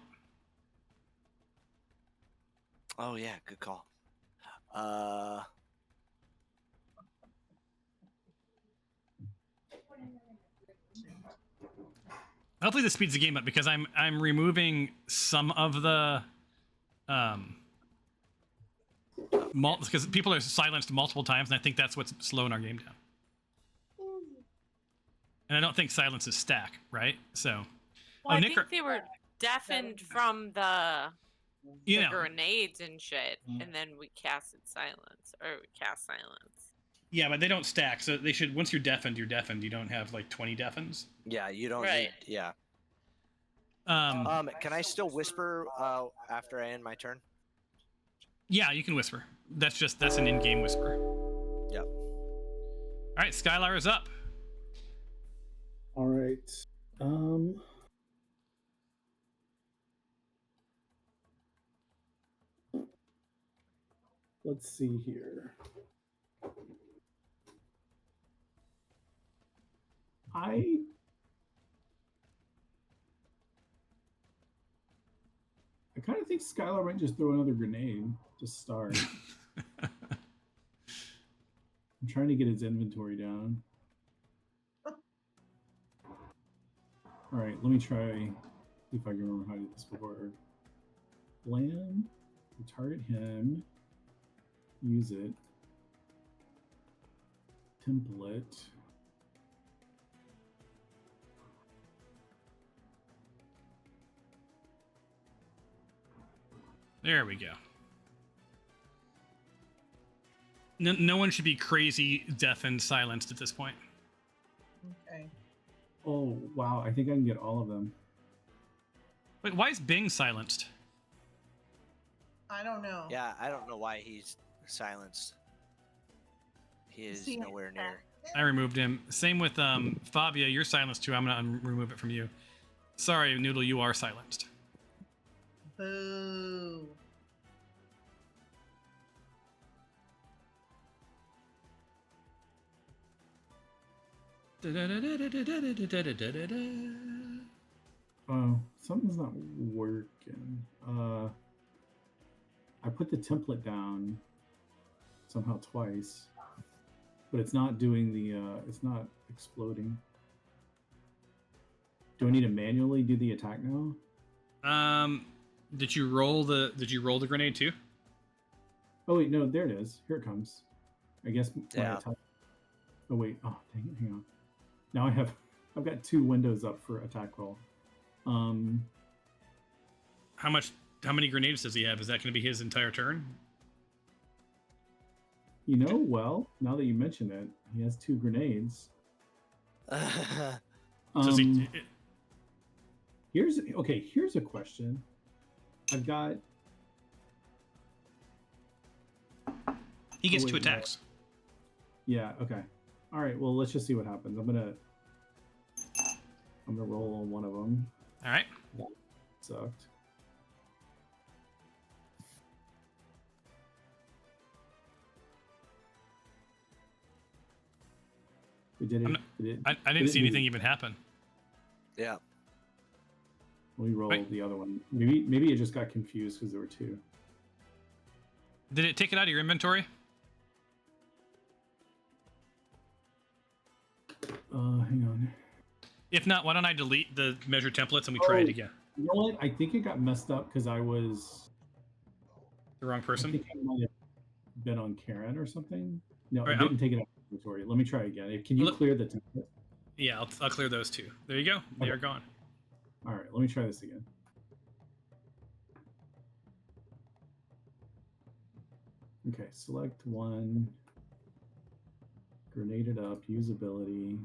Oh yeah, good call. Hopefully this speeds the game up because I'm removing some of the because people are silenced multiple times, and I think that's what's slowing our game down. And I don't think silence is stack, right? So, Well, I Nick, think they were deafened from the you know, grenades and shit, and then we casted silence, or we cast silence. yeah, but they don't stack, so they should. Once you're deafened, you're deafened. You don't have like 20 deafens. yeah, you don't Right. need, yeah. Um, Can I still whisper after I end my turn? yeah, you can whisper. That's an in-game whisper. Yep. All right, Skylar is up. All right. Let's see here. I kind of think Skylar might just throw another grenade to start. I'm trying to get his inventory down. All right, let me try, see if I can remember how to do this before. Land, target him, use it, template. There we go. No one should be crazy, deafened, silenced at this point. Okay. Oh, wow, I think I can get all of them. Wait, why is Bing silenced? I don't know. Yeah, I don't know why he's silenced. He is See, nowhere near. I removed him. Same with Fabia, you're silenced too. I'm gonna remove it from you. Sorry, Noodle, you are silenced. Boo. Oh, something's not working. I put the template down somehow twice, but it's not doing the, it's not exploding. Do I need to manually do the attack now? Did you roll the grenade too? Oh wait, no, there it is. Here it comes. I guess my Yeah. attack. Oh wait, oh dang it, hang on. Now I've got two windows up for attack roll. How many grenades does he have? Is that going to be his entire turn? You know, well, now that you mention it, he has two grenades. Does he? Here's a question. I've got. He gets Oh, two wait, no. attacks. Yeah. Okay. All right. Well, let's just see what happens. I'm gonna roll on one of them. All right. That sucked. We did it. I didn't see anything even happen. Yeah. We rolled Wait. the other one. Maybe it just got confused because there were two. Did it take it out of your inventory? Hang on. If not, why don't I delete the measure templates and we try it again? You know what? I think it got messed up because I was The wrong I person? think I might have been on Karen or something. No, Right, it didn't take it out of the inventory. Let me try again. Can you Look- clear the template? Yeah, I'll clear those two. There you go. They Okay. are gone. All right, let me try this again. Okay, select one. Grenade it up. Usability.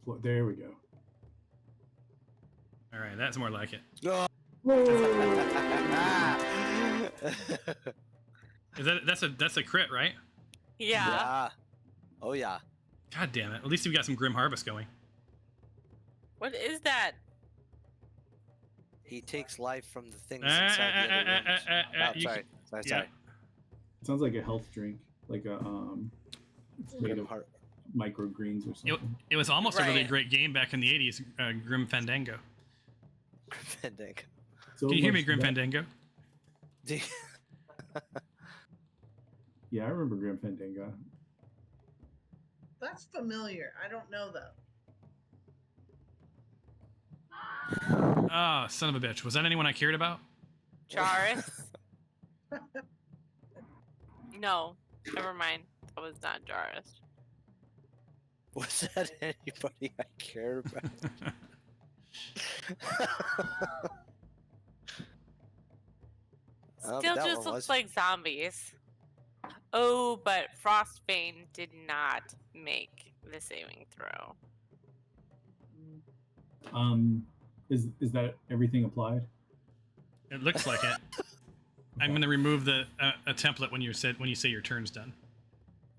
Well, there we go. All right, that's more like it. Oh. That's a crit, right? Yeah. Yeah. Oh yeah. God damn it. At least we got some Grim Harvest going. What is that? He takes life from the things inside the other rooms. Oh, you sorry. yeah. Sorry. It sounds like a health drink, like a it's made of Heart. microgreens or something. It was almost a really Right. great game back in the 80s, Grim Fandango. Fandango. So Can you hear me, much Grim better- Fandango? Yeah, I remember Grim Fandango. That's familiar. I don't know though. Oh, son of a bitch. Was that anyone I cared about? Jairus? No, never mind. That was not Jairus. Was that anybody I care about? Oh, Still that just one looks was. like zombies. Oh, but Frostbane did not make the saving throw. Is that everything applied? It looks like it. I'm going to remove the a template when you say your turn's done.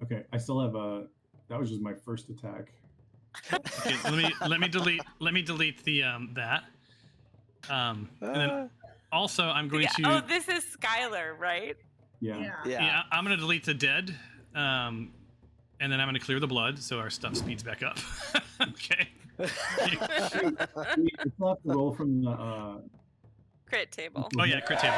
Okay, I still have a. That was just my first attack. Okay, let me delete the that. And then also I'm going Yeah. to Oh, this is Skylar, right? Yeah. Yeah. yeah, I'm going to delete the dead. And then I'm going to clear the blood so our stuff speeds back up. Okay. We still have to roll from the. Crit table. Oh yeah, crit table.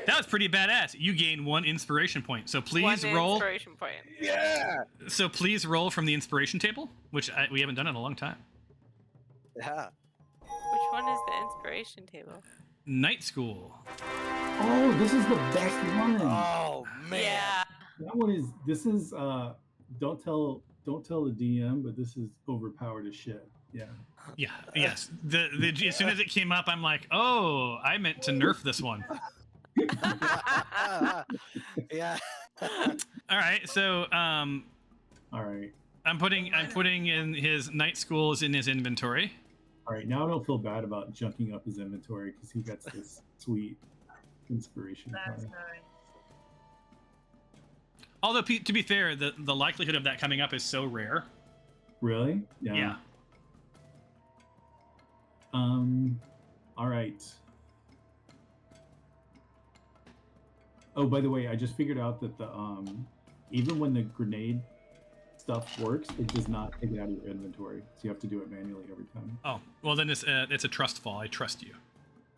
That was pretty badass. You gain 1 inspiration point. So please One roll. inspiration point. Yeah. So please roll from the inspiration table, which we haven't done in a long time. Yeah. Which one is the inspiration table? Night school. Oh, this is the best one. Oh man. Yeah. That one is. This is. Don't tell the DM, but this is overpowered as shit. Yeah. Yeah. Yes. The as soon as it came up, I'm like, oh, I meant to nerf this one. Yeah. All right. So All right. I'm putting in his night schools in his inventory. All right. Now I don't feel bad about junking up his inventory because he gets this sweet inspiration That's card. nice. Although to be fair, the likelihood of that coming up is so rare. Really? Yeah. All right. Oh, by the way, I just figured out that the even when the grenade stuff works, it does not take it out of your inventory, so you have to do it manually every time. Oh, well then it's a trust fall. I trust you.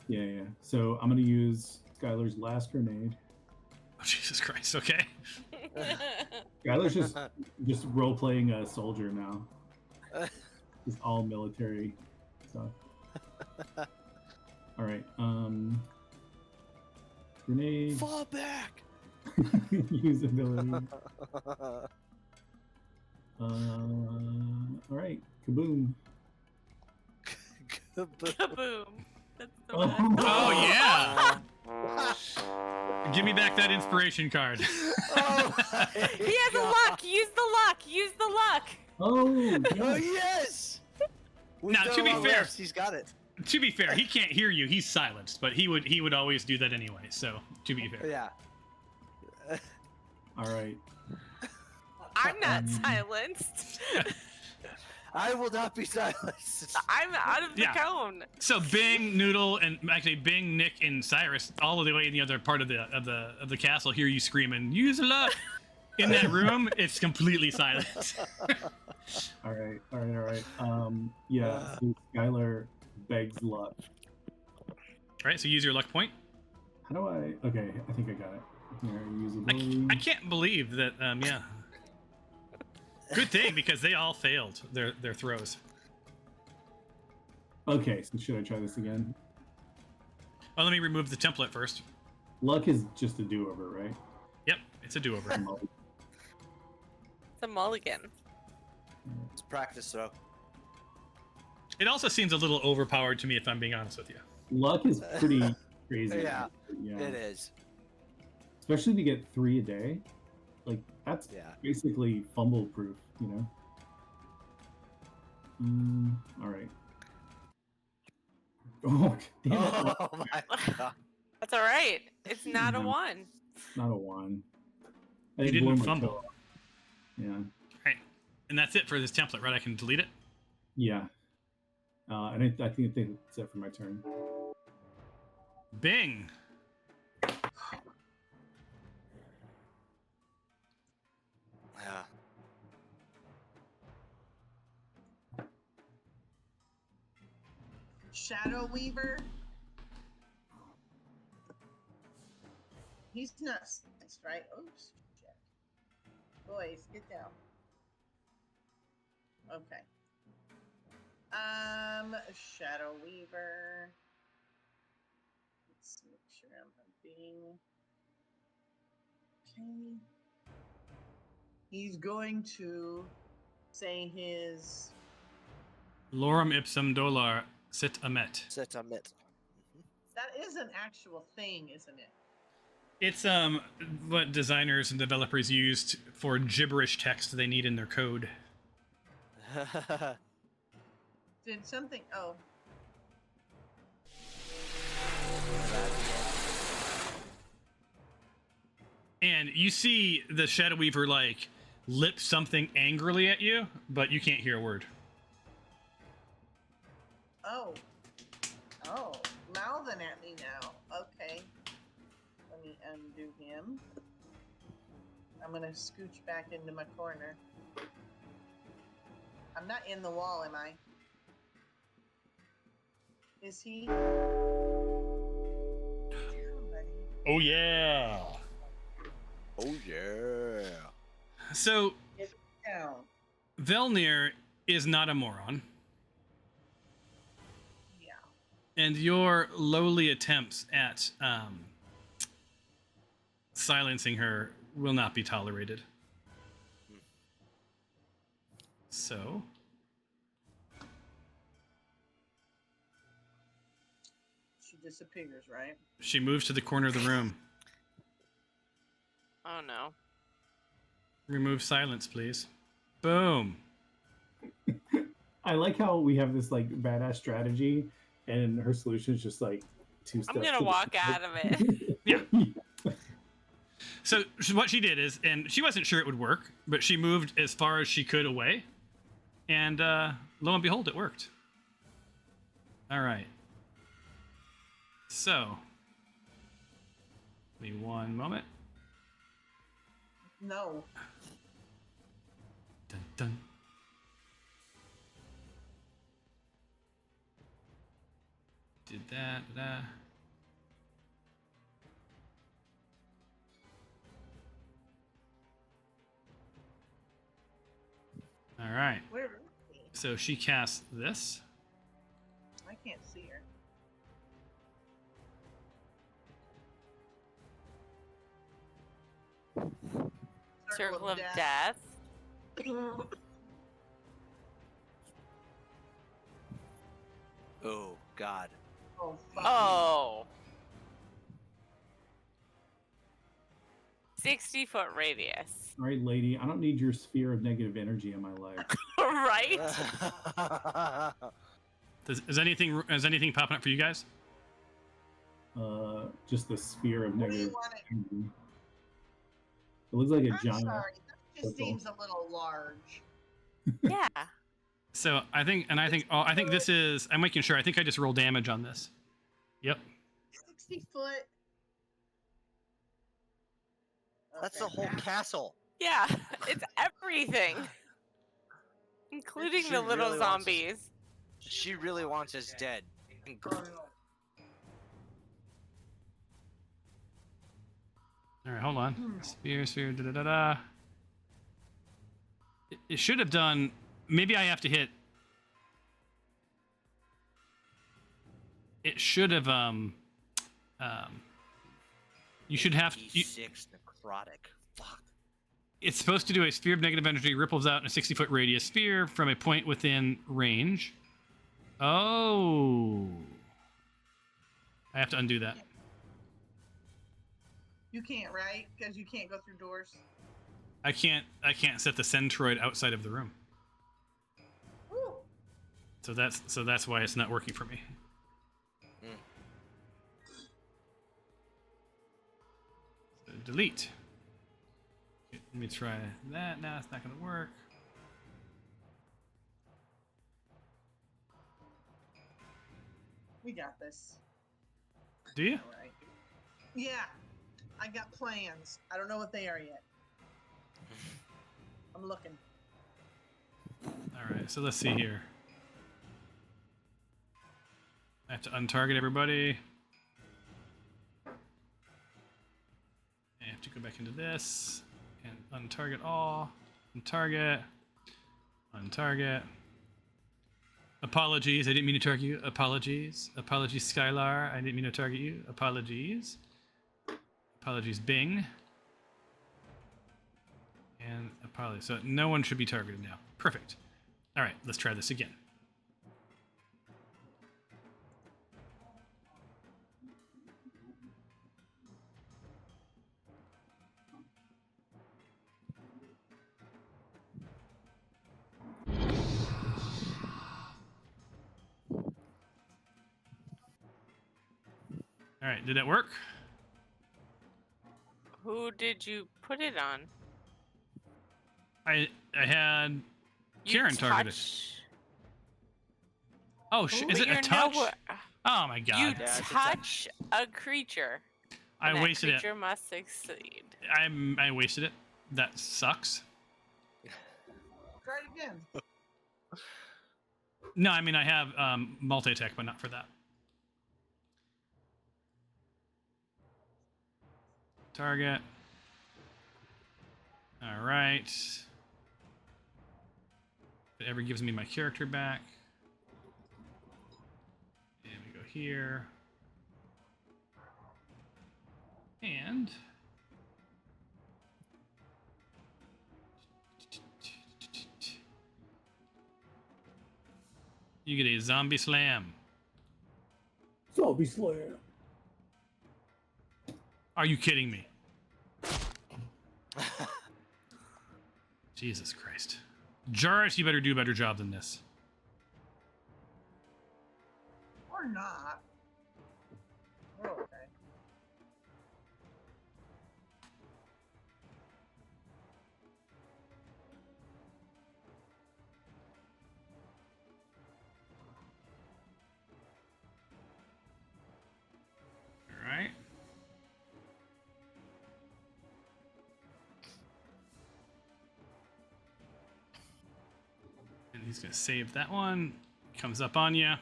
Yeah. So I'm gonna use Skylar's last grenade. Oh Jesus Christ. Okay. Skylar's just role playing a soldier now. Just all military stuff. All right. Grenade. Fall back. Usability. All right. Kaboom. Kaboom. That's the Oh, one. Oh yeah. Give me back that inspiration card. Oh, He has a luck. Use the luck. Use the luck. Oh, Oh yes. yes. We've Now, done to a be lot fair- less. He's got it. To be fair, he can't hear you. He's silenced, but he would always do that anyway. So to be fair, Yeah. All right. I'm not silenced. I will not be silenced. I'm out of the Yeah. cone. So Bing, Noodle, and actually Bing, Nick, and Cyrus, all the way in the other part of the castle, hear you screaming, "Use luck!" In that room, it's completely silent. All right. Yeah. So Skylar begs luck. All right, so use your luck point. How do I? Okay, I think I got it. Here, usability. I can't believe that. Yeah. Good thing because they all failed their throws. Okay, so should I try this again? Oh, let me remove the template first. Luck is just a do-over, right? Yep, it's a do-over. It's a mulligan. It's practice throw. It also seems a little overpowered to me, if I'm being honest with you. Luck is pretty crazy. Yeah, Yeah. it is. Especially to get 3 a day. Like, that's Yeah. basically fumble proof, you know? All right. Oh, damn it. Oh my god. That's all right. It's not a Mhm. 1. Not a 1. I You didn't blow didn't my fumble. toe off. Yeah. Right, and that's it for this template, right? I can delete it. Yeah. And I think that's it for my turn. Bing. Yeah. Shadow Weaver. He's not silenced, right? Oops. Shit. Boys, get down. Okay. Shadow Weaver. Let's make sure I'm being okay. He's going to say his Lorem ipsum dolor sit amet. Set on it. that is an actual thing, isn't it? It's what designers and developers used for gibberish text they need in their code. Did something oh. And you see the Shadow Weaver like lip something angrily at you, but you can't hear a word. Oh. Oh. Mouthing at me now. Okay. Let me undo him. I'm gonna scooch back into my corner. I'm not in the wall, am I? Is he? Somebody. Oh yeah. Oh yeah. So Get down. Velnir is not a moron, Yeah. and your lowly attempts at silencing her will not be tolerated. So She disappears, right? she moves to the corner of the room. Oh no. Remove silence, please. Boom. I like how we have this like badass strategy, and her solution is just like 2 steps. I'm gonna to the walk side. out of it. Yeah. So what she did is, and she wasn't sure it would work, but she moved as far as she could away, and lo and behold, it worked. All right. So, give me one moment. No. Dun, dun. Did that. All right. Where is he? So she casts this. I can't see her. Circle of death. Oh god. Oh, fuck. Oh. 60-foot radius. All right, lady, I don't need your sphere of negative energy in my life. Right? Is anything popping up for you guys? Just the sphere of What do you negative want it? energy. It looks like a I'm giant. sorry, that just circle. seems a little large. Yeah. So I think this is. I'm making sure. I think I just roll damage on this. Yep. 60 foot. That's the Okay. whole castle. Yeah. It's everything. Including She the little really wants us- zombies. She really wants us dead. All right, hold on. Sphere, da da da da. It should have done. Maybe I have to hit. It should have. You should have. E6 necrotic. Fuck. It's supposed to do a sphere of negative energy ripples out in a 60-foot radius sphere from a point within range. Oh. I have to undo that. You can't, right? Because you can't go through doors. I can't set the centroid outside of the room. Ooh. So that's why it's not working for me. So delete. Okay, let me try that. Now it's not going to work. We got this. Do you? All right. Yeah. I got plans. I don't know what they are yet. I'm looking. All right. So let's see here. I have to untarget everybody. I have to go back into this and untarget all. Untarget. Untarget. Apologies, I didn't mean to target you. Apologies. Apologies, Skylar. I didn't mean to target you. Apologies. Apologies, Bing. And apologies. So no one should be targeted now. Perfect. All right, let's try this again. All right, did that work? Who did you put it on? I had You Karen targeted. touch- Oh, But is it a you're touch? nowhere- Oh my god! You Yeah, it's a touch a creature. I and that wasted it. creature must succeed. I wasted it. That sucks. Try it again. No, I mean I have multi-attack, but not for that. Target. All right. If it ever gives me my character back. And we go here. And you get a zombie slam. Zombie slam. Are you kidding me? Jesus Christ. Jarrett, you better do a better job than this. Or not. Oh, okay. All right. And he's going to save that one. Comes up on you.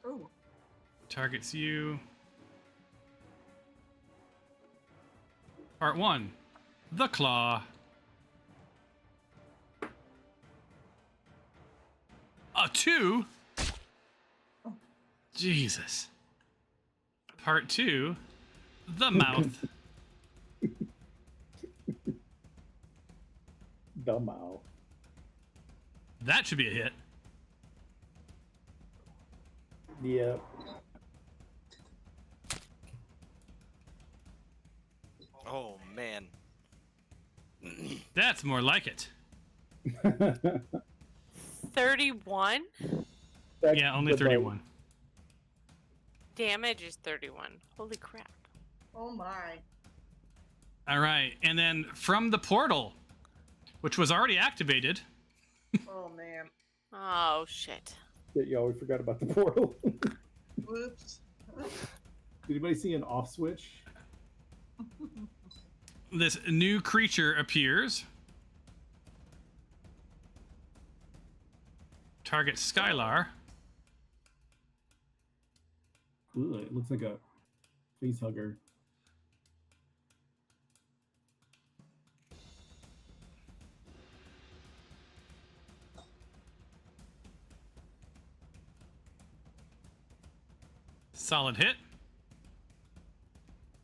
Ooh. Targets you. Part 1. The Claw. A 2? Jesus. Part 2. The Mouth. The mouth. That should be a hit. Yep. Oh man. That's more like it. 31? Yeah, only the bite. 31. Damage is 31. Holy crap. Oh my. All right, and then from the portal, which was already activated, Oh man. Oh shit. Yeah, we forgot about the portal. Did Whoops. anybody see an off switch? this new creature appears. Target Skylar. Ooh, it looks like a face hugger. Solid hit.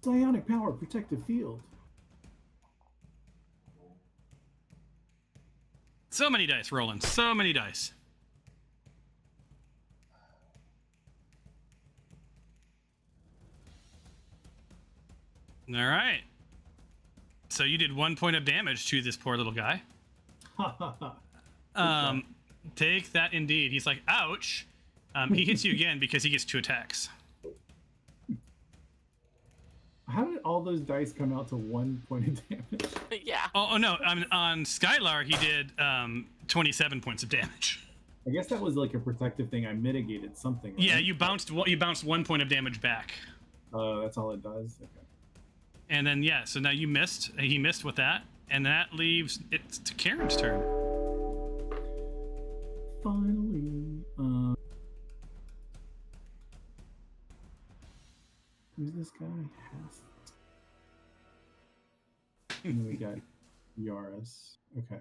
Psionic power, protective field. So many dice rolling. So many dice. All right. So you did 1 point of damage to this poor little guy. Take that indeed. He's like, ouch. He hits you again because he gets 2 attacks. How did all those dice come out to 1 point of damage? Yeah. Oh no! On Skylar, he did 27 points of damage. I guess that was like a protective thing. I mitigated something. Right? Yeah, you bounced 1 point of damage back, That's all it does. Okay. and then yeah. So now you missed. He missed with that, and that leaves it to Karen's turn. Finally, who's this guy? And then we got Yaris. Okay.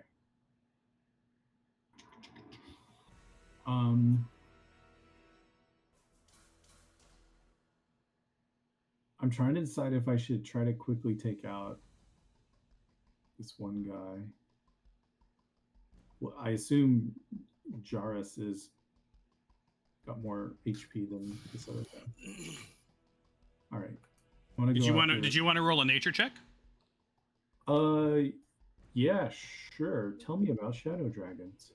I'm trying to decide if I should try to quickly take out this one guy. Well, I assume Jairus is got more HP than this other guy. All right. Did you want to roll a nature check? Yeah, sure. Tell me about shadow dragons.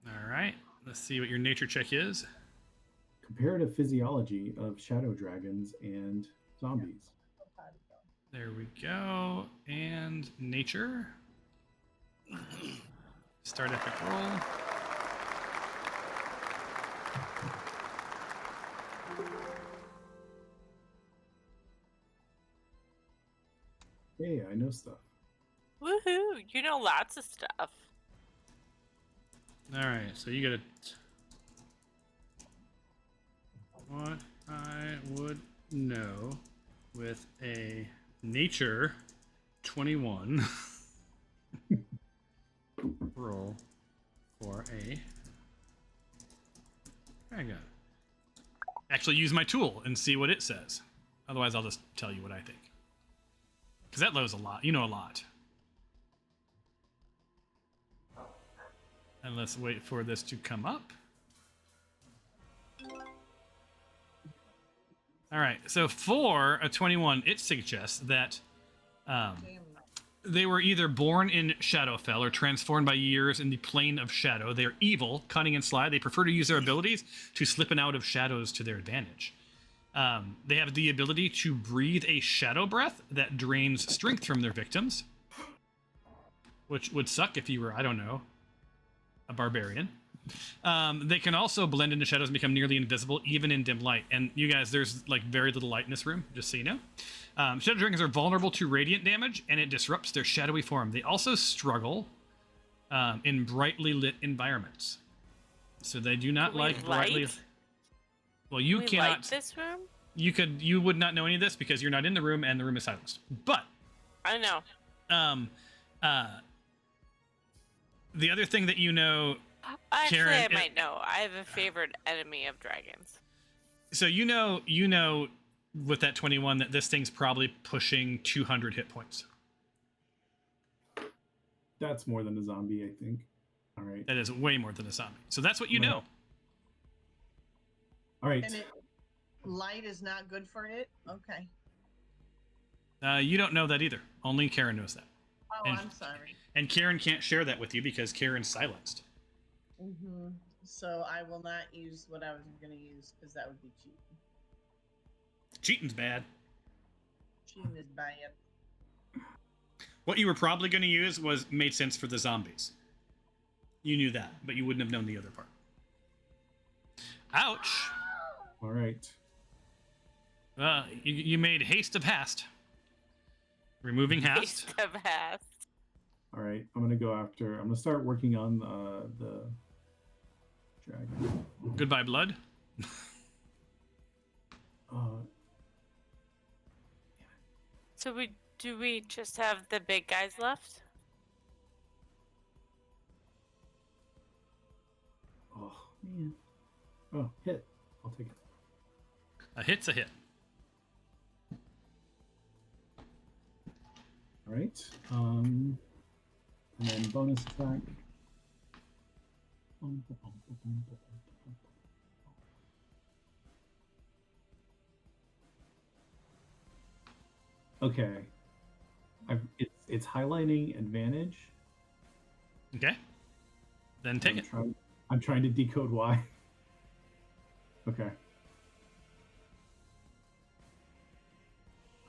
All right. Let's see what your nature check is. Comparative physiology of shadow dragons and zombies. There we go. And nature. Start epic roll. Hey, I know stuff. Woohoo! You know lots of stuff. All right. So you get what I would know with a nature 21 roll for a dragon. Actually use my tool and see what it says. Otherwise I'll just tell you what I think. Because that knows a lot. You know a lot. And let's wait for this to come up. All right, so for a 21, it suggests that they were either born in Shadowfell or transformed by years in the plane of shadow. They're evil, cunning, and sly. They prefer to use their abilities to slip in out of shadows to their advantage. They have the ability to breathe a shadow breath that drains strength from their victims, which would suck if you were, I don't know, a barbarian. They can also blend into shadows and become nearly invisible, even in dim light. And you guys, there's like very little light in this room, just so you know. Shadow dragons are vulnerable to radiant damage, and it disrupts their shadowy form. They also struggle in brightly lit environments, so they do not like brightly. Well, you cannot. Light this room? You would not know any of this because you're not in the room, and the room is silenced. But I know. The other thing that you know. Actually, Karen, I might know. I have a favorite enemy of dragons. So you know with that 21 that this thing's probably pushing 200 hit points. That's more than a zombie, I think. All right. That is way more than a zombie. So that's what you know. All right. And light is not good for it? Okay. You don't know that either. Only Karen knows that. Oh, And- I'm sorry. And Karen can't share that with you because Karen's silenced. So I will not use what I was going to use because that would be cheating. Cheating's bad. Cheating is bad. What you were probably going to use made sense for the zombies. You knew that, but you wouldn't have known the other part. Ouch. All right. You made haste of hast. Removing hast. Haste of hast. All right. I'm gonna go after. I'm gonna start working on the dragon. Goodbye, blood. So do we just have the big guys left? Oh man. Oh, hit. I'll take it. A hit's a hit. All right. And then bonus attack. Okay. It's highlighting advantage. Okay. Then take it. I'm trying to decode why. Okay.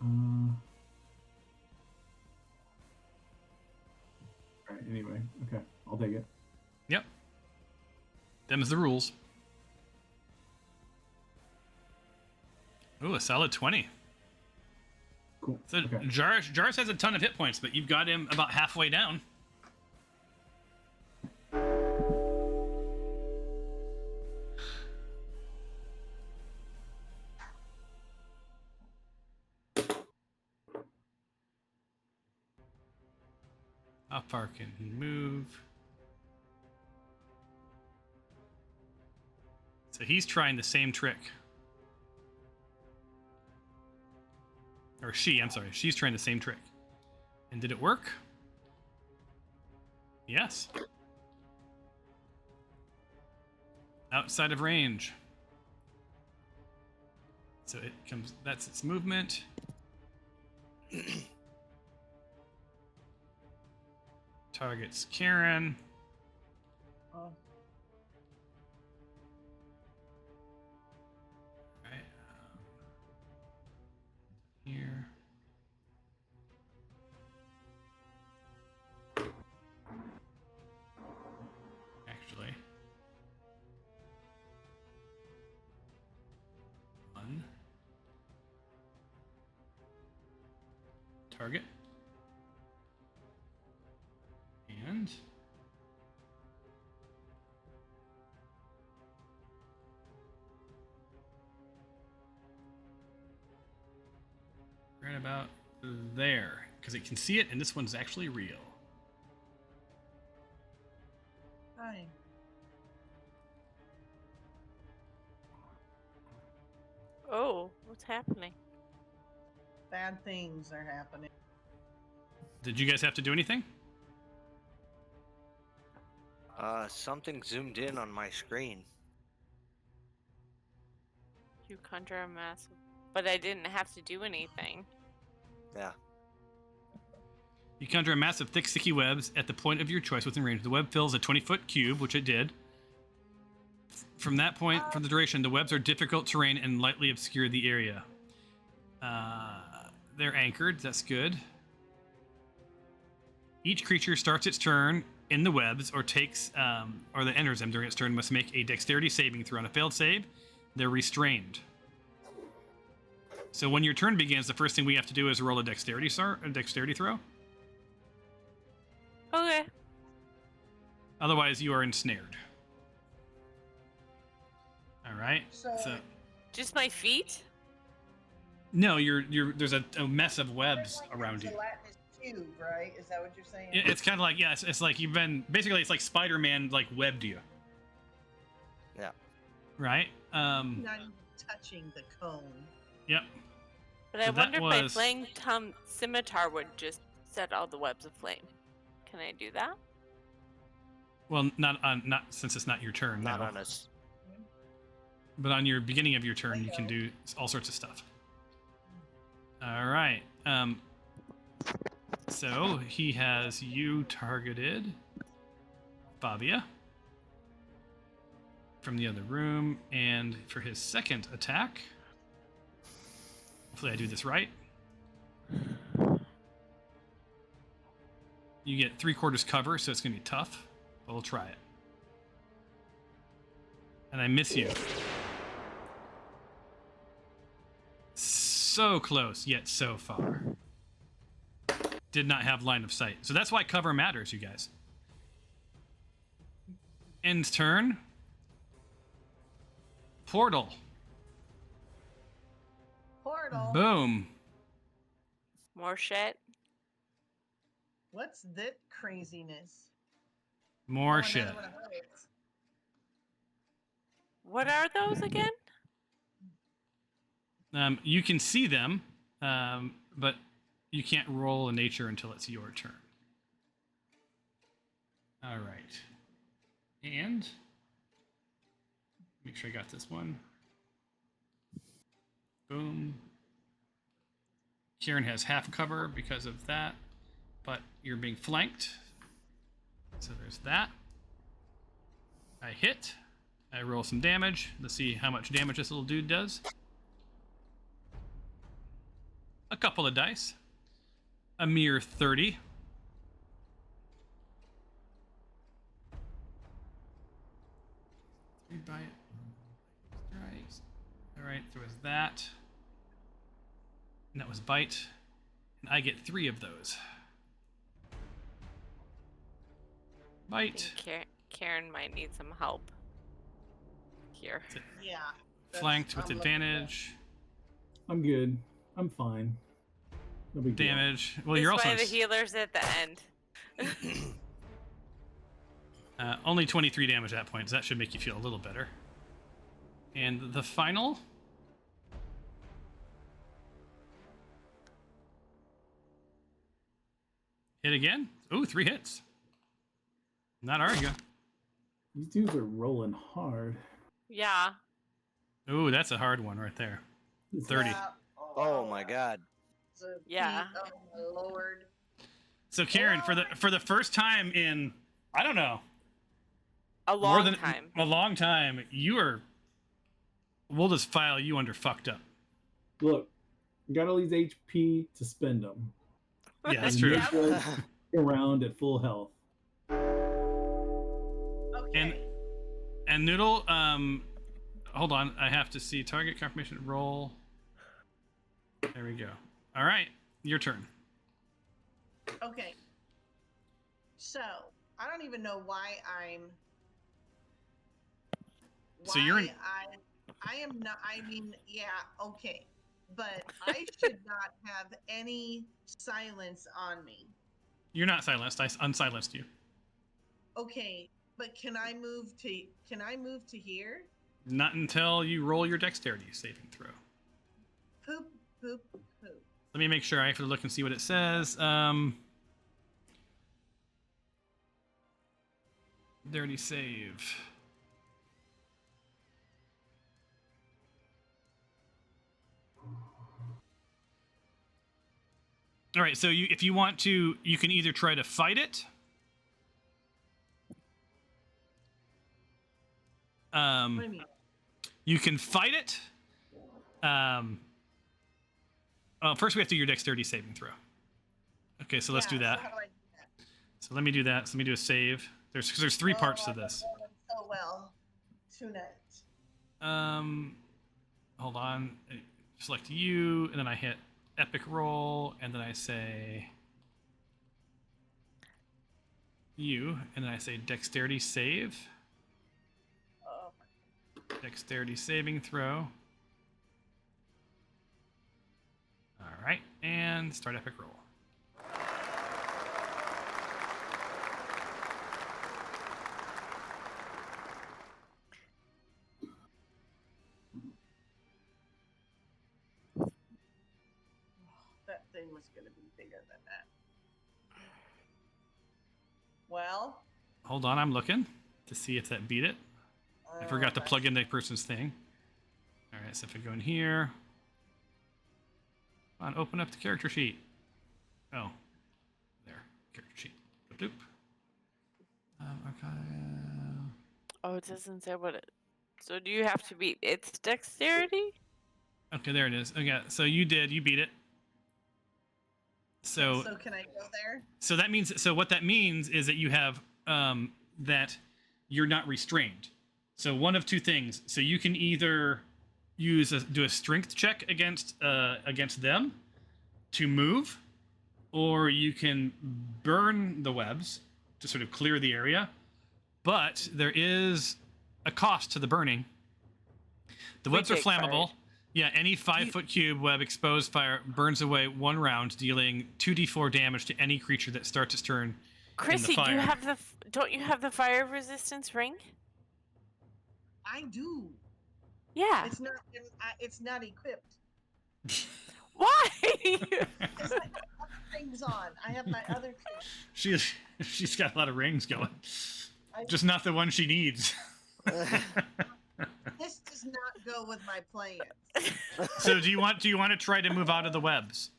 All right. Anyway. Okay. I'll take it. Yep. Them's the rules. Ooh, a solid 20. Cool. So okay. Jarvis has a ton of hit points, but you've got him about halfway down. How far can he move? So he's trying the same trick. Or I'm sorry. She's trying the same trick. And did it work? Yes. Outside of range. So it comes, that's its movement. Targets Karen. Oh. Right. Here. Actually. One. Target. And right about there, because it can see it, and this one's actually real. Hi. Oh, what's happening? Bad things are happening. Did you guys have to do anything? Something zoomed in on my screen. You conjure a massive... But I didn't have to do anything. Yeah. You conjure a massive, thick, sticky webs at the point of your choice within range. The web fills a 20-foot cube, which it did. From that point, for the duration, the webs are difficult terrain and lightly obscure the area. They're anchored. That's good. Each creature starts its turn in the webs or that enters them during its turn must make a dexterity saving throw. On a failed save, they're restrained. So when your turn begins, the first thing we have to do is roll a dexterity throw. Okay. Otherwise, you are ensnared. All right. So Just my feet? No, there's a mess of webs around you. Gelatinous cube, right? Is that what you're saying? It's kind of like, yeah, it's like you've been, basically it's like Spider-Man like webbed you. Yeah. Right? Not even touching the cone. Yep. But I So that wonder if my was- flame scimitar would just set all the webs aflame. Can I do that? Well, not since it's not your turn. Not no. on us. But on your beginning of your turn, you can do all sorts of stuff. All right. So he has you targeted, Fabia. from the other room. And for his second attack, hopefully I do this right. You get 3/4 cover, so it's going to be tough, but we'll try it. And I miss you. So close, yet so far. Did not have line of sight. So that's why cover matters, you guys. End turn. Portal. Portal. Boom. More shit. What's that craziness? More Oh, shit. another one of those. What are those again? You can see them, but you can't roll a nature until it's your turn. All right. And make sure I got this one. Boom. Kieran has half cover because of that, but you're being flanked. So there's that. I hit. I roll some damage. Let's see how much damage this little dude does. A couple of dice. A mere 30. By it. Strikes. All right, there was that. And that was bite. And I get 3 of those. I Bite. think Karen might need some help here. Yeah. Flanked with I'm looking advantage. I'm good. I'm fine. No big deal. Damage. Well, This you're is also why the healer's at the end. only 23 damage at that point, so that should make you feel a little better. And the final. Hit again. Ooh, 3 hits. Not arguing. These dudes are rolling hard. Yeah. Ooh, that's a hard one right there. 30. Yeah. Oh my god. So Yeah. Oh my lord. So Karen, for the first time in, I don't know, A more long than time. a long time, we'll just file you under fucked up. Look, you got all these HP to spend them. Yeah, that's true. Around at full health. Okay. And Noodle, hold on, I have to see target confirmation roll. There we go. All right, your turn. Okay. So I don't even know why I'm. So you're in- I am not. I mean, yeah, okay, but I should not have any silence on me. You're not silenced. I unsilenced you. Okay, but can I move to? Can I move to here? Not until you roll your dexterity saving throw. Poop, poop, poop. Let me make sure I have to look and see what it says. Dirty save. All right, so if you want to, you can either try to fight it. What do you mean? You can fight it. First we have to do your dexterity saving throw. Okay, so let's do Yeah, that. so how do I do that? So let me do that. So let me do a save. There's 3 parts to I'm this. doing so well tonight. Hold on. I select you, and then I hit epic roll, and then I say you, and then I say dexterity save. Oh, Dexterity saving throw. All right, and start epic roll. that thing was going to be bigger than that. Well, Hold on, I'm looking to see if that beat it. I forgot to plug in that person's thing. All right, so if I go in here, come on, open up the character sheet. Oh, there, character sheet. Doop. Archive. Oh, it doesn't say what it. So do you have to beat its dexterity? Okay, there it is. Okay, so you beat it. So can I go there? so that means what that means is that you have that you're not restrained. So one of two things. So you can either do a strength check against them to move, or you can burn the webs to sort of clear the area. But there is a cost to the burning. The webs are flammable. Fire. Yeah, any 5-foot cube web exposed fire burns away 1 round, dealing 2d4 damage to any creature that starts its turn. Chrissy, fire. don't you have the fire resistance ring? I do. Yeah. It's not equipped. Why? Because I have things on. I have my other things. She's got a lot of rings going. Just not the one she needs. This does not go with my plans. So do you want to try to move out of the webs?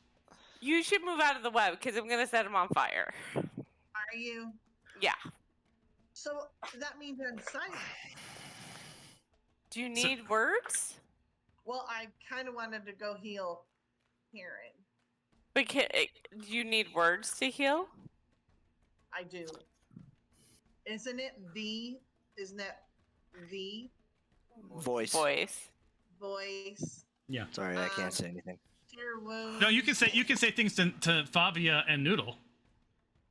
You should move out of the web because I'm gonna set him on fire. Are you? Yeah. So that means I'm silent. Do you need words? Well, I kind of wanted to go heal Karen. But do you need words to heal? I do. Isn't that the Voice. voice? Yeah. Sorry, I can't say anything. Cure wounds. No, you can say things to Favia and Noodle.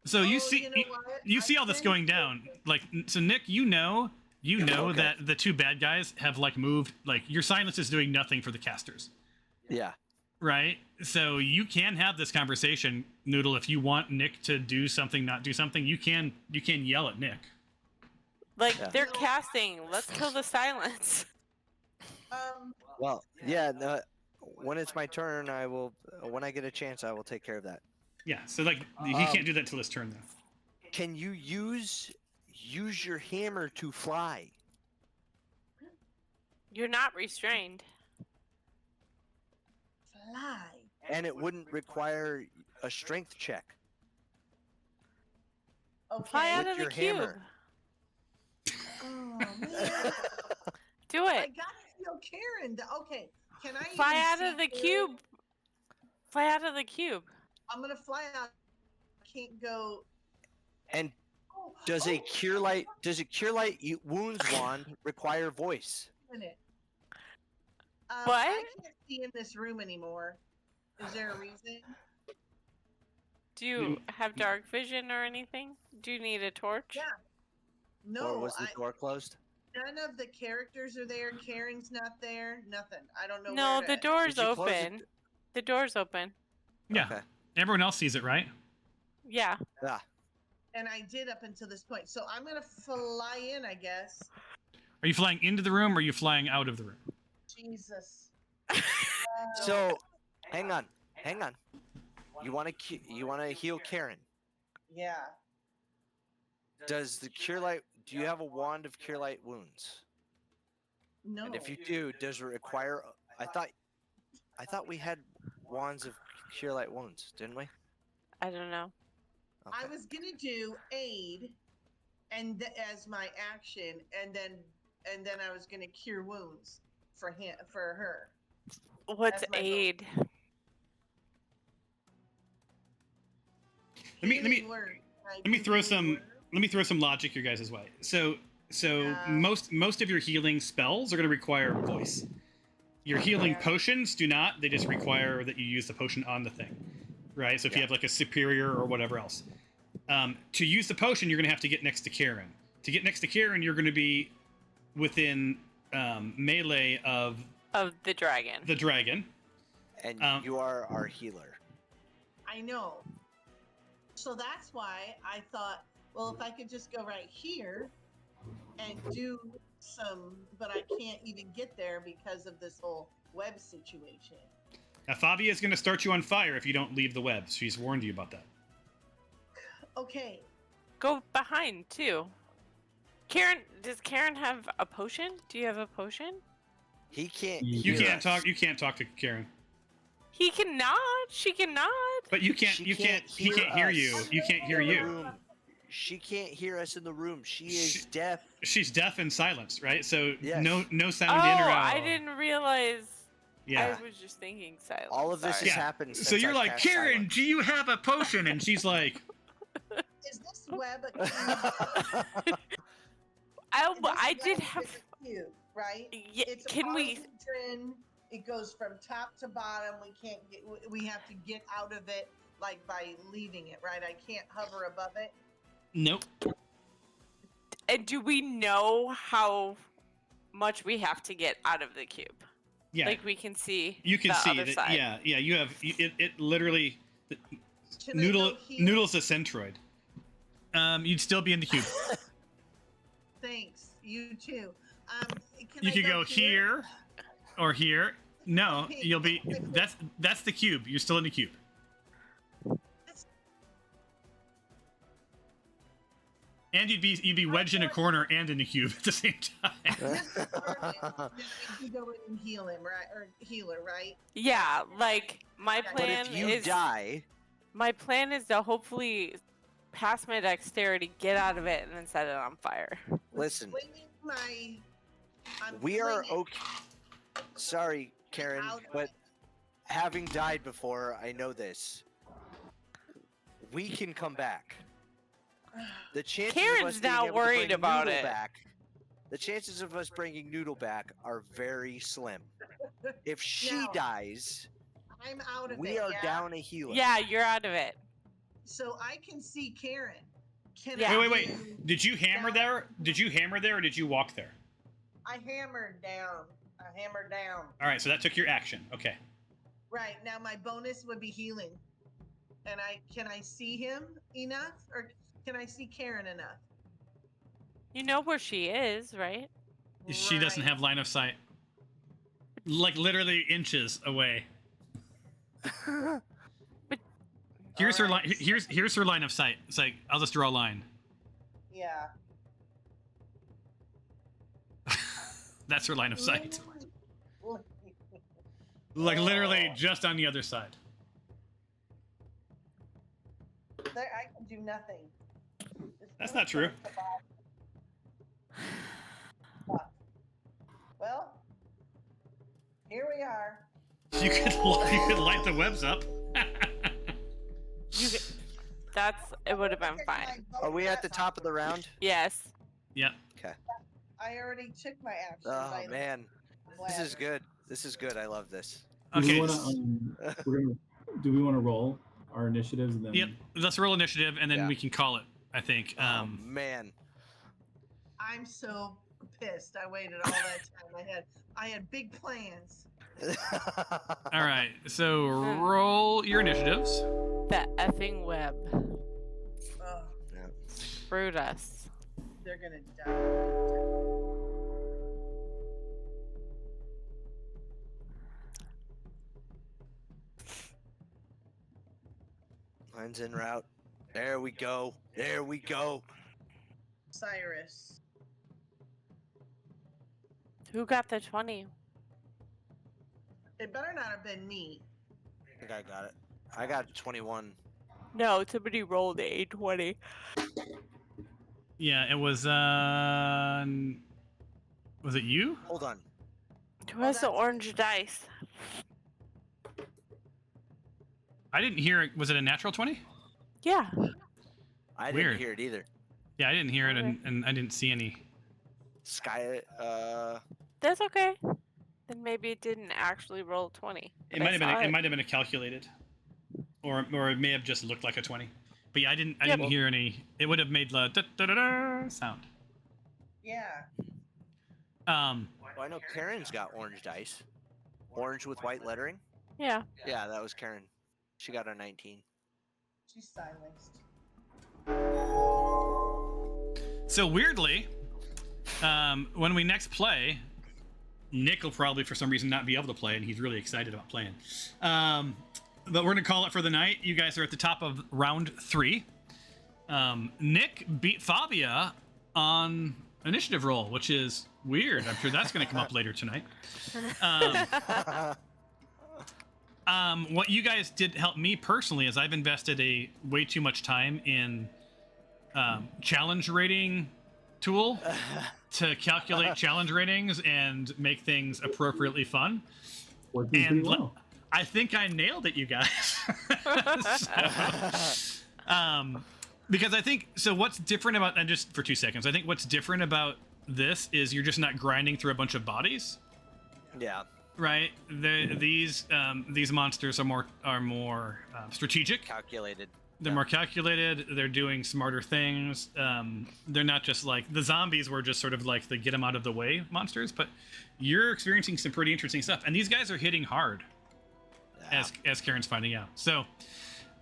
So you see know what? you see all this going down. Like, so Nick, you know Okay. that the two bad guys have like moved. Like, your silence is doing nothing for the casters, Yeah. right? So you can have this conversation, Noodle. If you want Nick to do something, not do something, you can yell at Nick. Like Yeah. they're casting. Let's kill the silence. Well, yeah. No, when it's my turn, I will. When I get a chance, I will take care of that. Yeah. So like he can't do that till his turn though. Can you use your hammer to fly? You're not restrained. Fly. And it wouldn't require a strength check. Okay. Fly out With of the your cube. hammer. Oh man. Do I it. gotta heal Karen. Okay. Can I Fly even out see of the Karen? cube. Fly out of the cube. I'm gonna fly out. I can't go. And Oh, does a cure light wounds wand require voice? a minute. What? I can't see in this room anymore. Is there a reason? Do you have dark vision or anything? Do you need a torch? Yeah. No. Or was the door closed? None of the characters are there. Karen's not there. Nothing. I don't know. No, where the to... door's Did you close open. it? The door's open. Yeah. Okay. Everyone else sees it, right? Yeah. Yeah. And I did up until this point. So I'm gonna fly in, I guess. Are you flying into the room or are you flying out of the room? Jesus. So, hang on. You want to heal Karen? Yeah. Does the cure light? Do you have a wand of cure light wounds? No. And if you do, does it require? I thought we had wands of cure light wounds, didn't we? I don't know. I Okay. was gonna do aid, and as my action, and then I was gonna cure wounds for her. What's That's my vote. aid? Let me Healing word. I let me do throw healing some word. let me throw some logic your guys' way. So Yeah. most of your healing spells are going to require voice. Your healing Yeah. potions do not. They just require that you use the potion on the thing, right? So if you Yeah. have like a superior or whatever else, to use the potion, you're going to have to get next to Karen. To get next to Karen, you're going to be within melee of Of the dragon. the dragon. And Um, you are our healer. I know. So that's why I thought, well, if I could just go right here and do some, but I can't even get there because of this whole web situation. Now, Favia is going to start you on fire if you don't leave the web. She's warned you about that. Okay. Go behind too. Karen, does Karen have a potion? Do you have a potion? He can't. You hear can't us. talk. You can't talk to Karen. He cannot. She cannot. But you can't. She You can't can't. He can't hear us. you. You can't hear In the you. room. she can't hear us in the room. She is deaf. She's deaf and silenced, right? So Yes. no sound Oh, in or out. I didn't realize. Yeah. I was just thinking silent. All of this Sorry. has happened since So you're I like, cast Karen, silence. do you have a potion? And she's like, Is this web a cube? I This did web have. is a cube, right? Yeah, It's a can we? polyhedron. It goes from top to bottom. We can't get. We have to get out of it like by leaving it, right? I can't hover above it. nope. And do we know how much we have to get out of the cube? Yeah. Like we can see. You can the see other that. side. Yeah. You have it. Literally, Can I go here? Noodle's a centroid. You'd still be in the cube. Thanks. You too. Can You I could go here or here. No, Okay, you'll be. okay. That's the cube. You're still in the cube. And you'd be wedged in a corner and in the cube at the same time. This is Arden, then I can go in and heal him, right? Or healer, right? Yeah, like my But But plan if you is die, my plan is to hopefully pass my dexterity, get out of it, and then set it on fire. listen, Flinging my. I'm we are flinging okay. Sorry, Karen, out of but it. having died before, I know this. We can come back. The chances of us Karen's being not able to worried bring about Noodle it. back, the chances of us bringing Noodle back are very slim. If she Now, dies, I'm out of we it. are Yeah? down a healer. Yeah, you're out of it. So I can see Karen. Can Yeah. I Wait. do- Did you hammer down- there? Did you hammer there or did you walk there? I hammered down. I hammered down. All right, so that took your action. Okay. Right now, my bonus would be healing. And can I see him enough, or can I see Karen enough? You know where she is, right? She doesn't Right. have line of sight. Like literally inches away. Here's her line. Alright. Here's her line of sight. It's like I'll just draw a line. Yeah. That's her line of sight. Like literally just on the other side. There, I can do nothing. That's not true. Well, here we are. You could light the webs up. You. It would have been fine. Are we at the top of the round? Yes. Yep. I already took my action. Oh man, this is good. This is good. I love this. Do we Okay. wanna, do we want to roll our initiatives and then? Yep. Let's roll initiative and then Yeah. we can call it. I think. Oh man. I'm so pissed. I waited all that time. I had big plans. All right. So roll your initiatives. The effing web Oh, screwed us. they're gonna die. Mine's en route. There we go. There we go. Cyrus. Who got the 20? It better not have been me. I think I got it. I got 21. No, somebody rolled a 20. Yeah, it was. Was it you? Hold on. Who has the that's- orange dice? I didn't hear it. Was it a natural 20? Yeah. I Weird. didn't hear it either. Yeah, I didn't hear it, Okay. and I didn't see any. Sky. That's okay. Then maybe it didn't actually roll 20. It but I might have been. saw It might have been a calculated, or it may have just looked like a 20. But yeah, I didn't. I Yeah, didn't well- hear any. It would have made the da-da-da-da sound. Yeah. Well, I know Karen's got orange dice. Orange with white lettering. Yeah. Yeah, that was Karen. She got a 19. She's silenced. So weirdly, when we next play, Nick will probably for some reason not be able to play, and he's really excited about playing. But we're gonna call it for the night. You guys are at the top of round 3. Nick beat Fabia on initiative roll, which is weird. I'm sure that's gonna come up later tonight. What you guys did help me personally is I've invested way too much time in challenge rating tool to calculate challenge ratings and make things appropriately fun. Working And pretty well. I think I nailed it, you guys. Because I think so. What's different about, and just for 2 seconds, I think what's different about this is you're just not grinding through a bunch of bodies, Yeah. right? These monsters are more strategic. Calculated. They're more calculated. They're doing smarter things. They're not just like the zombies were just sort of like the get them out of the way monsters, but you're experiencing some pretty interesting stuff. And these guys are hitting hard, Yeah. as Karen's finding out. So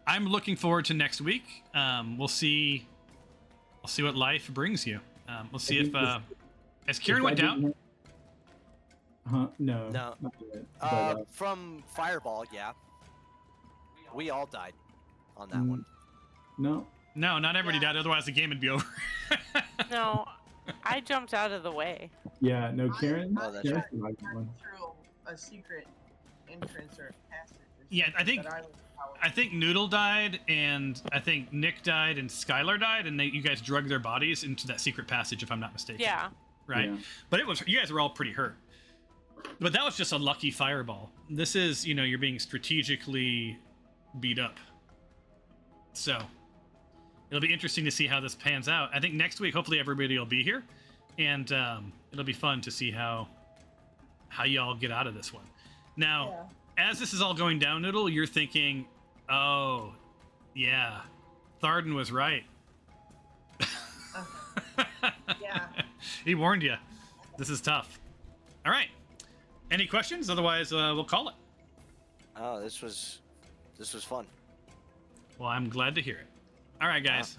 I'm looking forward to next week. We'll see what life brings you. We'll see if as Karen went down. No. No. Not yet. But, From Fireball, yeah. We all died on that one. no. No, not everybody Yeah. died. Otherwise, the game would be over. No, I jumped out of the way. Yeah, no, Karen. Oh, that's Karen right. survived that one. through a secret entrance or passage. or Yeah, I something, think- but I think Noodle died, and I think Nick died, and Skylar died, and you guys drug their bodies into that secret passage, if I'm not mistaken. Yeah. Right. Yeah. But you guys were all pretty hurt. But that was just a lucky fireball. This is, you're being strategically beat up. So it'll be interesting to see how this pans out. I think next week, hopefully everybody will be here, and it'll be fun to see how y'all get out of this one. Now, as this is all going down, Noodle, you're thinking, oh, yeah, Tharden was right. Yeah. He warned you. This is tough. All right. Any questions? Otherwise, we'll call it. Oh, this was fun. Well, I'm glad to hear it. All right, guys.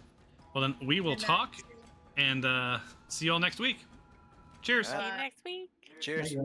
Well, then we will And talk that's- and see you all next week. Cheers. See you next week. Cheers. Yeah.